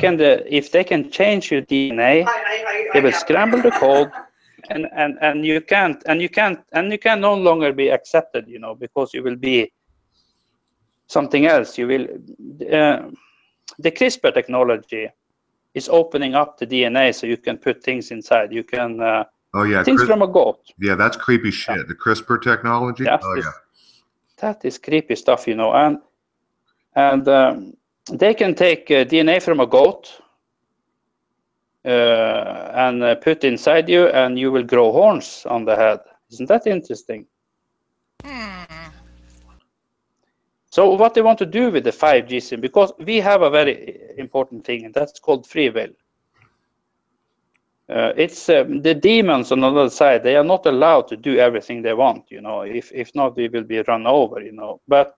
can change your DNA, they will scramble the code, and you can no longer be accepted, you know, because you will be something else. You will the CRISPR technology is opening up the DNA so you can put things inside. You can things from a goat. Yeah, that's creepy shit. Yeah. The CRISPR technology. That is creepy stuff, you know, and they can take DNA from a goat and put inside you, and you will grow horns on the head. Isn't that interesting? So what they want to do with the 5G SIM, because we have a very important thing, and that's called free will. It's the demons on the other side. They are not allowed to do everything they want, you know. If not, we will be run over, you know. But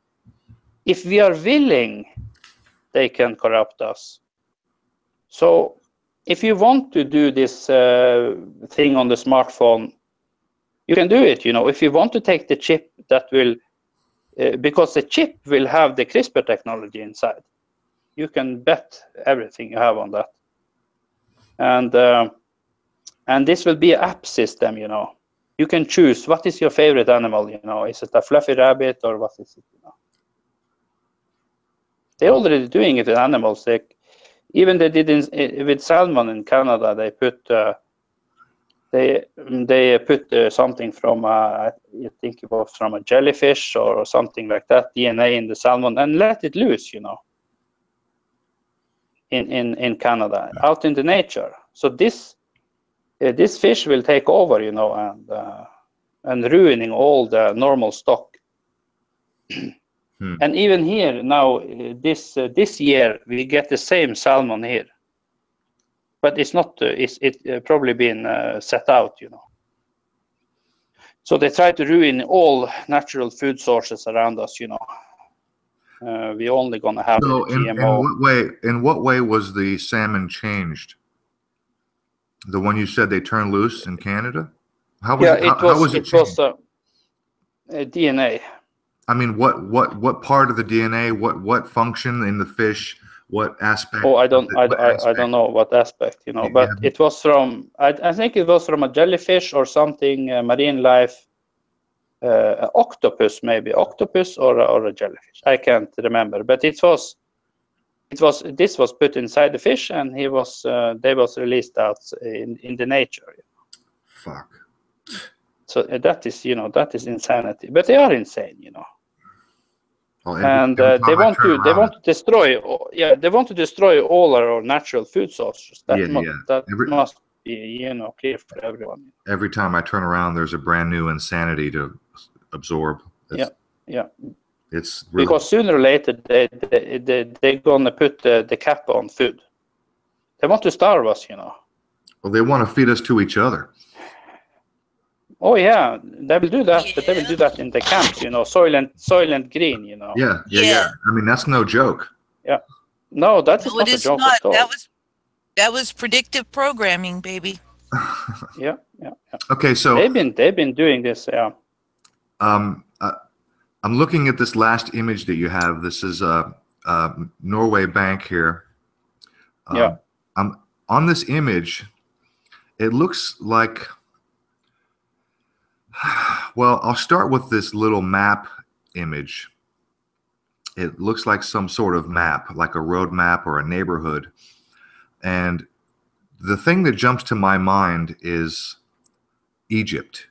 if we are willing, they can corrupt us. So if you want to do this thing on the smartphone, you can do it, you know. If you want to take the chip that will, because the chip will have the CRISPR technology inside. You can bet everything you have on that. And this will be an app system, you know. You can choose what is your favorite animal, you know. Is it a fluffy rabbit or what is it, you know? They're already doing it with animals. They did with salmon in Canada. They put something from I think it was from a jellyfish or something like that, DNA in the salmon, and let it loose, you know, in Canada, out in the nature. So this fish will take over, you know, and ruining all the normal stock. And even here now, this year we get the same salmon here, but it's not. It's probably been set out, you know. So they try to ruin all natural food sources around us, you know. We're only gonna have GMO. In what way was the salmon changed? The one you said they turned loose in Canada? How was it changed? DNA. I mean, what part of the DNA? What function in the fish? What aspect? Oh, I don't know what aspect, you know. But it was from. I think it was from a jellyfish or something, marine life, octopus maybe, octopus or a jellyfish. I can't remember, but this was put inside the fish, and they was released out in the nature. Fuck. So that is, that is insanity. But they are insane, Well, and they want to destroy. Yeah, they want to destroy all our natural food sources. That must be, clear for everyone. Every time I turn around, there's a brand new insanity to absorb. It's really, because sooner or later they're gonna put the cap on food. They want to starve us, Well, they want to feed us to each other. Oh yeah, they will do that, but they will do that in the camps, Soylent Green, Yeah. I mean, that's no joke. Yeah. No, that is not a joke at all. That was predictive programming, baby. Yeah. Okay, so they've been doing this. Yeah. I'm looking at this last image that you have. This is Norway Bank here. On this image, it looks like. Well, I'll start with this little map image. It looks like some sort of map, like a road map or a neighborhood. And the thing that jumps to my mind is Egypt.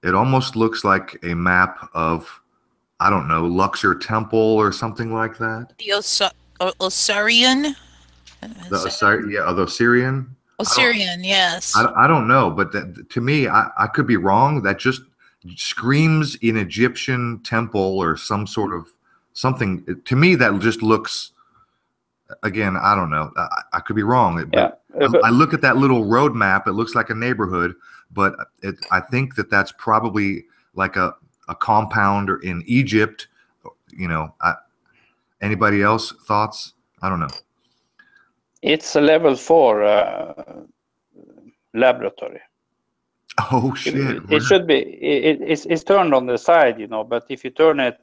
It almost looks like a map of, I don't know, Luxor Temple or something like that. The Osirian? The Osirian? Osirian, yes. I don't know, but to me, I could be wrong. That just screams an Egyptian temple or some sort of something. To me, that just looks, again, I don't know. I could be wrong. But I look at that little road map. It looks like a neighborhood, but I think that's probably like a compound or in Egypt. Anybody else thoughts? I don't know. It's a level 4 laboratory. Oh shit! It should be. It's turned on the side, But if you turn it,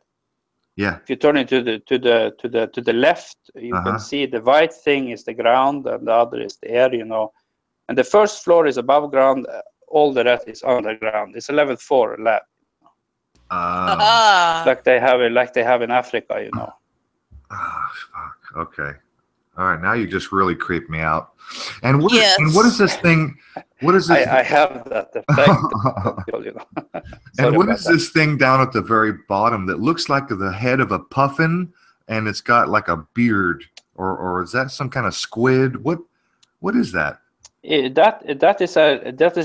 if you turn it to the left, you can see the white thing is the ground, and the other is the air, And the first floor is above ground. All the rest is underground. It's a level 4 lab. Like they have in Africa, Oh fuck! Okay. All right, now you just really creeped me out. And what is this thing? What is this? I have that effect. And what is this thing down at the very bottom that looks like the head of a puffin, and it's got like a beard, or is that some kind of squid? What is that? That is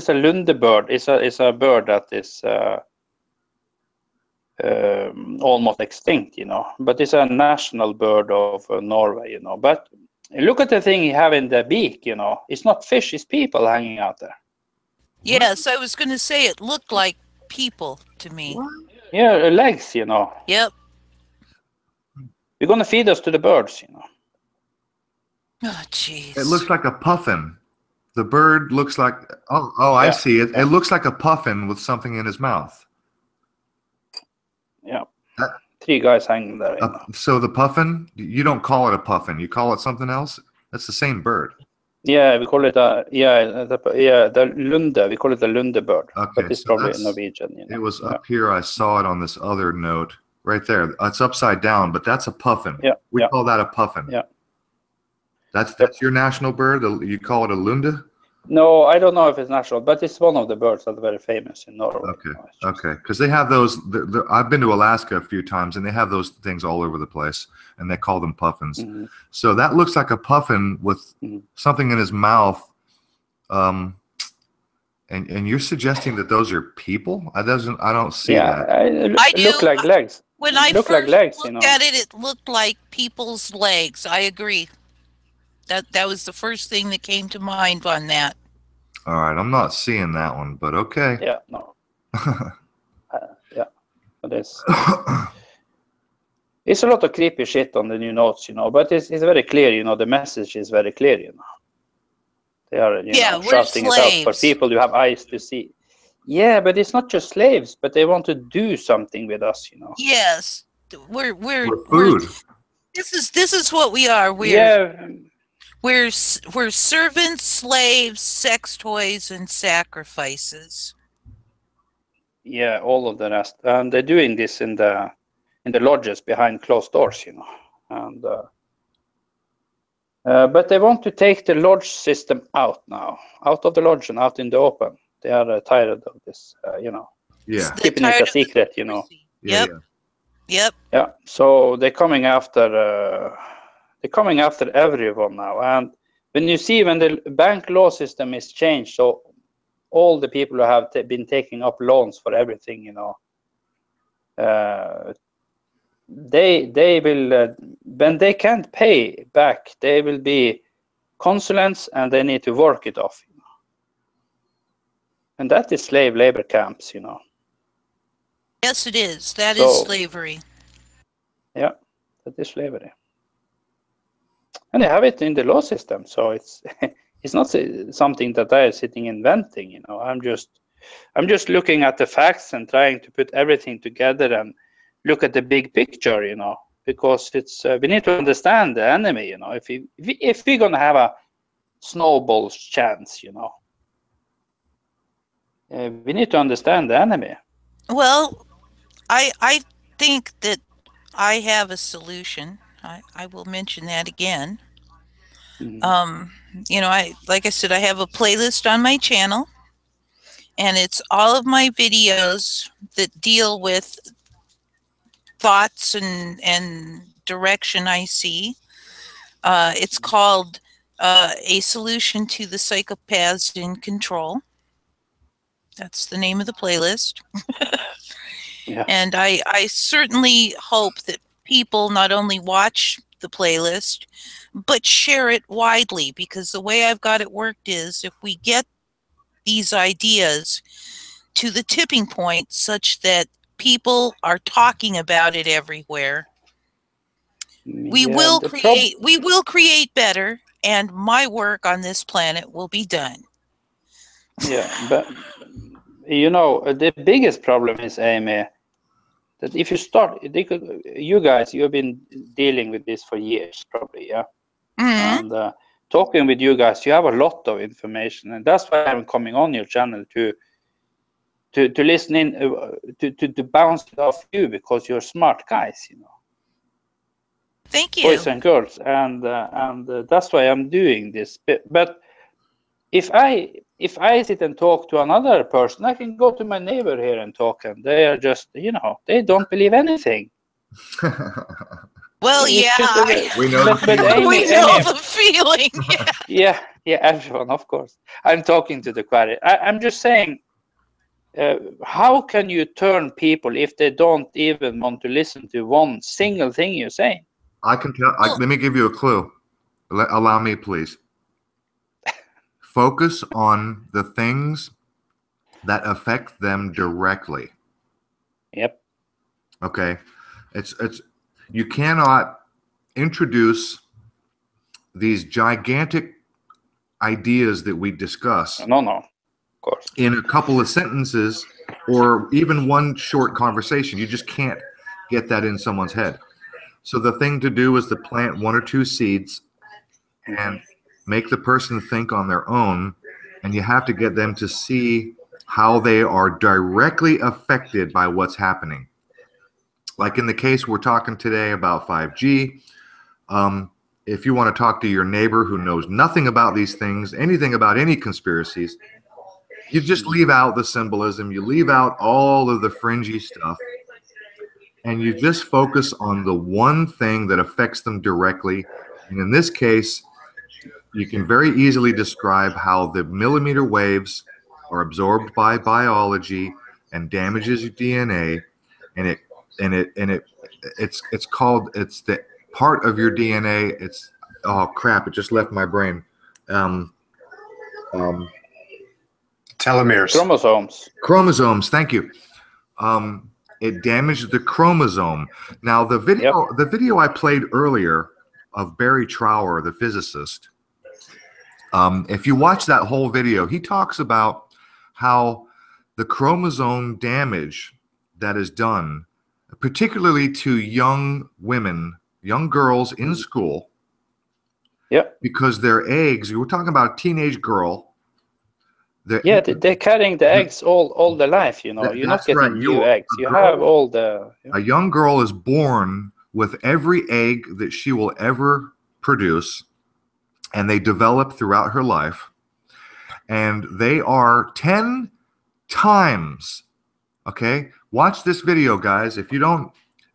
a lunde bird. It's a bird that is almost extinct, but it's a national bird of Norway, But look at the thing you have in the beak, It's not fish, it's people hanging out there. Yes, I was going to say it looked like people to me. What? Yeah, legs, Yep. You're going to feed us to the birds, Oh, jeez. It looks like a puffin. The bird looks like, I see it. It looks like a puffin with something in his mouth. Yeah. 3 guys hanging there. So the puffin, you don't call it a puffin. You call it something else? That's the same bird. Yeah, we call it the lunde. We call it the lunde bird. Okay, but it's probably Norwegian. It was up here. I saw it on this other note right there. It's upside down, but that's a puffin. Yeah. We call that a puffin. Yeah. That's your national bird? You call it a lunde? No, I don't know if it's national, but it's one of the birds that are very famous in Norway. Okay. Because they have those. I've been to Alaska a few times, and they have those things all over the place, and they call them puffins. Mm-hmm. So that looks like a puffin with something in his mouth. And you're suggesting that those are people? I don't see that. I do. Look like legs. When I first looked at it, it looked like people's legs. I agree. That was the first thing that came to mind on that. All right, I'm not seeing that one, but okay. Yeah, no. But it's a lot of creepy shit on the new notes, but it's very clear, the message is very clear, They are, shouting it out for people who have eyes to see. Yeah, but it's not just slaves, but they want to do something with us, Yes, we're food. This is what we are. We're servants, slaves, sex toys, and sacrifices. Yeah, all of the rest, and they're doing this in the lodges behind closed doors, and but they want to take the lodge system out now, out of the lodge and out in the open. They are tired of this, Yeah. keeping it a secret, Yeah. Yeah. So they're coming after everyone now. And when you see when the bank law system is changed, so all the people who have been taking up loans for everything, they will when they can't pay back, they will be consulants and they need to work it off. And that is slave labor camps, Yes, it is. That is slavery. Yeah, that is slavery. And they have it in the law system, so it's it's not something that I am sitting inventing. I'm just looking at the facts and trying to put everything together and look at the big picture. Because it's we need to understand the enemy. If we're gonna have a snowball's chance, we need to understand the enemy. Well, I think that I have a solution. I will mention that again. Like I said, I have a playlist on my channel, and it's all of my videos that deal with thoughts and direction I see. It's called A Solution to the Psychopaths in Control. That's the name of the playlist. Yeah. And I certainly hope that people not only watch the playlist, but share it widely, because the way I've got it worked is if we get these ideas to the tipping point such that people are talking about it everywhere, we will create better, and my work on this planet will be done. Yeah, but the biggest problem is, Amy, that if you start, you guys, you've been dealing with this for years, probably, yeah. Mm-hmm. And talking with you guys, you have a lot of information, and that's why I'm coming on your channel to listen in, to bounce it off you, because you're smart guys, Thank you, boys and girls, and that's why I'm doing this. But if I sit and talk to another person, I can go to my neighbor here and talk, and they are just, they don't believe anything. Well, it's yeah, we know the feeling. Yeah, everyone, of course. I'm talking to the choir. I'm just saying, how can you turn people if they don't even want to listen to one single thing you're saying? I can tell. Let me give you a clue. Allow me, please. Focus on the things that affect them directly. Yep. Okay. It's you cannot introduce these gigantic ideas that we discuss. No, of course. In a couple of sentences or even one short conversation. You just can't get that in someone's head. So the thing to do is to plant one or two seeds and make the person think on their own, and you have to get them to see how they are directly affected by what's happening. Like in the case we're talking today about 5G, if you want to talk to your neighbor who knows nothing about these things, anything about any conspiracies, you just leave out the symbolism, you leave out all of the fringy stuff, and you just focus on the one thing that affects them directly. And in this case, you can very easily describe how the millimeter waves are absorbed by biology and damages your DNA, and it's the part of your DNA. It's, oh crap, it just left my brain. Telomeres. Chromosomes, thank you. It damages the chromosome. Now the video I played earlier of Barry Trower, the physicist, if you watch that whole video, he talks about how the chromosome damage that is done, particularly to young women, young girls in school, because their eggs, you were talking about a teenage girl. They're carrying the eggs all their life, You're not getting new eggs. You have all the... A young girl is born with every egg that she will ever produce, and they develop throughout her life. and they are 10 times. Okay, watch this video, guys. If you don't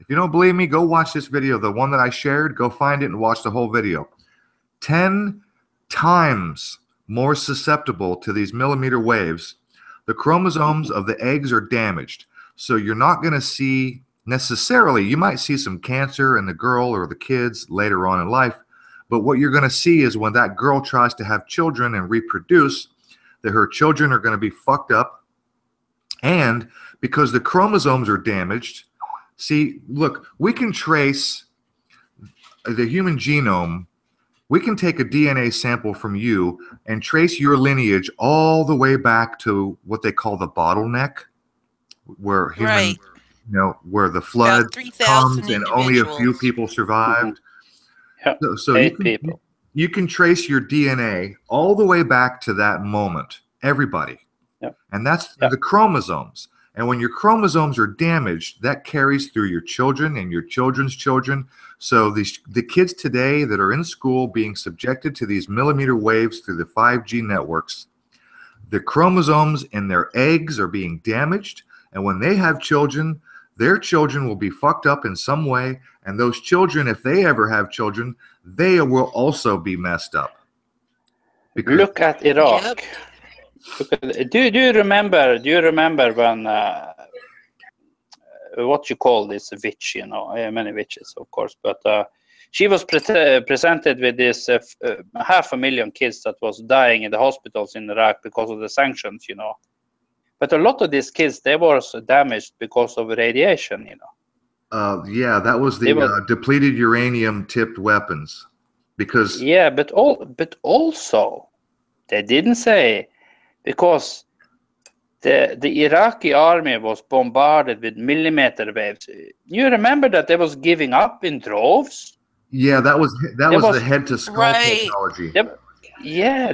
believe me, go watch this video. The one that I shared, go find it and watch the whole video. 10 times more susceptible to these millimeter waves. The chromosomes of the eggs are damaged. So you're not going to see necessarily, you might see some cancer in the girl or the kids later on in life, but what you're going to see is when that girl tries to have children and reproduce, that her children are going to be fucked up. And because the chromosomes are damaged, see, look, we can trace the human genome. We can take a DNA sample from you and trace your lineage all the way back to what they call the bottleneck, where human, where the flood comes and only a few people survived. So you can trace your DNA all the way back to that moment, everybody. And that's the chromosomes. And when your chromosomes are damaged, that carries through your children and your children's children. So the kids today that are in school being subjected to these millimeter waves through the 5G networks, the chromosomes in their eggs are being damaged. And when they have children, their children will be fucked up in some way. And those children, if they ever have children, they will also be messed up. Look at Iraq. Do you remember when what you call this witch, many witches, of course, but she was presented with this 500,000 kids that was dying in the hospitals in Iraq because of the sanctions, But a lot of these kids, they were damaged because of radiation, Yeah, that was the depleted uranium-tipped weapons. Because but also they didn't say, because the Iraqi army was bombarded with millimeter waves. You remember that they was giving up in droves? Yeah, that was the head-to-skull technology.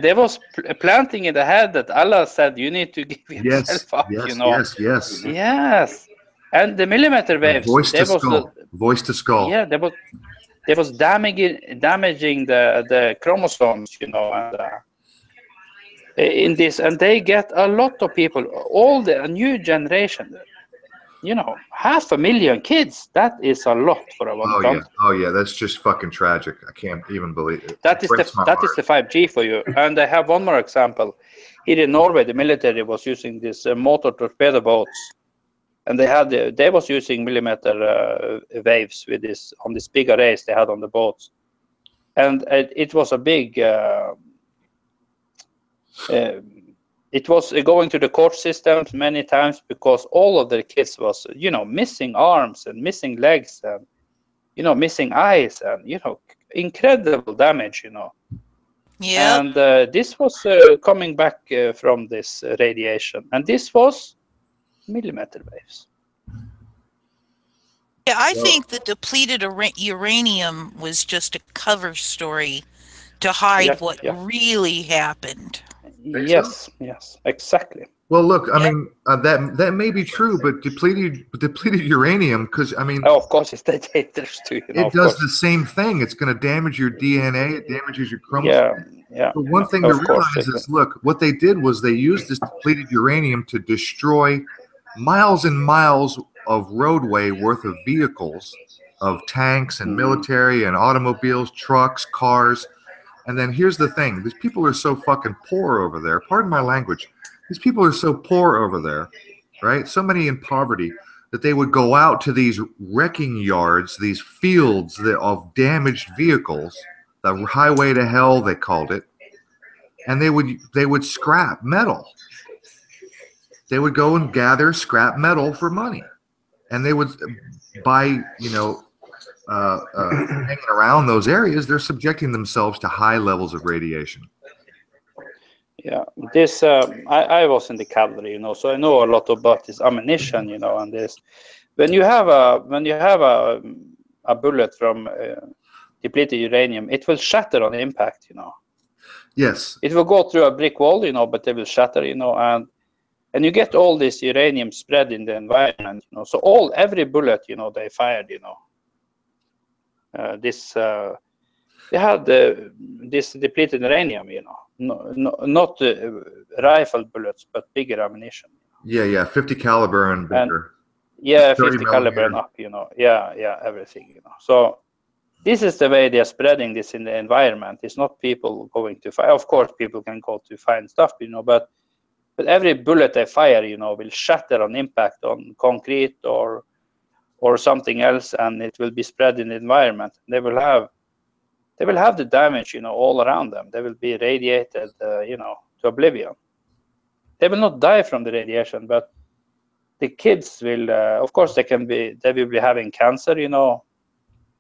They was planting in the head that Allah said you need to give yourself up. Yes. And the millimeter waves. Voice to skull. Yeah, they was damaging the chromosomes, and in this, and they get a lot of people, all the new generation, 500,000 kids. That is a lot for a one country. Oh yeah, that's just fucking tragic. I can't even believe it. That is the 5G for you. And I have one more example. Here in Norway, the military was using this motor torpedo boats, and they was using millimeter waves with this on this big arrays they had on the boats, and it was a big. It was going to the court systems many times because all of the kids was, missing arms and missing legs and, missing eyes and, incredible damage, Yeah. And this was coming back from this radiation, and this was millimeter waves. Yeah, I think the depleted uranium was just a cover story to hide what really happened. Yes, exactly. Well, look, I mean, that may be true, but depleted uranium, because I mean, of course, it's dangerous too. It does the same thing. It's going to damage your DNA. It damages your chromosomes. Yeah. But one thing to realize is, look, what they did was they used this depleted uranium to destroy miles and miles of roadway worth of vehicles, of tanks and military and automobiles, trucks, cars. And then here's the thing. These people are so fucking poor over there. Pardon my language. These people are so poor over there, right? So many in poverty that they would go out to these wrecking yards, these fields of damaged vehicles, the highway to hell, they called it. And they would scrap metal. They would go and gather scrap metal for money. And they would buy, hanging around those areas, they're subjecting themselves to high levels of radiation. Yeah, this I was in the cavalry, so I know a lot about this ammunition, and this. When you have a bullet from depleted uranium, it will shatter on impact, Yes. It will go through a brick wall, but it will shatter, and you get all this uranium spread in the environment, every bullet, they fired, this they had this depleted uranium, you know, not rifle bullets, but bigger ammunition. Yeah, 50 caliber and bigger. Yeah, 50 caliber and up, you know. Yeah, everything, you know. So this is the way they are spreading this in the environment. It's not people going to fire. Of course, people can go to find stuff, you know, but every bullet they fire, you know, will shatter on impact on concrete or something else, and it will be spread in the environment. They will have the damage, you know, all around them. They will be radiated, you know, to oblivion. They will not die from the radiation, but the kids will, of course, they will be having cancer, you know.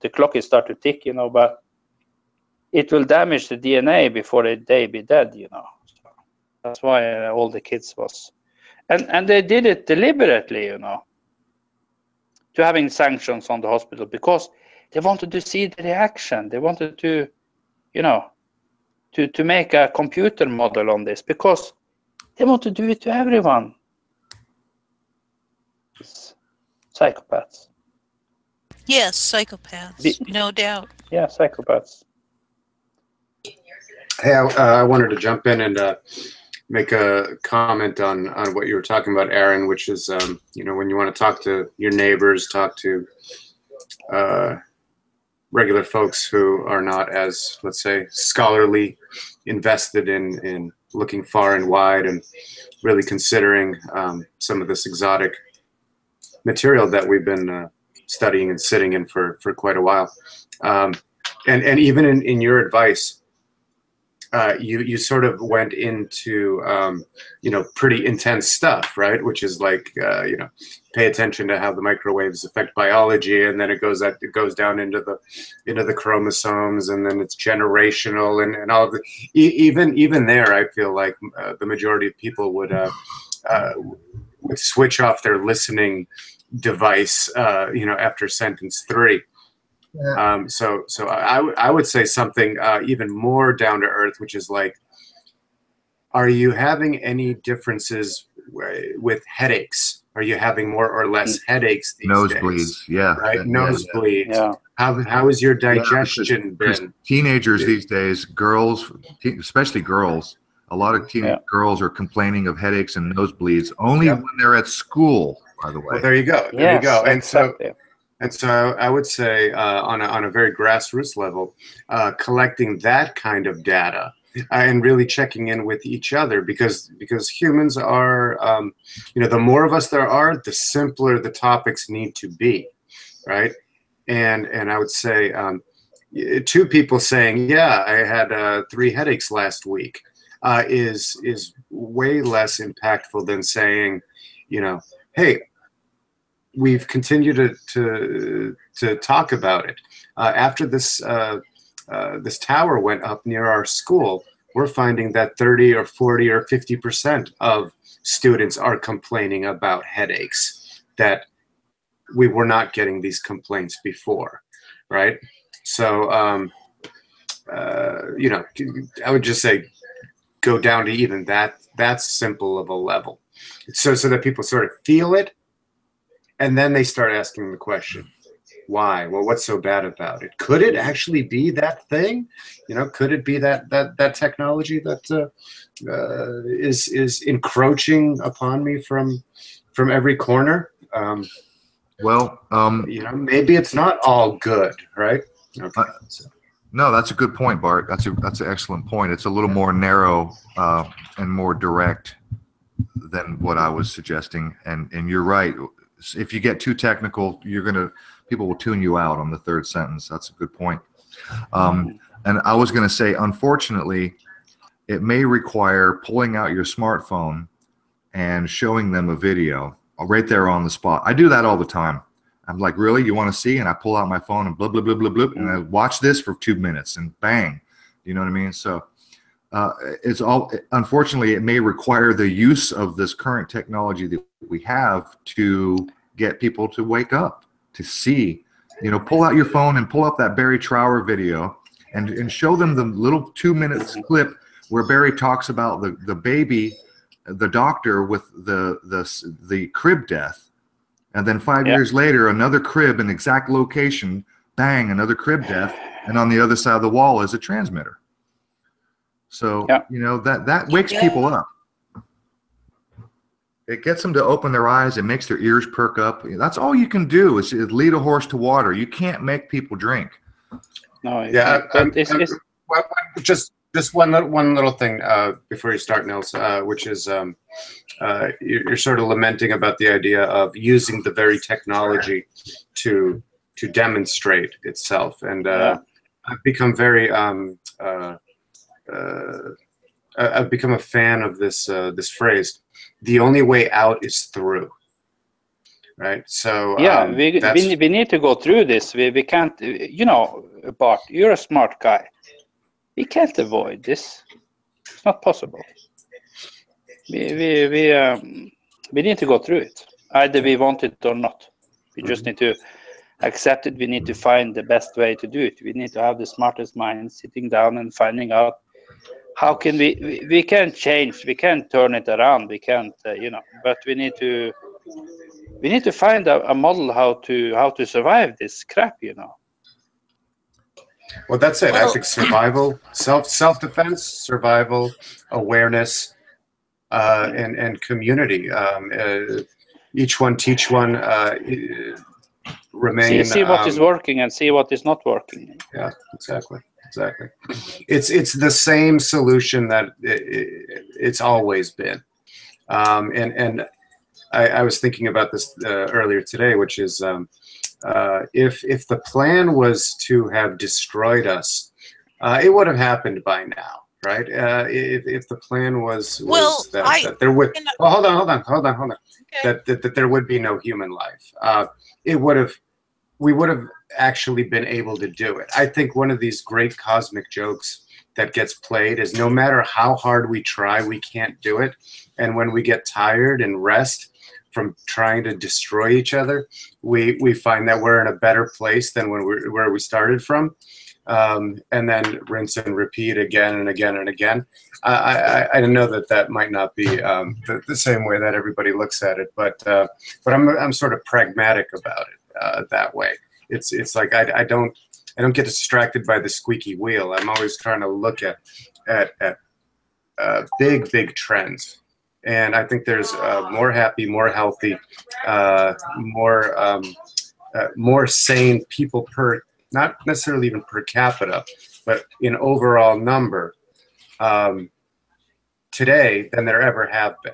The clock is start to tick, you know, but it will damage the DNA before they be dead, you know. So that's why all the kids was, and they did it deliberately, you know, to having sanctions on the hospital, because they wanted to see the reaction. They wanted to, you know, to make a computer model on this, because they want to do it to everyone. It's psychopaths. Yes, psychopaths, no doubt. Yeah, psychopaths. Hey, I wanted to jump in and make a comment on what you were talking about, Aaron, which is, you know, when you want to talk to your neighbors, talk to regular folks who are not as, let's say, scholarly, invested in looking far and wide and really considering some of this exotic material that we've been studying and sitting in for quite a while. And even in your advice, you sort of went into, you know, pretty intense stuff, right? Which is like, you know, pay attention to how the microwaves affect biology, and then it goes down into the chromosomes, and then it's generational and all of the, even there, I feel like the majority of people would switch off their listening device, you know, after sentence 3. Yeah. So I would say something even more down to earth, which is like, are you having any differences with headaches? Are you having more or less headaches these Nosebleeds, days? yeah. Right, nosebleeds. Yeah. How has your digestion been? Teenagers these days, girls, especially girls, a lot of girls are complaining of headaches and nosebleeds only when they're at school, by the way. Well, there you go. There you go. And so I would say on a very grassroots level, collecting that kind of data and really checking in with each other, because humans are, you know, the more of us there are, the simpler the topics need to be, right? And I would say 2 people saying, yeah, I had 3 headaches last week, is way less impactful than saying, you know, hey, we've continued to talk about it. After this this tower went up near our school, we're finding that 30 or 40 or 50% of students are complaining about headaches, that we were not getting these complaints before, right? So, you know, I would just say go down to even that simple of a level, so that people sort of feel it, and then they start asking the question, why? Well, what's so bad about it? Could it actually be that thing? You know, could it be that technology that is encroaching upon me from every corner? Well, you know, maybe it's not all good, right? Okay. No, that's a good point, Bart. That's an excellent point. It's a little more narrow and more direct than what I was suggesting, and you're right. If you get too technical, people will tune you out on the 3rd sentence. That's a good point. And I was going to say, unfortunately, it may require pulling out your smartphone and showing them a video right there on the spot. I do that all the time. I'm like, really? You want to see? And I pull out my phone and blah, blah, blah, blah, blah, and I watch this for 2 minutes and bang. You know what I mean? So it's all, unfortunately, it may require the use of this current technology that we have to get people to wake up, to see, you know, pull out your phone and pull up that Barry Trower video and show them the little 2-minute clip where Barry talks about the baby, the doctor with the crib death. And then 5 years later, another crib in exact location, bang, another crib death, and on the other side of the wall is a transmitter. So, you know, that wakes people up. It gets them to open their eyes. It makes their ears perk up. That's all you can do is lead a horse to water. You can't make people drink. No, yeah. Just one little thing before you start, Nils, which is you're sort of lamenting about the idea of using the very technology to demonstrate itself, and I've become very I've become a fan of this phrase. The only way out is through. Right. So we need to go through this. We can't. You know, Bart, you're a smart guy. We can't avoid this. It's not possible. We need to go through it. Either we want it or not. We just need to accept it. We need to find the best way to do it. We need to have the smartest mind sitting down and finding out how can we can change. We can't turn it around. We can't, you know. But we need to find a model how to survive this crap, you know. Well, that's it. I think survival, self-defense, survival, awareness, and community. Each one teach one. Remain. See what is working and see what is not working. Yeah, exactly. It's the same solution that it's always been. And I was thinking about this earlier today, which is if the plan was to have destroyed us, it would have happened by now, right? If the plan was that there would hold on. Okay. That there would be no human life. We would have actually been able to do it. I think one of these great cosmic jokes that gets played is no matter how hard we try, we can't do it. And when we get tired and rest from trying to destroy each other, we find that we're in a better place than where we started from. And then rinse and repeat again and again and again. I know that might not be the same way that everybody looks at it, but I'm sort of pragmatic about it that way. It's like I don't get distracted by the squeaky wheel. I'm always trying to look at big trends. And I think there's more happy, more healthy, more sane people per, not necessarily even per capita, but in overall number today than there ever have been.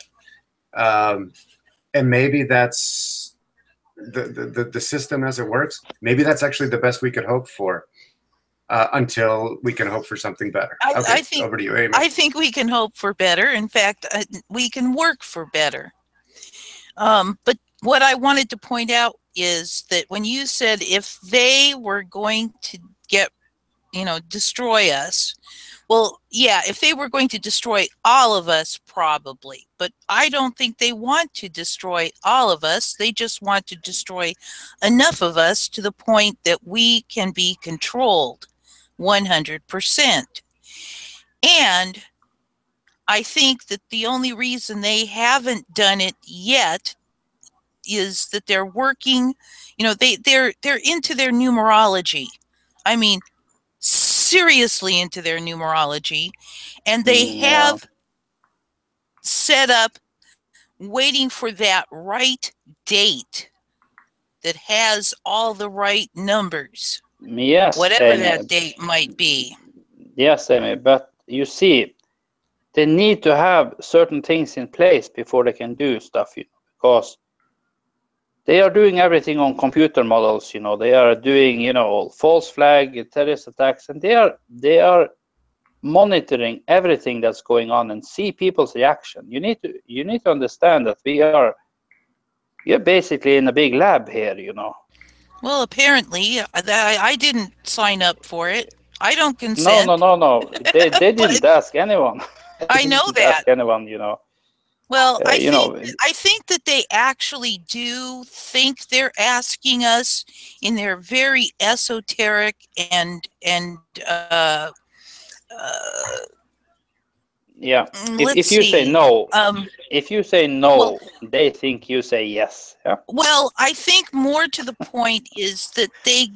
And maybe that's the system as it works. Maybe that's actually the best we could hope for. Until we can hope for something better. I think, over to you, Amy. I think we can hope for better. In fact, we can work for better. But what I wanted to point out is that when you said if they were going to destroy us, well, yeah, if they were going to destroy all of us, probably. But I don't think they want to destroy all of us. They just want to destroy enough of us to the point that we can be controlled 100%. And I think that the only reason they haven't done it yet is that they're working, they're into their numerology. I mean, seriously into their numerology, and they have set up waiting for that right date that has all the right numbers. Yes, whatever Amy, that date might be. Yes, Amy, but you see, they need to have certain things in place before they can do stuff, because they are doing everything on computer models. They are doing false flag terrorist attacks, and they are monitoring everything that's going on and see people's reaction. You need to understand that you're basically in a big lab here. Well, apparently, I didn't sign up for it. I don't consent. No. They didn't ask anyone. I know that. Ask anyone, Well, I think that they actually do think they're asking us in their very esoteric and Yeah. If you say no, if you say no, well, they think you say yes. Yeah. Well, I think more to the point is that they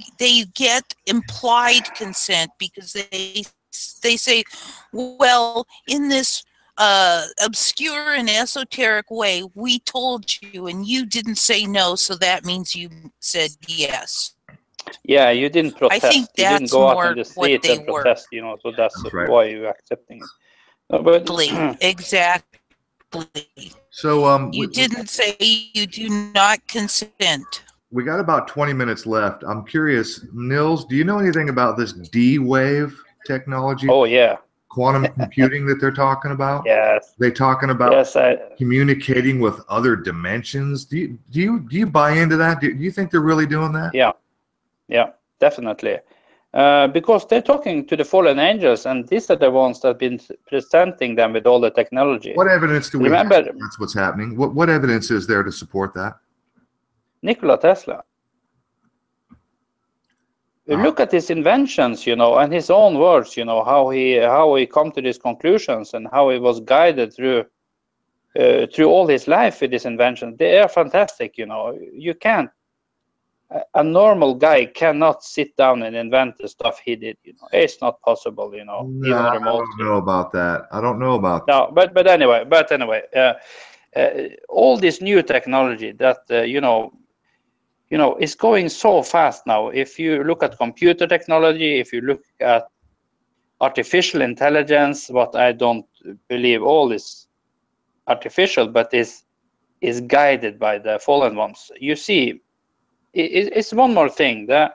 get implied consent because they say, well, in this obscure and esoteric way, we told you and you didn't say no, so that means you said yes. Yeah, you didn't protest. I think you that's didn't go more out in the street and protest, you know, so that's right. why you're accepting it. No, but exactly. So you didn't say you do not consent. We got about 20 minutes left. I'm curious, Nils, do you know anything about this D-wave technology? Oh, yeah. Quantum computing that they're talking about? Yes. They're talking about communicating with other dimensions. Do you buy into that? Do you think they're really doing that? Yeah. Yeah, definitely. Because they're talking to the fallen angels, and these are the ones that have been presenting them with all the technology. What evidence do we have that's what's happening? What evidence is there to support that? Nikola Tesla. Look at his inventions, you know, and his own words, you know, how he come to these conclusions and how he was guided through all his life with his inventions. They are fantastic, you know. You can't. A normal guy cannot sit down and invent the stuff he did, you know. It's not possible, you know. No, I don't know about that. I don't know about that. No, but anyway, all this new technology that you know, it's going so fast now. If you look at computer technology, if you look at artificial intelligence, what I don't believe all is artificial, but is guided by the fallen ones. You see. It's one more thing. The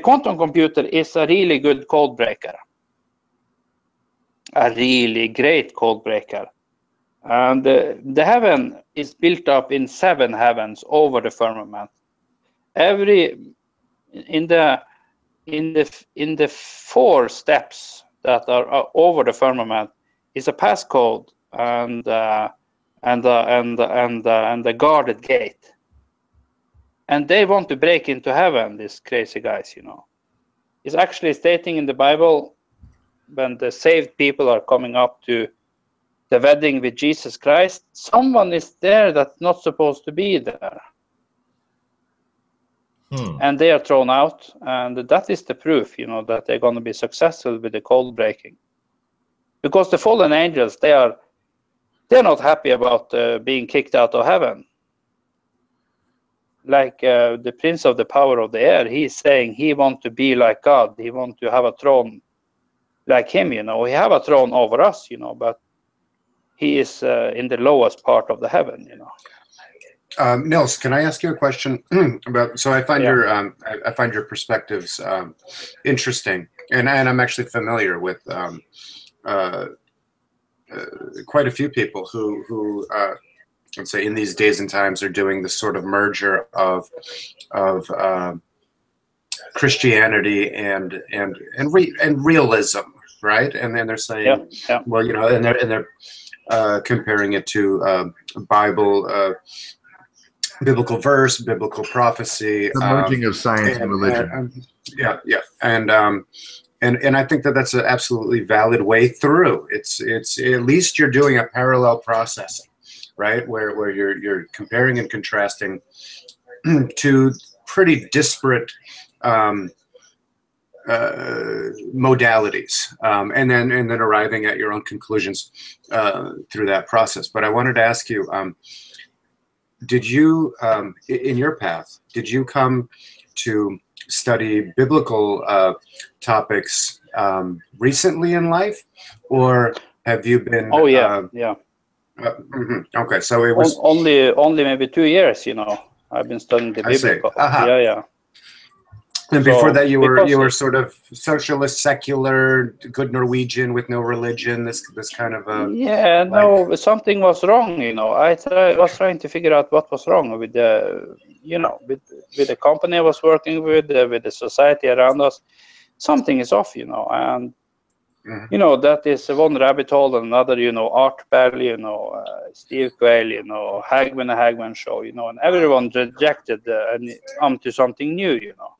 quantum computer is a really good code breaker, a really great code breaker, and the heaven is built up in 7 heavens over the firmament. In the 4 steps that are over the firmament is a passcode and a guarded gate. And they want to break into heaven, these crazy guys, you know. It's actually stating in the Bible when the saved people are coming up to the wedding with Jesus Christ, someone is there that's not supposed to be there. And they are thrown out. And that is the proof, you know, that they're going to be successful with the code breaking. Because the fallen angels, they're not happy about being kicked out of heaven. Like the prince of the power of the air, he's saying he wants to be like God. He wants to have a throne like him, you know. He have a throne over us, you know, but he is in the lowest part of the heaven, you know. Nils, can I ask you a question about? So I find your perspectives interesting, and I'm actually familiar with quite a few people who let's say in these days and times are doing this sort of merger of Christianity and realism, right? And then they're saying, well, you know, and they're comparing it to biblical verse, biblical prophecy, the merging of science and religion. And I think that's an absolutely valid way through. It's at least you're doing a parallel processing, right? Where you're comparing and contrasting two pretty disparate modalities, and then arriving at your own conclusions through that process. But I wanted to ask you, did you, in your path, did you come to study biblical topics recently in life, or have you been? Oh yeah. Okay, so it was only maybe 2 years. You know, I've been studying the biblical. Yeah. And before that, you were sort of socialist, secular, good Norwegian with no religion. This kind of no, something was wrong. You know, I was trying to figure out what was wrong with the, you know, with the company I was working with the society around us. Something is off, you know, and you know that is one rabbit hole and another. You know, Art Bell, you know, Steve Quayle, you know, Hagman show, you know, and everyone rejected onto something new, you know.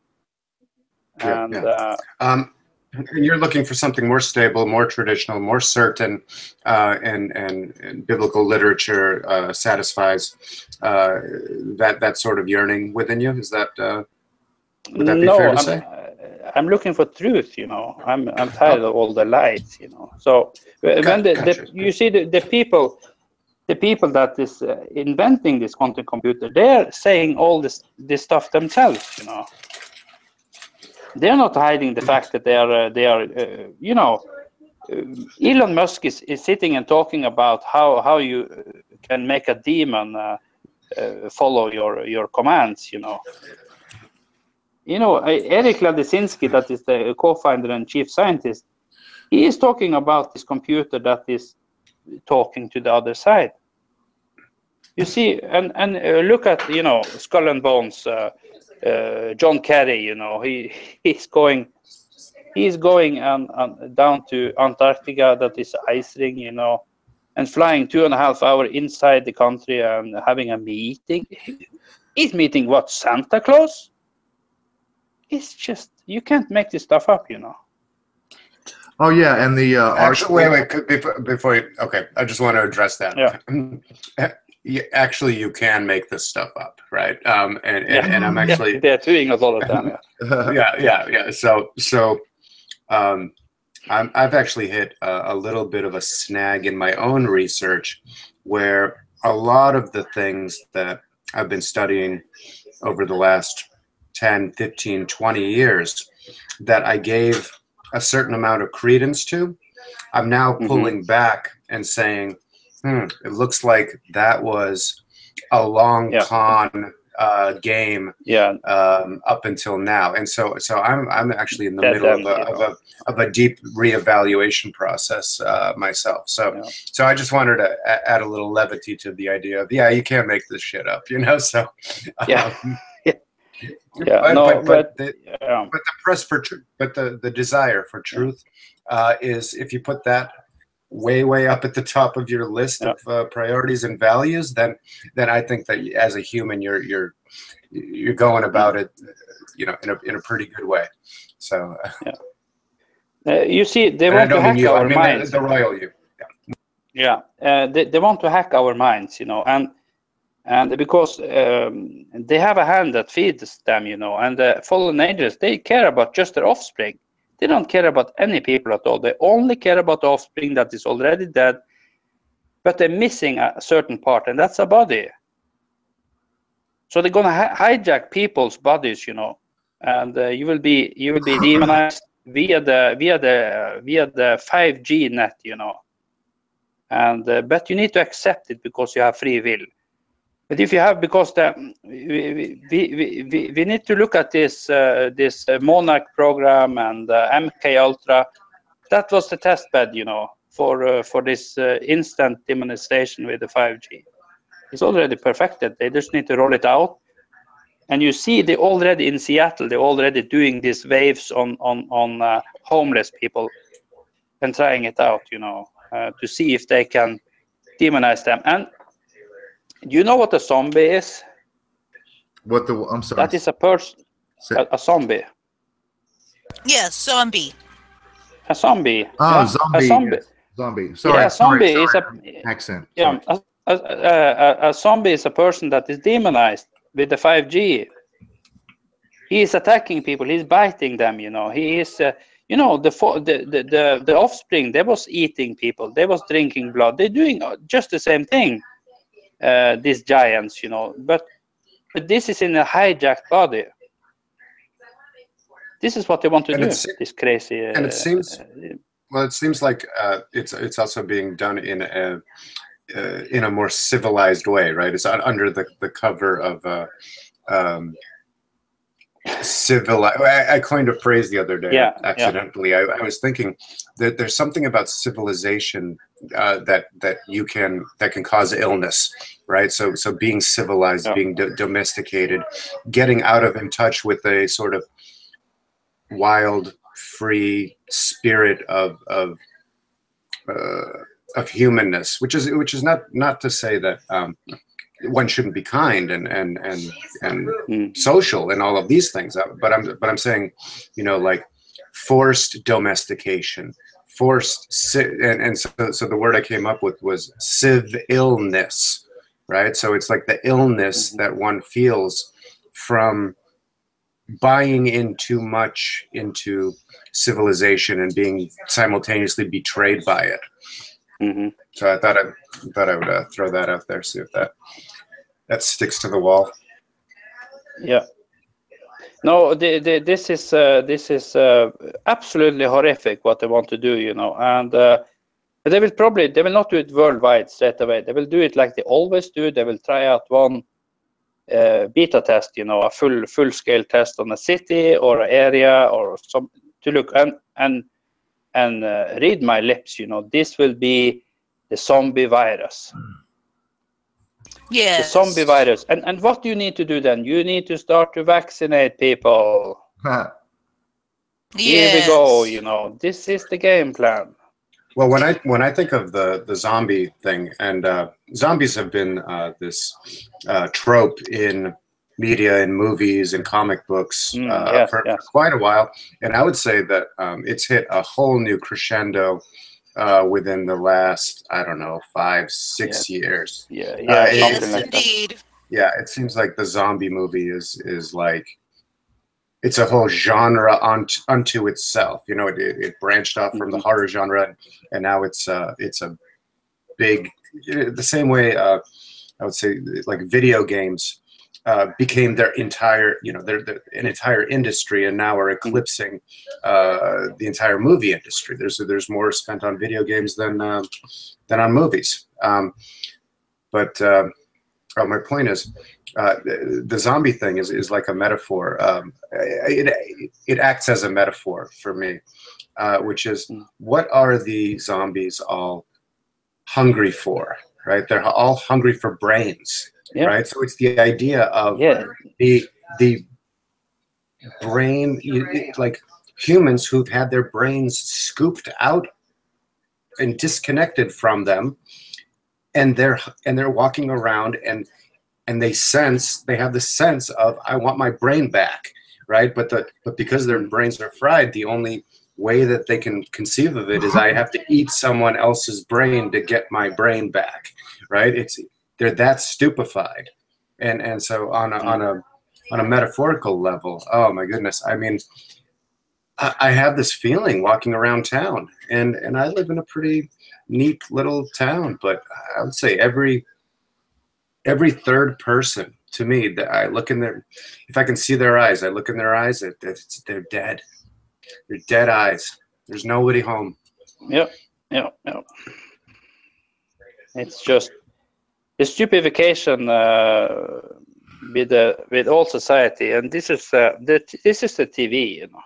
And you're looking for something more stable, more traditional, more certain, and biblical literature satisfies that sort of yearning within you. Is that would that be fair to say? I'm looking for truth. You know, I'm tired of all the lies. You know, so when you see the people that is inventing this quantum computer, they're saying all this stuff themselves. You know. They're not hiding the fact that they are you know, Elon Musk is sitting and talking about how you can make a demon follow your commands. You know, Eric Ladzinski, that is the co-founder and chief scientist, he is talking about this computer that is talking to the other side. You see, and look at, you know, Skull and Bones. John Kerry, you know, he's going down to Antarctica, that is ice ring, you know, and flying 2.5 hours inside the country and having a meeting. He's meeting what, Santa Claus? It's just, you can't make this stuff up, you know. Oh yeah, and the actually, wait, before you, okay, I just want to address that. Yeah. Actually, you can make this stuff up, right? And I'm actually they're doing a lot of time. Yeah. So I've actually hit a little bit of a snag in my own research, where a lot of the things that I've been studying over the last 10, 15, 20 years that I gave a certain amount of credence to, I'm now pulling back and saying, it looks like that was a long con game up until now, and so I'm actually in the middle of a deep reevaluation process myself. So I just wanted to add a little levity to the idea of you can make this shit up, you know. So but the press for truth, but the desire for truth is, if you put that way up at the top of your list of priorities and values, then I think that as a human you're going about it, you know, in a pretty good way. So you see, they want to hack our minds. The royal you. They want to hack our minds, you know, and because they have a hand that feeds them, you know, and the fallen angels, they care about just their offspring. They don't care about any people at all. They only care about the offspring that is already dead, but they're missing a certain part, and that's a body. So they're gonna hijack people's bodies, you know, and you will be demonized via the 5G net, you know. And but you need to accept it because you have free will. But if you have, because we need to look at this Monarch program and MK Ultra, that was the test bed, you know, for this instant demonization with the 5G. It's already perfected. They just need to roll it out. And you see, they already in Seattle, they're already doing these waves on homeless people and trying it out, you know, to see if they can demonize them. And do you know what a zombie is? I'm sorry. That is a person, a zombie. Yes, zombie. A zombie. Zombie. A zombie. Yes. Zombie. Sorry. A zombie is accent. Yeah. A zombie is a person that is demonized with the 5G. He is attacking people. He's biting them. You know. He is. You know, the offspring. They was eating people. They was drinking blood. They're doing just the same thing. These giants, you know, but this is in a hijacked body. This is what they want to do. This crazy. And it seems, well, it seems like it's also being done in a more civilized way, right? It's under the cover of civilized. I coined a phrase the other day accidentally. I was thinking that there's something about civilization that can cause illness, right? So being civilized, being domesticated, getting out of in touch with a sort of wild, free spirit of humanness, which is not to say that one shouldn't be kind and social and all of these things, but I'm saying, you know, like forced domestication, and so the word I came up with was civ-illness, right? So it's like the illness that one feels from buying in too much into civilization and being simultaneously betrayed by it. So I thought I would throw that out there, see if that sticks to the wall. Yeah. No, this is absolutely horrific what they want to do, you know, and they will not do it worldwide straight away. They will do it like they always do. They will try out one beta test, you know, a full scale test on a city or an area or some to look and read my lips, you know. This will be the zombie virus. Yes. The zombie virus. And what do you need to do then? You need to start to vaccinate people. Here we go, you know. This is the game plan. Well, when I think of the zombie thing, and zombies have been this trope in media and movies and comic books for quite a while, and I would say that it's hit a whole new crescendo within the last, I don't know, 5-6 years. Yes, indeed. Yeah, it seems like the zombie movie is like, it's a whole genre unto itself. You know, it branched off from the horror genre, and now it's a big, the same way I would say like video games became their entire, you know, an entire industry, and now are eclipsing the entire movie industry. There's more spent on video games than on movies. But my point is, the zombie thing is like a metaphor. It acts as a metaphor for me, which is, what are the zombies all hungry for? Right? They're all hungry for brains. Yeah. Right, so it's the idea of the brain, like humans who've had their brains scooped out and disconnected from them, and they're walking around and they have the sense of, I want my brain back, right? But because their brains are fried, the only way that they can conceive of it is, I have to eat someone else's brain to get my brain back, right? They're that stupefied, and so on a metaphorical level, oh my goodness, I mean, I have this feeling walking around town, and I live in a pretty neat little town, but I would say every third person to me that I look in their, if I can see their eyes, I look in their eyes, they're dead. They're dead eyes. There's nobody home. Yep. It's just the stupefaction with all society, and this is the TV, you know.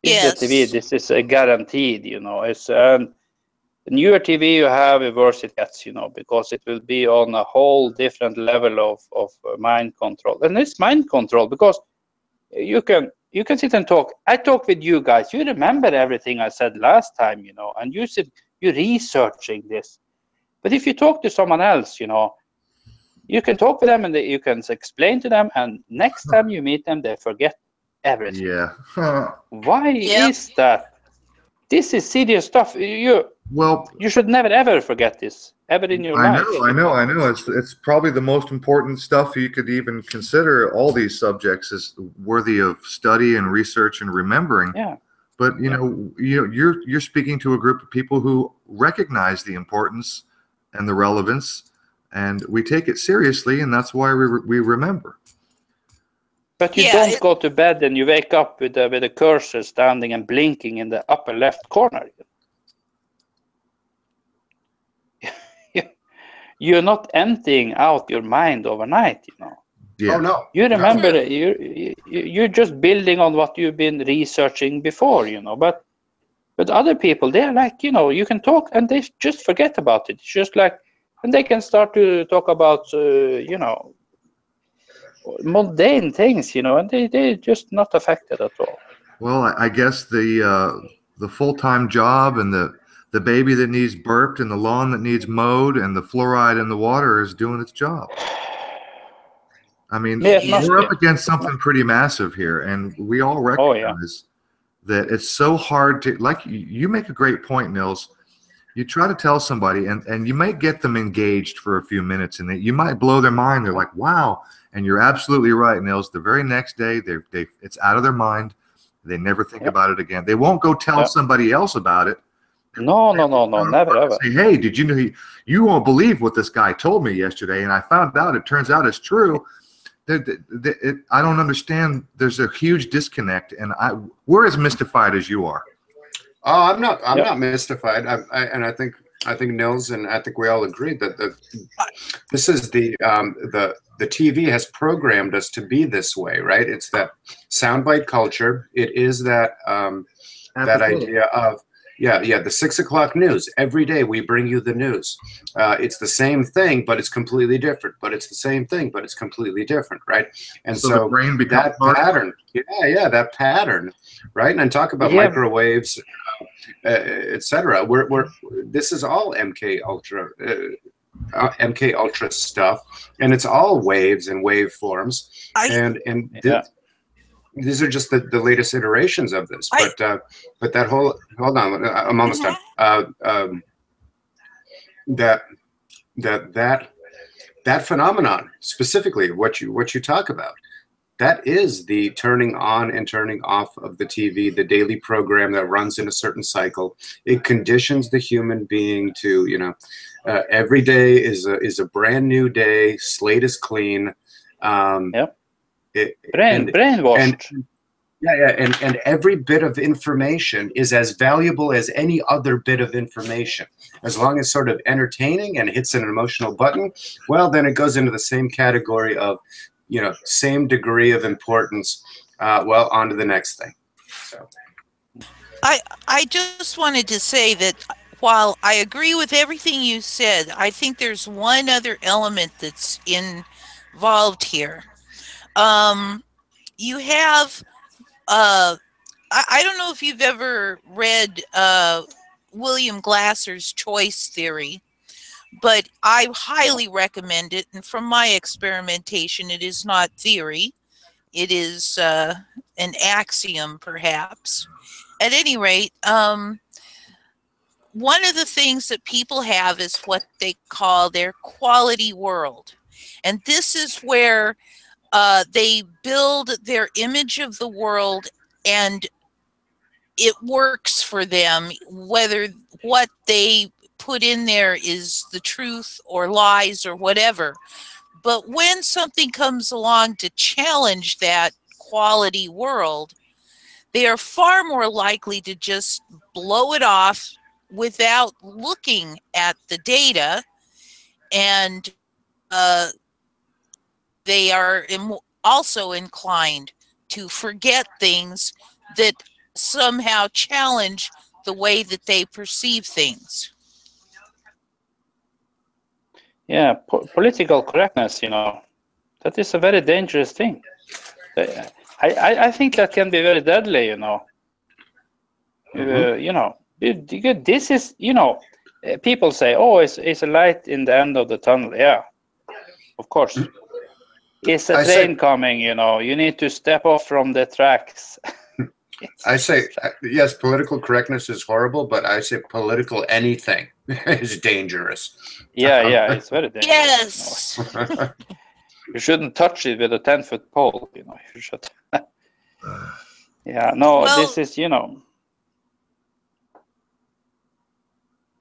Yes. The TV. This is guaranteed, you know. It's the newer TV you have, the worse it gets, you know, because it will be on a whole different level of mind control, and it's mind control because you can sit and talk. I talk with you guys. You remember everything I said last time, you know, and you're researching this. But if you talk to someone else, you know, you can talk with them and you can explain to them, and next time you meet them, they forget everything. Yeah. Why is that? This is serious stuff. You should never ever forget this ever in your life. I know. It's probably the most important stuff you could even consider. All these subjects is worthy of study and research and remembering. Yeah. But you're speaking to a group of people who recognize the importance and the relevance, and we take it seriously, and that's why we remember. But you don't go to bed and you wake up with a cursor standing and blinking in the upper left corner. You're not emptying out your mind overnight, you know. Yeah. Oh no. You remember that you're just building on what you've been researching before, you know. But other people, they're like, you know, you can talk and they just forget about it. It's just like, and they can start to talk about, you know, mundane things, you know, and they're just not affected at all. Well, I guess the full-time job and the baby that needs burped and the lawn that needs mowed and the fluoride in the water is doing its job. I mean, we're up against something pretty massive here, and we all recognize that it's so hard to, like you make a great point, Nils. You try to tell somebody and you might get them engaged for a few minutes and you might blow their mind. They're like, wow. And you're absolutely right, Nils. The very next day, it's out of their mind. They never think about it again. They won't go tell somebody else about it. No, never ever. Say, hey, did you know you won't believe what this guy told me yesterday, and I found out it turns out it's true. I don't understand. There's a huge disconnect, and we're as mystified as you are. Oh, I'm not mystified. And I think Nils and I think we all agree that this is the TV has programmed us to be this way, right? It's that soundbite culture. It is that that idea of the 6 o'clock news. Every day we bring you the news. It's the same thing, but it's completely different. But it's the same thing, but it's completely different, right? And so the brain becomes that pattern, that pattern, right? And talk about microwaves, etc. This is all MK Ultra stuff, and it's all waves and waveforms, these are just the latest iterations of this. But that whole, hold on, I'm almost done. That phenomenon, specifically what you talk about, that is the turning on and turning off of the TV, the daily program that runs in a certain cycle. It conditions the human being to, every day is a brand new day. Slate is clean. Brainwashed. And every bit of information is as valuable as any other bit of information. As long as sort of entertaining and hits an emotional button, well, then it goes into the same category of, same degree of importance. Well, on to the next thing. So, I just wanted to say that while I agree with everything you said, I think there's one other element that's involved here. You have, I don't know if you've ever read William Glasser's choice theory, but I highly recommend it. And from my experimentation, it is not theory. It is an axiom, perhaps. At any rate, one of the things that people have is what they call their quality world. And this is where they build their image of the world and it works for them, whether what they put in there is the truth or lies or whatever. But when something comes along to challenge that quality world, they are far more likely to just blow it off without looking at the data, and they are also inclined to forget things that somehow challenge the way that they perceive things. Yeah, political correctness, that is a very dangerous thing. I think that can be very deadly, This is, people say, oh, it's a light in the end of the tunnel. Yeah, of course. It's a train coming, you need to step off from the tracks. I say, yes, political correctness is horrible, but I say political anything is dangerous. Yeah, it's very dangerous. Yes. You shouldn't touch it with a 10-foot pole, you should. Yeah, no, well, this is,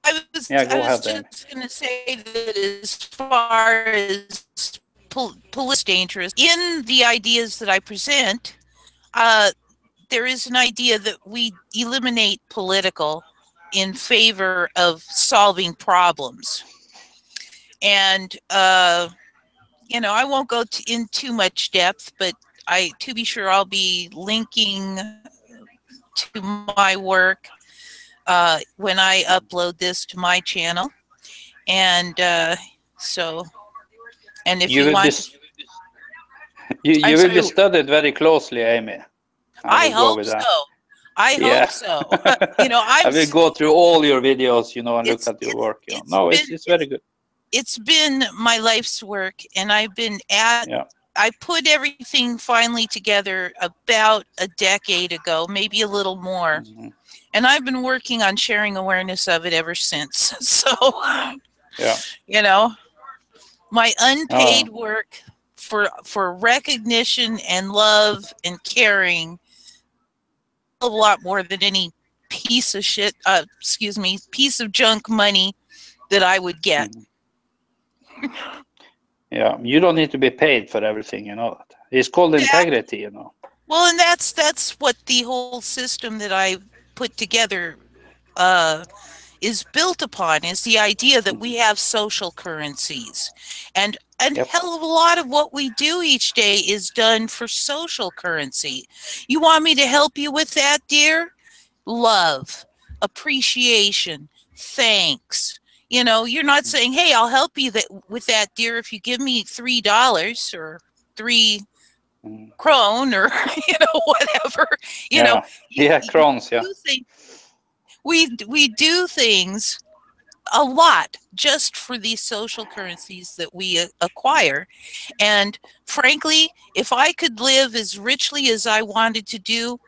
I was just going to say that as far as police dangerous, in the ideas that I present, there is an idea that we eliminate political in favor of solving problems. And, I won't go in too much depth, but to be sure, I'll be linking to my work when I upload this to my channel. And and if you want... You will be studied very closely, Amy. I hope so. I hope so. I will go through all your videos, and look at your work. It's very good. It's been my life's work, and I've been I put everything finally together about a decade ago, maybe a little more. Mhm. And I've been working on sharing awareness of it ever since. So, Yeah. you know, my unpaid work for recognition and love and caring a lot more than any piece of shit, piece of junk money that I would get. Yeah, you don't need to be paid for everything, you know. It's called integrity, you know. Well, and that's what the whole system that I put together is built upon, is the idea that we have social currencies. And a hell of a lot of what we do each day is done for social currency. You want me to help you with that, dear? Love, appreciation, thanks. You know, you're not saying, hey, I'll help you with that, dear, if you give me $3 or 3 krone or, you know, whatever. You know, krones, we do things a lot just for these social currencies that we acquire. And frankly, if I could live as richly as I wanted to do,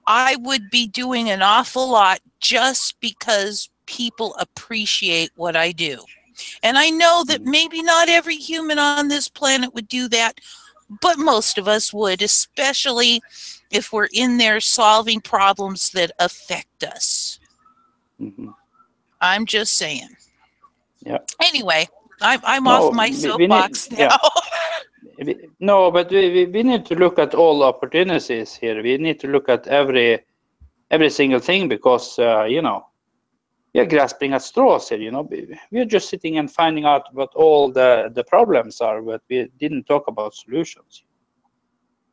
I would be doing an awful lot just because people appreciate what I do. And I know that maybe not every human on this planet would do that, but most of us would, especially if we're in there solving problems that affect us. I'm just saying. Yeah. Anyway, I'm off my soapbox now. No, but we need to look at all opportunities here. We need to look at every single thing, because you know, we are grasping at straws here. You know, we are just sitting and finding out what all the problems are, but we didn't talk about solutions.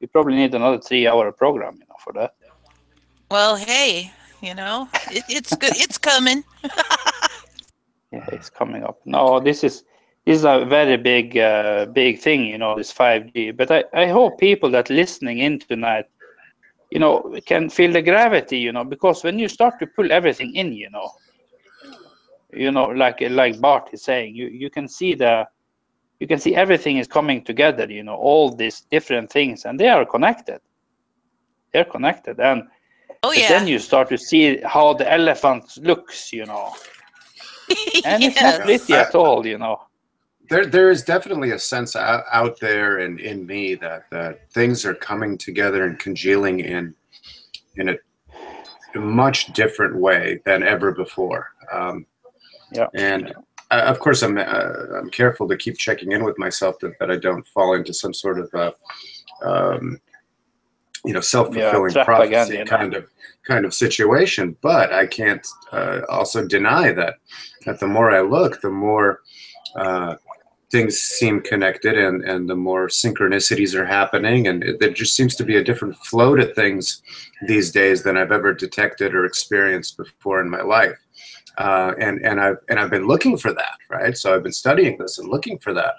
We probably need another 3-hour program, you know, for that. Well, hey, you know, it's good. It's coming. Yeah, it's coming up. No, this is a very big thing, you know, this 5G. But I hope people that listening in tonight, you know, can feel the gravity, you know, because when you start to pull everything in, you know, like Bart is saying, you can see everything is coming together, you know, all these different things, and they are connected. They're connected, and then you start to see how the elephant looks, you know, and it's not pretty at all, you know. There is definitely a sense out there and in me that things are coming together and congealing in a much different way than ever before. And of course, I'm careful to keep checking in with myself that I don't fall into some sort of you know, self-fulfilling prophecy again, kind of situation. But I can't also deny that the more I look, the more things seem connected, and the more synchronicities are happening, and there just seems to be a different flow to things these days than I've ever detected or experienced before in my life. And I've been looking for that, right? So I've been studying this and looking for that,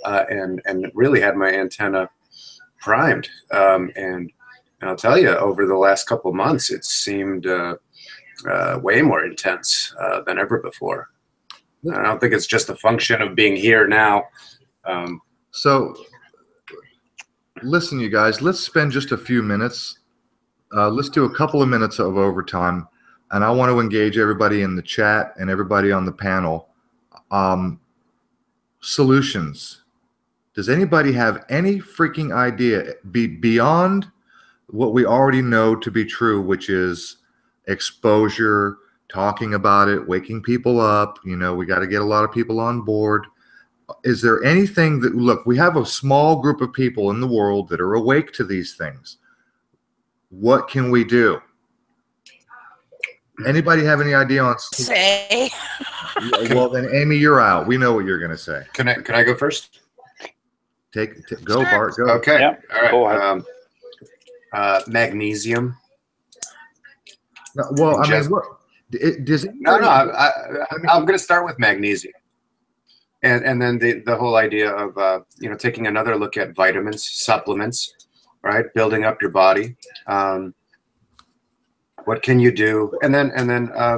and really had my antenna primed. And I'll tell you, over the last couple of months, it seemed way more intense than ever before. I don't think it's just a function of being here now. So listen, you guys, let's spend just a few minutes. Let's do a couple of minutes of overtime. And I want to engage everybody in the chat and everybody on the panel. Solutions. Does anybody have any freaking idea beyond what we already know to be true, which is exposure, talking about it, waking people up? You know, we got to get a lot of people on board. Is there anything that, look, we have a small group of people in the world that are awake to these things. What can we do? Anybody have any idea on say? Well, then Amy, you're out. We know what you're going to say. Can I go first? Go, sure. Bart. Go. Okay. Yeah. All right. Magnesium. No, well, I mean, what does it? No. I'm going to start with magnesium, and then the whole idea of you know, taking another look at vitamins, supplements, right? Building up your body. What can you do? And then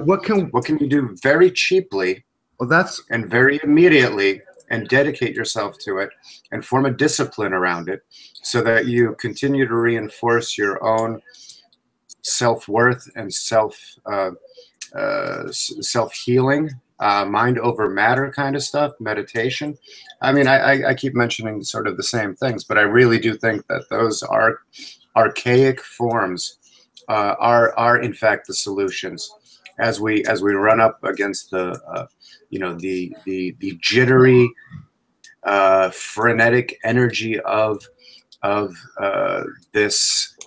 what can you do very cheaply? Well, that's and very immediately and dedicate yourself to it and form a discipline around it so that you continue to reinforce your own self-worth and self-healing, mind over matter kind of stuff, meditation. I mean, I keep mentioning sort of the same things, but I really do think that those are archaic forms are in fact the solutions as we run up against the the jittery, frenetic energy of this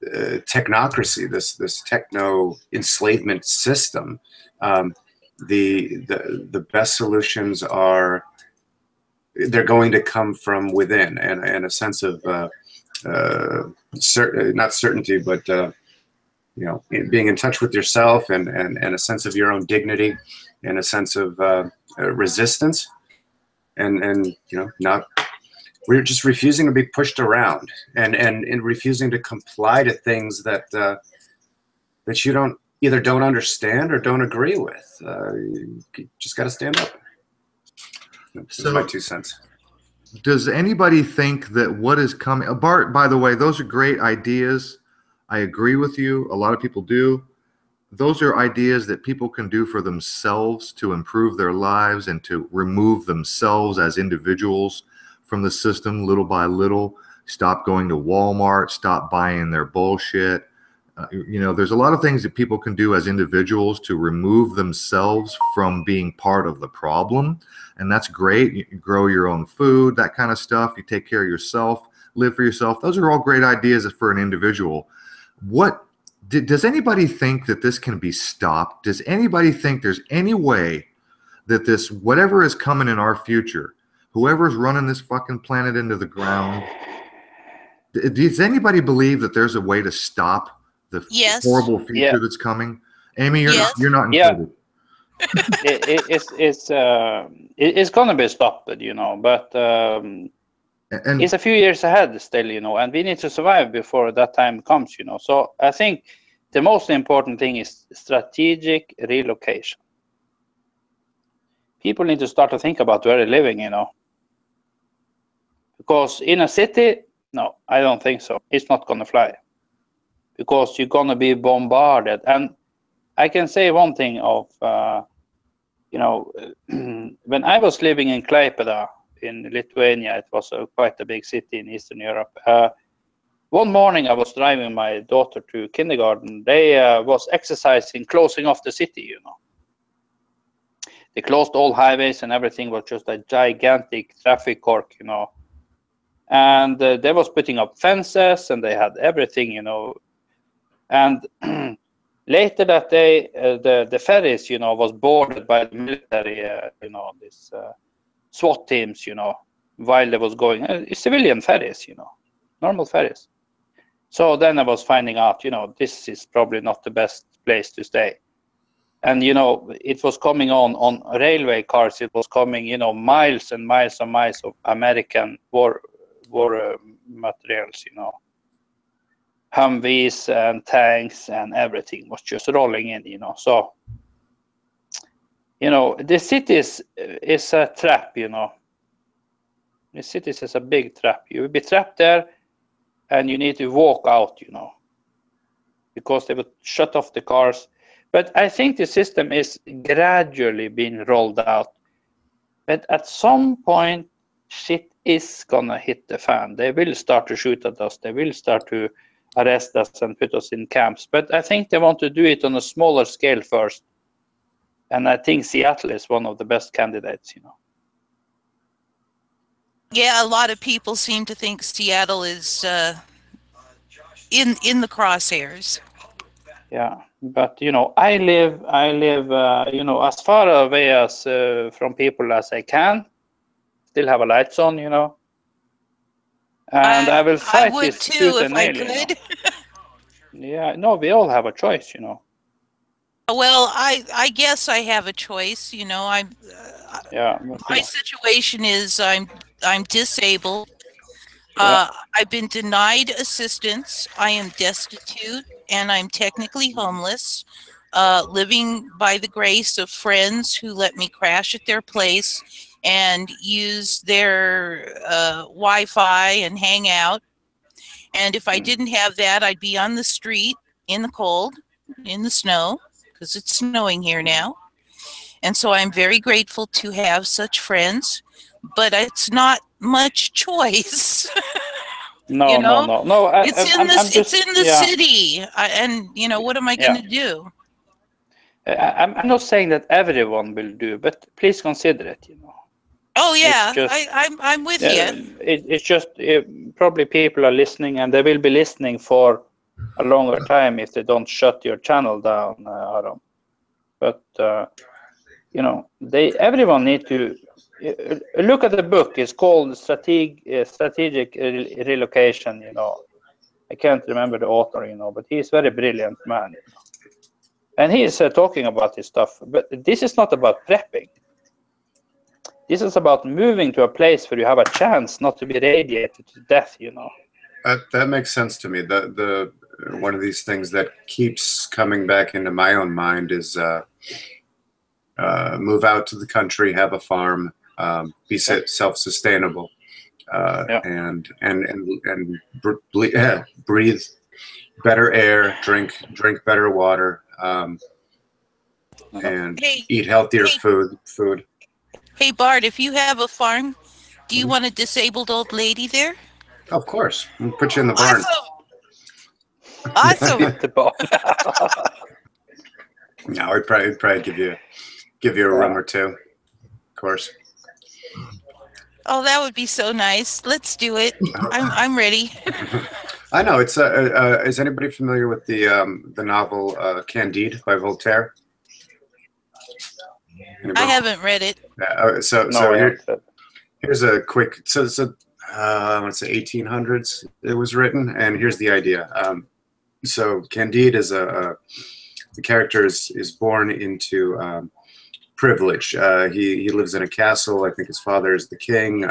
technocracy, this techno enslavement system. The best solutions they're going to come from within, and a sense of not certainty, but being in touch with yourself, and a sense of your own dignity, and a sense of resistance, and not. We're just refusing to be pushed around, and refusing to comply to things that that you don't understand or don't agree with. You just got to stand up. This is my 2 cents. Does anybody think that what is coming, Bart, by the way, those are great ideas. I agree with you. A lot of people do. Those are ideas that people can do for themselves to improve their lives and to remove themselves as individuals from the system little by little. Stop going to Walmart, stop buying their bullshit. There's a lot of things that people can do as individuals to remove themselves from being part of the problem. And that's great. You can grow your own food, that kind of stuff. You take care of yourself, live for yourself. Those are all great ideas for an individual. Does anybody think that this can be stopped? Does anybody think there's any way that this, whatever is coming in our future, whoever's running this fucking planet into the ground, does anybody believe that there's a way to stop the horrible future that's coming? Amy, you're not included. It's gonna be stopped, but it's a few years ahead still, and we need to survive before that time comes, So I think the most important thing is strategic relocation. People need to start to think about where they're living, Because in a city, no, I don't think so. It's not going to fly. Because you're going to be bombarded. And I can say one thing of, when I was living in Klaipėda in Lithuania, it was quite a big city in Eastern Europe. One morning I was driving my daughter to kindergarten. They was exercising, closing off the city, They closed all highways and everything was just a gigantic traffic cork, And they was putting up fences and they had everything, And later that day, the ferries, was boarded by the military, this SWAT teams, while they was going, civilian ferries, normal ferries. So then I was finding out, this is probably not the best place to stay. And, it was coming on railway cars. It was coming, miles and miles and miles of American war materials, Humvees and tanks and everything was just rolling in, So, the cities is a trap, The cities is a big trap. You will be trapped there and you need to walk out, because they would shut off the cars. But I think the system is gradually being rolled out. But at some point, shit is gonna hit the fan. They will start to shoot at us. They will start to arrest us and put us in camps. But I think they want to do it on a smaller scale first. And I think Seattle is one of the best candidates, Yeah, a lot of people seem to think Seattle is in the crosshairs. Yeah, but I live as far away as from people as I can. Still have a lights on, and I will fight this tooth and nail. Yeah, no, we all have a choice, Well, I guess I have a choice, I'm. My situation is I'm disabled. I've been denied assistance. I am destitute, and I'm technically homeless, living by the grace of friends who let me crash at their place and use their Wi-Fi and hang out. And if I didn't have that, I'd be on the street in the cold, in the snow, because it's snowing here now. And so I'm very grateful to have such friends, but it's not much choice. No, you know? no. It's in the city, and you know, what am I going to do? I'm not saying that everyone will do, but please consider it. You know. Oh yeah, I'm with you. It's just probably people are listening, and they will be listening for a longer time if they don't shut your channel down, Aram. But you know, everyone need to look at the book. It's called Strategic Relocation. You know, I can't remember the author. You know, but he's a very brilliant man. You know? And he is talking about this stuff. But this is not about prepping. This is about moving to a place where you have a chance not to be radiated to death. You know. That makes sense to me. The one of these things that keeps coming back into my own mind is move out to the country, have a farm, be self-sustainable, and breathe better air, drink better water, and eat healthier food. Hey Bart, if you have a farm, do you want a disabled old lady there? Of course, we'll put you in the barn. Awesome. No, I'd probably give you a room or two, of course. Oh, that would be so nice. Let's do it. I'm ready. I know it's. Is anybody familiar with the novel Candide by Voltaire? Anybody? I haven't read it. Here's a quick. I want to say 1800s. It was written, and here's the idea. So Candide is the character is born into privilege. He lives in a castle. I think his father is the king.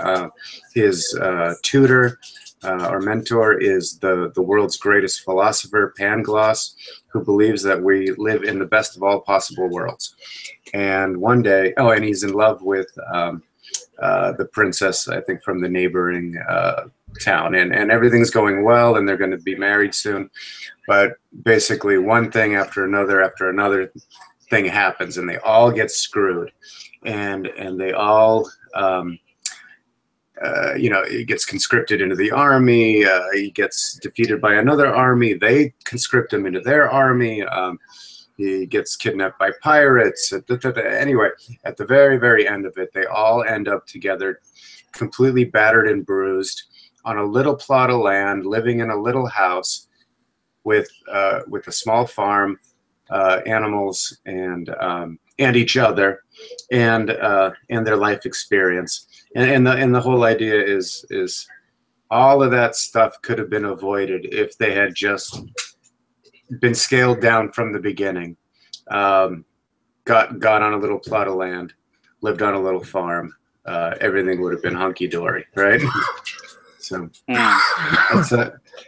His tutor or mentor is the world's greatest philosopher, Pangloss, who believes that we live in the best of all possible worlds. And one day, and he's in love with the princess, I think, from the neighboring town, and everything's going well, and they're going to be married soon. But basically, one thing after another thing happens, and they all get screwed, and they all, he gets conscripted into the army. He gets defeated by another army. They conscript him into their army. He gets kidnapped by pirates. Anyway, at the very, very end of it, they all end up together, completely battered and bruised, on a little plot of land, living in a little house with a small farm, animals, and each other, and their life experience. And the whole idea is all of that stuff could have been avoided if they had just been scaled down from the beginning, got on a little plot of land, lived on a little farm. Everything would have been hunky-dory, right? So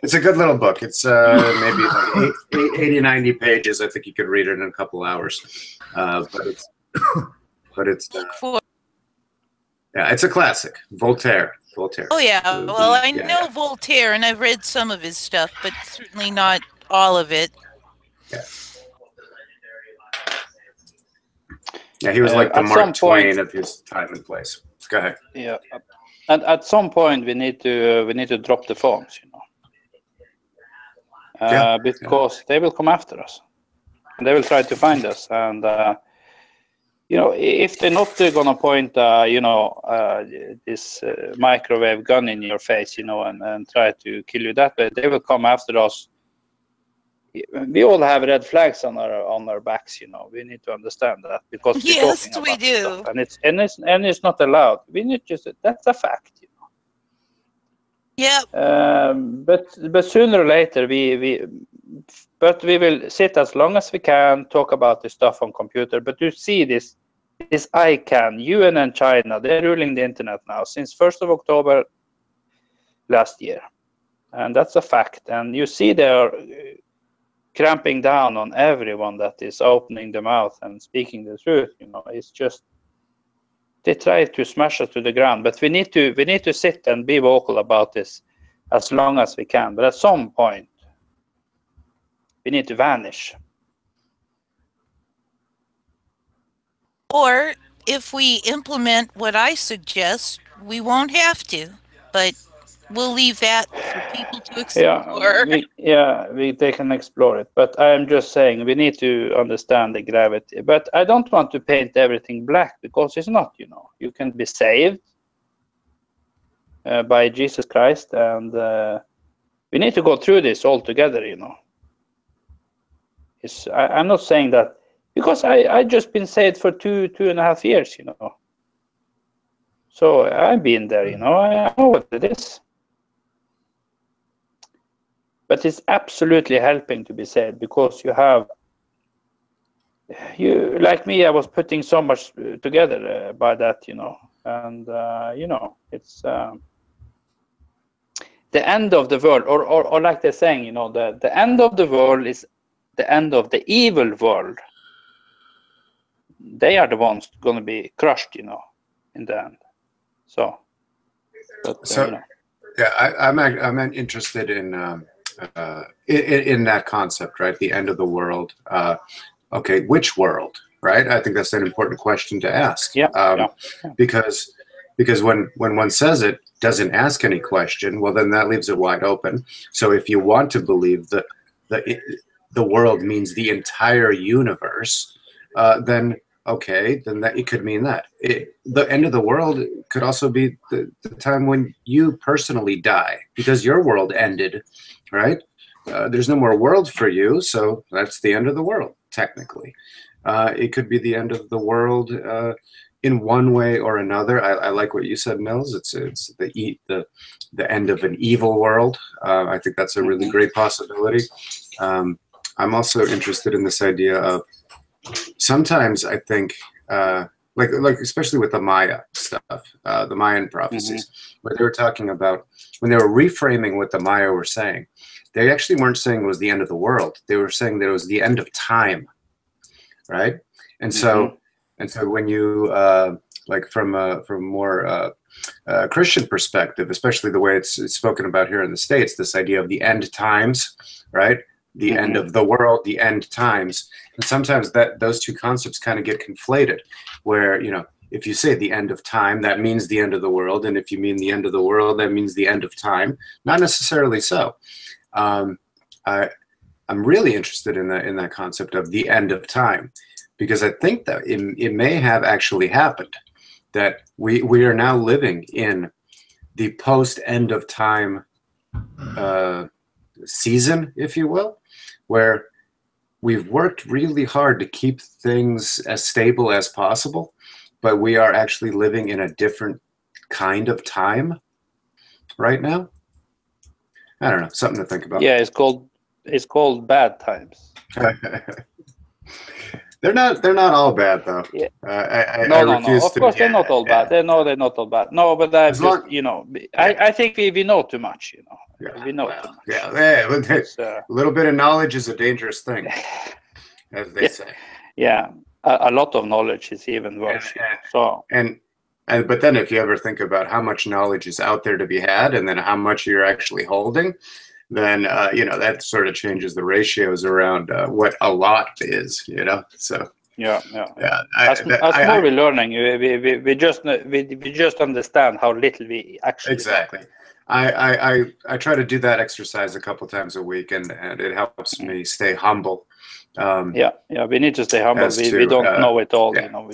it's a good little book. It's maybe like 80, 90 pages. I think you could read it in a couple hours. But it's it's a classic. Voltaire. Oh yeah. Well, I know Voltaire, and I've read some of his stuff, but certainly not all of it. Yeah, he was like the Mark Twain of his time and place. Go ahead. Yeah, and at some point we need to drop the phones, you know, because they will come after us, and they will try to find us, and you know, if they're not gonna point, this microwave gun in your face, you know, and try to kill you that way, they will come after us. We all have red flags on our backs, you know. We need to understand that, because yes, we do, stuff, and it's not allowed. We need that's a fact, you know. Yeah. But sooner or later we will sit as long as we can, talk about this stuff on computer. But you see this ICANN, UN and China, they're ruling the internet now since 1st of October last year, and that's a fact. And you see they're cramping down on everyone that is opening the mouth and speaking the truth. You know, it's just they try to smash us to the ground. But we need to sit and be vocal about this as long as we can. But at some point, we need to vanish. Or if we implement what I suggest, we won't have to. But we'll leave that for people to explore. They can explore it. But I'm just saying we need to understand the gravity. But I don't want to paint everything black, because it's not, you know. You can be saved by Jesus Christ, and we need to go through this all together, you know. I'm not saying that, because I just been saved for two and a half years, you know. So I've been there, you know. I know what it is. But it's absolutely helping to be saved, because you like me, I was putting so much together by that, you know. And, you know, it's the end of the world, or like they're saying, you know, the end of the world is the end of the evil world. They are the ones going to be crushed, you know, in the end. So, but, you know. Yeah, I'm interested in that concept, right? The end of the world. Okay, which world, right? I think that's an important question to ask. Because when one says it, doesn't ask any question, well, then that leaves it wide open. So if you want to believe that the world means the entire universe, then okay, then that it could mean that the end of the world could also be the time when you personally die, because your world ended, right? There's no more world for you, so that's the end of the world, technically. It could be the end of the world in one way or another. I like what you said, Nils. It's the end of an evil world. I think that's a really great possibility. I'm also interested in this idea of, sometimes I think, like especially with the Maya stuff, the Mayan prophecies, where they were talking about, when they were reframing what the Maya were saying, they actually weren't saying it was the end of the world. They were saying that it was the end of time, right? And so, when you like from more Christian perspective, especially the way it's spoken about here in the States, this idea of the end times, right? The end of the world, the end times. And sometimes those two concepts kind of get conflated, where, you know, if you say the end of time, that means the end of the world. And if you mean the end of the world, that means the end of time. Not necessarily so. I'm really interested in that concept of the end of time, because I think that it may have actually happened, that we are now living in the post end of time season, if you will, where we've worked really hard to keep things as stable as possible, but we are actually living in a different kind of time right now. I don't know, something to think about. Yeah, it's called bad times. They're not all bad though. Yeah. No. Of course, they're not all bad. They're not all bad. No, but you know, I think we know too much. You know, we know too much. A little bit of knowledge is a dangerous thing, as they say. Yeah, a lot of knowledge is even worse. But then if you ever think about how much knowledge is out there to be had, and then how much you're actually holding, then you know, that sort of changes the ratios around what a lot is, you know. So as more we're learning, we just understand how little we actually know. I try to do that exercise a couple times a week, and it helps me stay humble. We need to stay humble. We don't know it all, you know.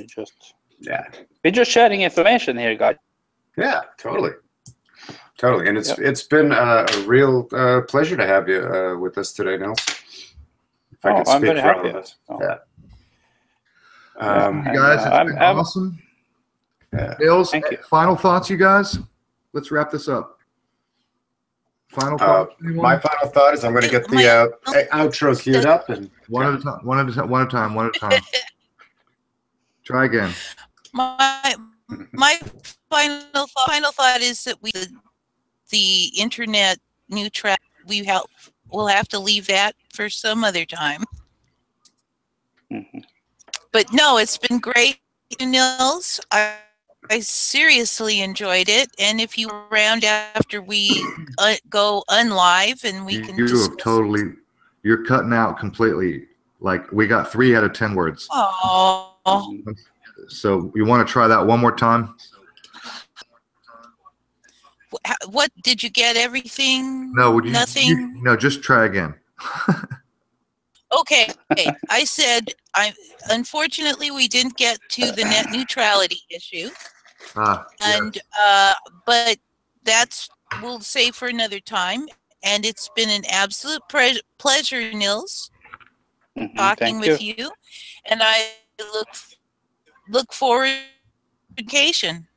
We're just sharing information here, guys. Yeah, totally. And it's been a real pleasure to have you with us today, Nils. If I could speak I'm very for happy. all of us. You guys, it's been awesome. Nils, final thoughts, you guys? Let's wrap this up. Final thought. My final thought is I'm going to get the outro queued up, and one at a time. Try again. My final thought is that the internet neutrality, we'll have to leave that for some other time. But no, it's been great, Nils. I I seriously enjoyed it, and if you round after we go unlive, and we can you have totally, you're cutting out completely. Like we got 3 out of 10 words. Oh. So you want to try that one more time? What did you get? Everything? No, nothing. No, just try again. Okay. I said unfortunately we didn't get to the net neutrality issue. And but that's we'll save for another time. And it's been an absolute pleasure, Nils, talking with you. And I look forward to vacation.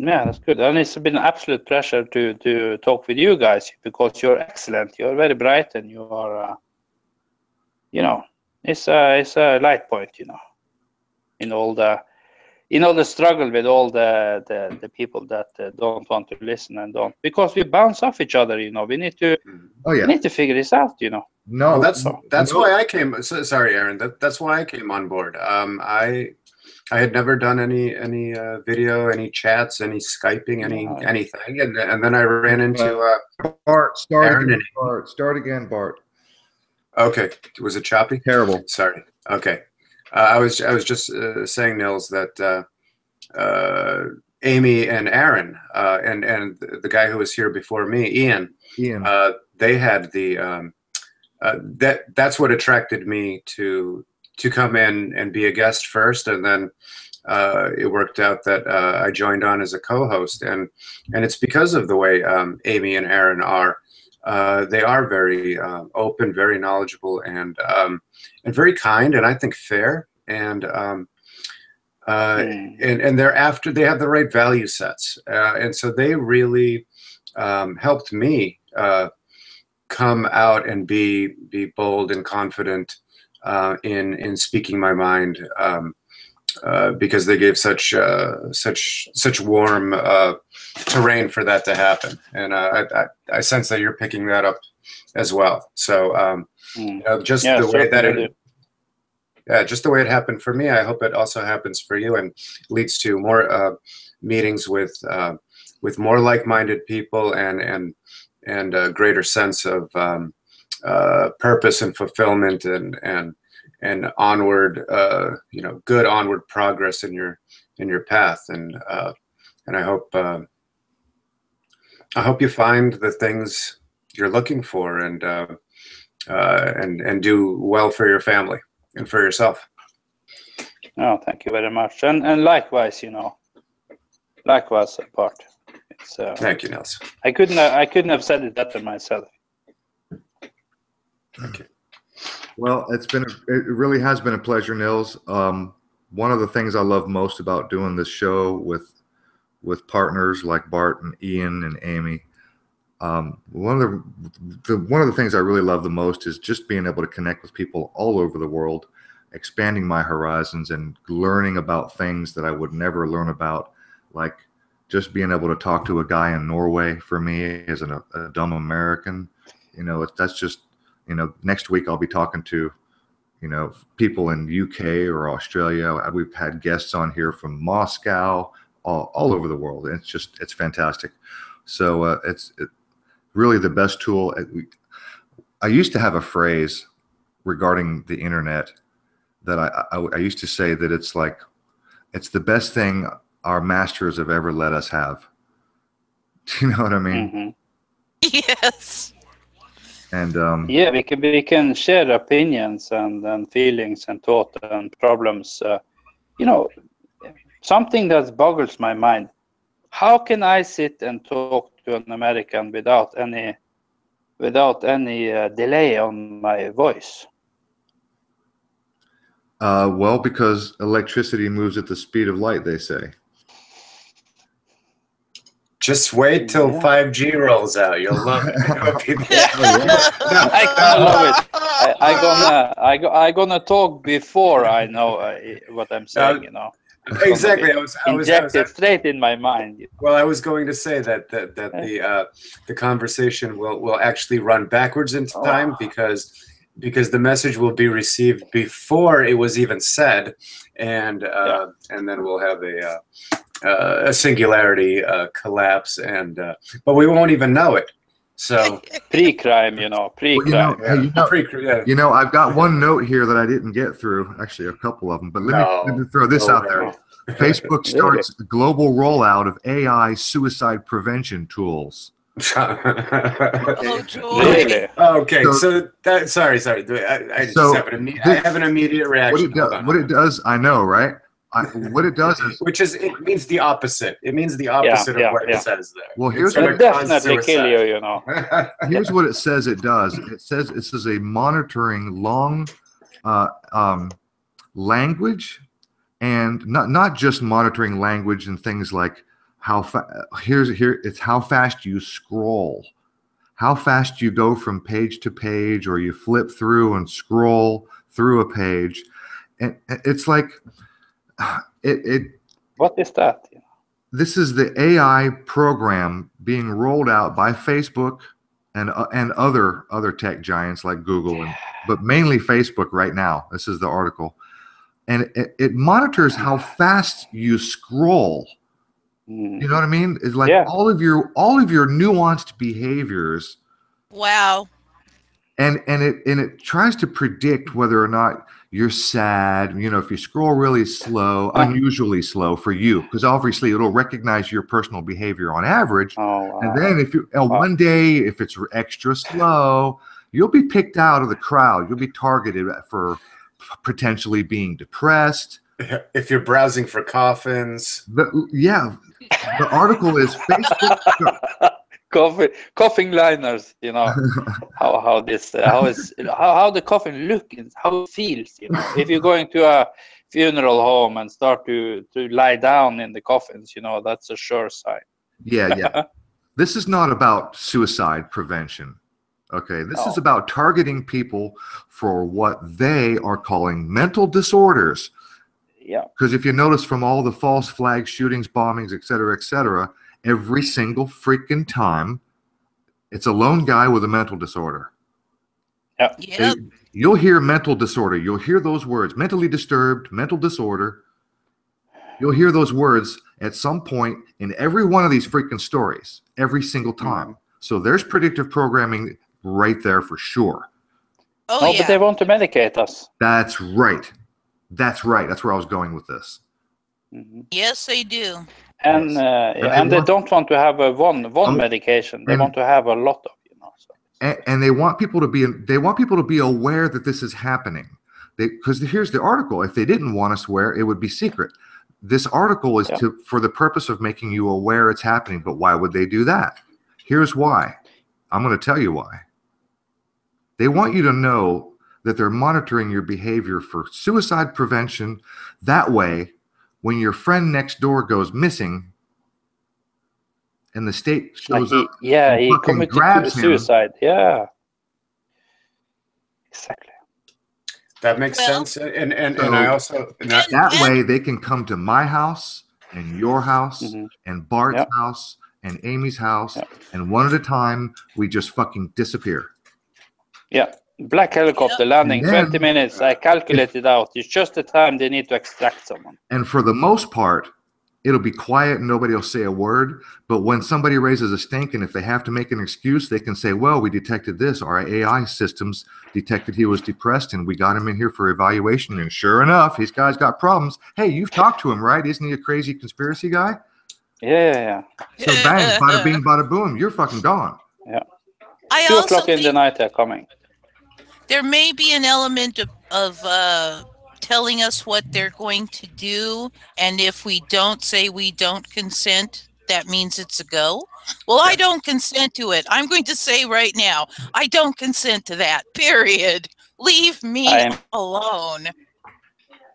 Yeah, that's good. And it's been an absolute pleasure to talk with you guys, because you're excellent. You're very bright, and you are, you know, it's a light point, you know, in all the struggle with all the people that don't want to listen and don't, because we bounce off each other, you know. We need to we need to figure this out, you know. No, that's why I came. Sorry, Aaron. That's why I came on board. I had never done any video, any chats, any Skyping, anything, and then I ran into Bart. Start again, Bart. Okay, was it choppy? Terrible. Sorry. Okay, I was just saying, Nils, that Amy and Aaron and the guy who was here before me, Ian. They had the that's what attracted me to come in and be a guest first, and then it worked out that I joined on as a co-host, and it's because of the way Amy and Aaron are. They are very open, very knowledgeable, and very kind, and I think fair, and they're after, they have the right value sets, and so they really helped me come out and be bold and confident in speaking my mind, because they gave such warm terrain for that to happen, and I sense that you're picking that up as well. So you know, just the way that just the way it happened for me, I hope it also happens for you and leads to more meetings with more like-minded people and a greater sense of purpose and fulfillment and onward, you know, good onward progress in your path, and I hope you find the things you're looking for, and do well for your family and for yourself. Oh, thank you very much, and likewise, you know, likewise, Bart. It's thank you, Nils. I couldn't have said it better myself. Thank you. Well, it really has been a pleasure, Nils. One of the things I love most about doing this show with partners like Bart and Ian and Amy, one of the things I really love the most is just being able to connect with people all over the world, expanding my horizons and learning about things that I would never learn about, like just being able to talk to a guy in Norway. For me, as a dumb American, you know, that's just, you know, next week I'll be talking to, you know, people in UK or Australia. We've had guests on here from Moscow, all over the world. And it's fantastic. So it's really the best tool. I used to have a phrase regarding the internet that I used to say that it's the best thing our masters have ever let us have. Do you know what I mean? Yes. And yeah, we can share opinions and feelings and thought and problems. You know, something that boggles my mind: how can I sit and talk to an American without any delay on my voice? Well, because electricity moves at the speed of light, they say. Just wait till 5G rolls out. You'll love it. I love it. I'm gonna talk before I know what I'm saying. You know. Exactly. I was straight in my mind. Well, I was going to say that the conversation will actually run backwards into time, because because the message will be received before it was even said, and then we'll have a singularity collapse, but we won't even know it. So pre-crime, you know, pre-crime. You know, I've got one note here that I didn't get through. Actually, a couple of them, but let me throw this out there. Facebook starts global rollout of AI suicide prevention tools. Oh, joy. Really? Okay, so that sorry. I just have an immediate reaction. What it does, I know, right? What it does is, it means the opposite. It means the opposite of what it says there. Well, here's what it definitely kill you, you know. Here's what it says it does. It says this is a monitoring long language, and not just monitoring language and things like how it's how fast you scroll, how fast you go from page to page, or you flip through and scroll through a page, and it's like. What is that? This is the AI program being rolled out by Facebook and other tech giants like Google, but mainly Facebook right now. This is the article, and it monitors how fast you scroll. You know what I mean? It's like all of your nuanced behaviors. Wow. And it tries to predict whether or not you're sad, you know, if you scroll really slow, unusually slow for you, because obviously it'll recognize your personal behavior on average. And then if you one day, if it's extra slow, you'll be picked out of the crowd. You'll be targeted for potentially being depressed. If you're browsing for coffins. The article is Facebook. Coffin liners, you know, how the coffin look and how it feels, you know. If you're going to a funeral home and start to lie down in the coffins, you know, that's a sure sign. Yeah. This is not about suicide prevention. Okay, this is about targeting people for what they are calling mental disorders. Yeah. Because if you notice from all the false flag shootings, bombings, et cetera, every single freaking time, it's a lone guy with a mental disorder. Yeah. You'll hear mental disorder. You'll hear those words, mentally disturbed, mental disorder. You'll hear those words at some point in every one of these freaking stories, every single time. So there's predictive programming right there for sure. But they want to medicate us. That's right. That's right. That's where I was going with this. Yes, they do. And they don't want to have one medication. They want to have a lot of, you know. So. And they want people to be aware that this is happening. Because here's the article. If they didn't want us aware, it would be secret. This article is for the purpose of making you aware it's happening. But why would they do that? Here's why. I'm going to tell you why. They want you to know that they're monitoring your behavior for suicide prevention. That way, when your friend next door goes missing and the state shows up, he committed suicide. Yeah, exactly. That makes sense. And I also that way they can come to my house and your house and Bart's house and Amy's house, and one at a time we just fucking disappear. Yeah. Black helicopter landing, 20 minutes. I calculated out. It's just the time they need to extract someone. And for the most part, it'll be quiet and nobody will say a word. But when somebody raises a stink, and if they have to make an excuse, they can say, well, we detected this. Our AI systems detected he was depressed and we got him in here for evaluation. And sure enough, this guy's got problems. Hey, you've talked to him, right? Isn't he a crazy conspiracy guy? Yeah. So bang, bada bing, bada boom, you're fucking gone. Yeah. 2 o'clock in the night they're coming. There may be an element of telling us what they're going to do, and if we don't say we don't consent, that means it's a go. Well, I don't consent to it. I'm going to say right now, I don't consent to that, period. Leave me alone.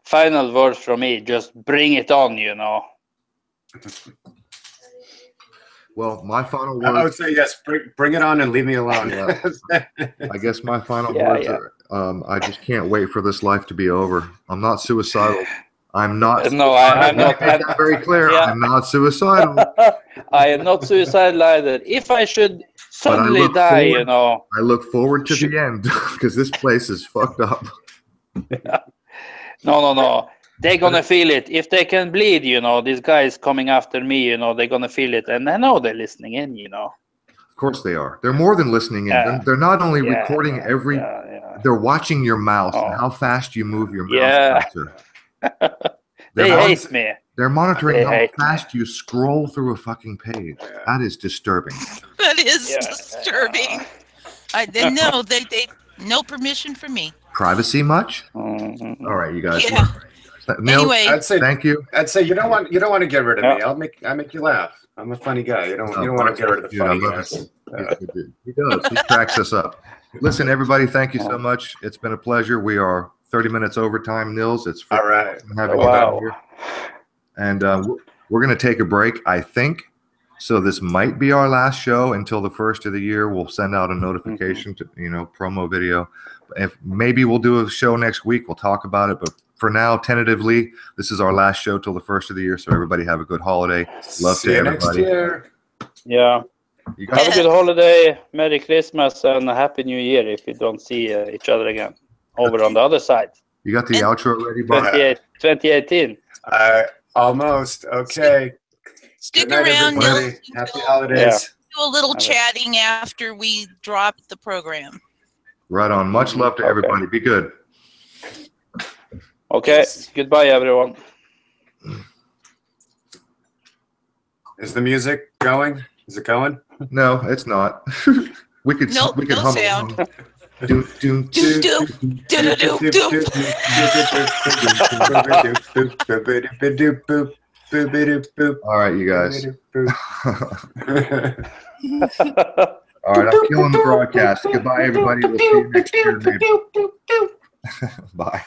Final words from me, just bring it on, you know. Well, my final words. I would say yes. Bring it on and leave me alone. I guess my final words are: I just can't wait for this life to be over. I'm not suicidal. I'm not. No, I'm not. That very clear. I'm not suicidal. I am not suicidal either. If I should suddenly die, you know. I look forward to the end because this place is fucked up. Yeah. No. They're gonna feel it. If they can bleed, you know, these guys coming after me, you know, they're gonna feel it, and I know they're listening in, you know. Of course they are. They're more than listening in. Yeah. They're not only recording every. They're watching your mouth and how fast you move your mouth. They hate me. They're monitoring how fast you scroll through a fucking page. That is disturbing. That is disturbing. They no permission from me. Privacy much? Mm-hmm. All right, you guys. Yeah. Neil, anyway, I'd say thank you. I'd say you don't want to get rid of me. I make you laugh. I'm a funny guy. You don't want to get rid of the funny guys. He does. He cracks us up. Listen, everybody, thank you so much. It's been a pleasure. We are 30 minutes over time, Nils. It's all right. Wow. And we're going to take a break, I think. So this might be our last show until the first of the year. We'll send out a notification to, promo video. If maybe we'll do a show next week, we'll talk about it. But for now, tentatively, this is our last show till the first of the year. So everybody have a good holiday. Love to everybody. Next year. Yeah. Have a good holiday, Merry Christmas, and a Happy New Year if you don't see each other again over on the other side. You got the outro ready, Bob? 2018. Almost. Okay. Stick around, Nils. Happy holidays. Yeah. Do a little chatting after we drop the program. Right on. Much love to everybody. Be good. Okay. Goodbye, everyone. Is the music going? Is it going? No, it's not. we could no hum sound. All right, you guys. All right, I'm killing the broadcast. Goodbye, everybody. We'll see you next year. Bye.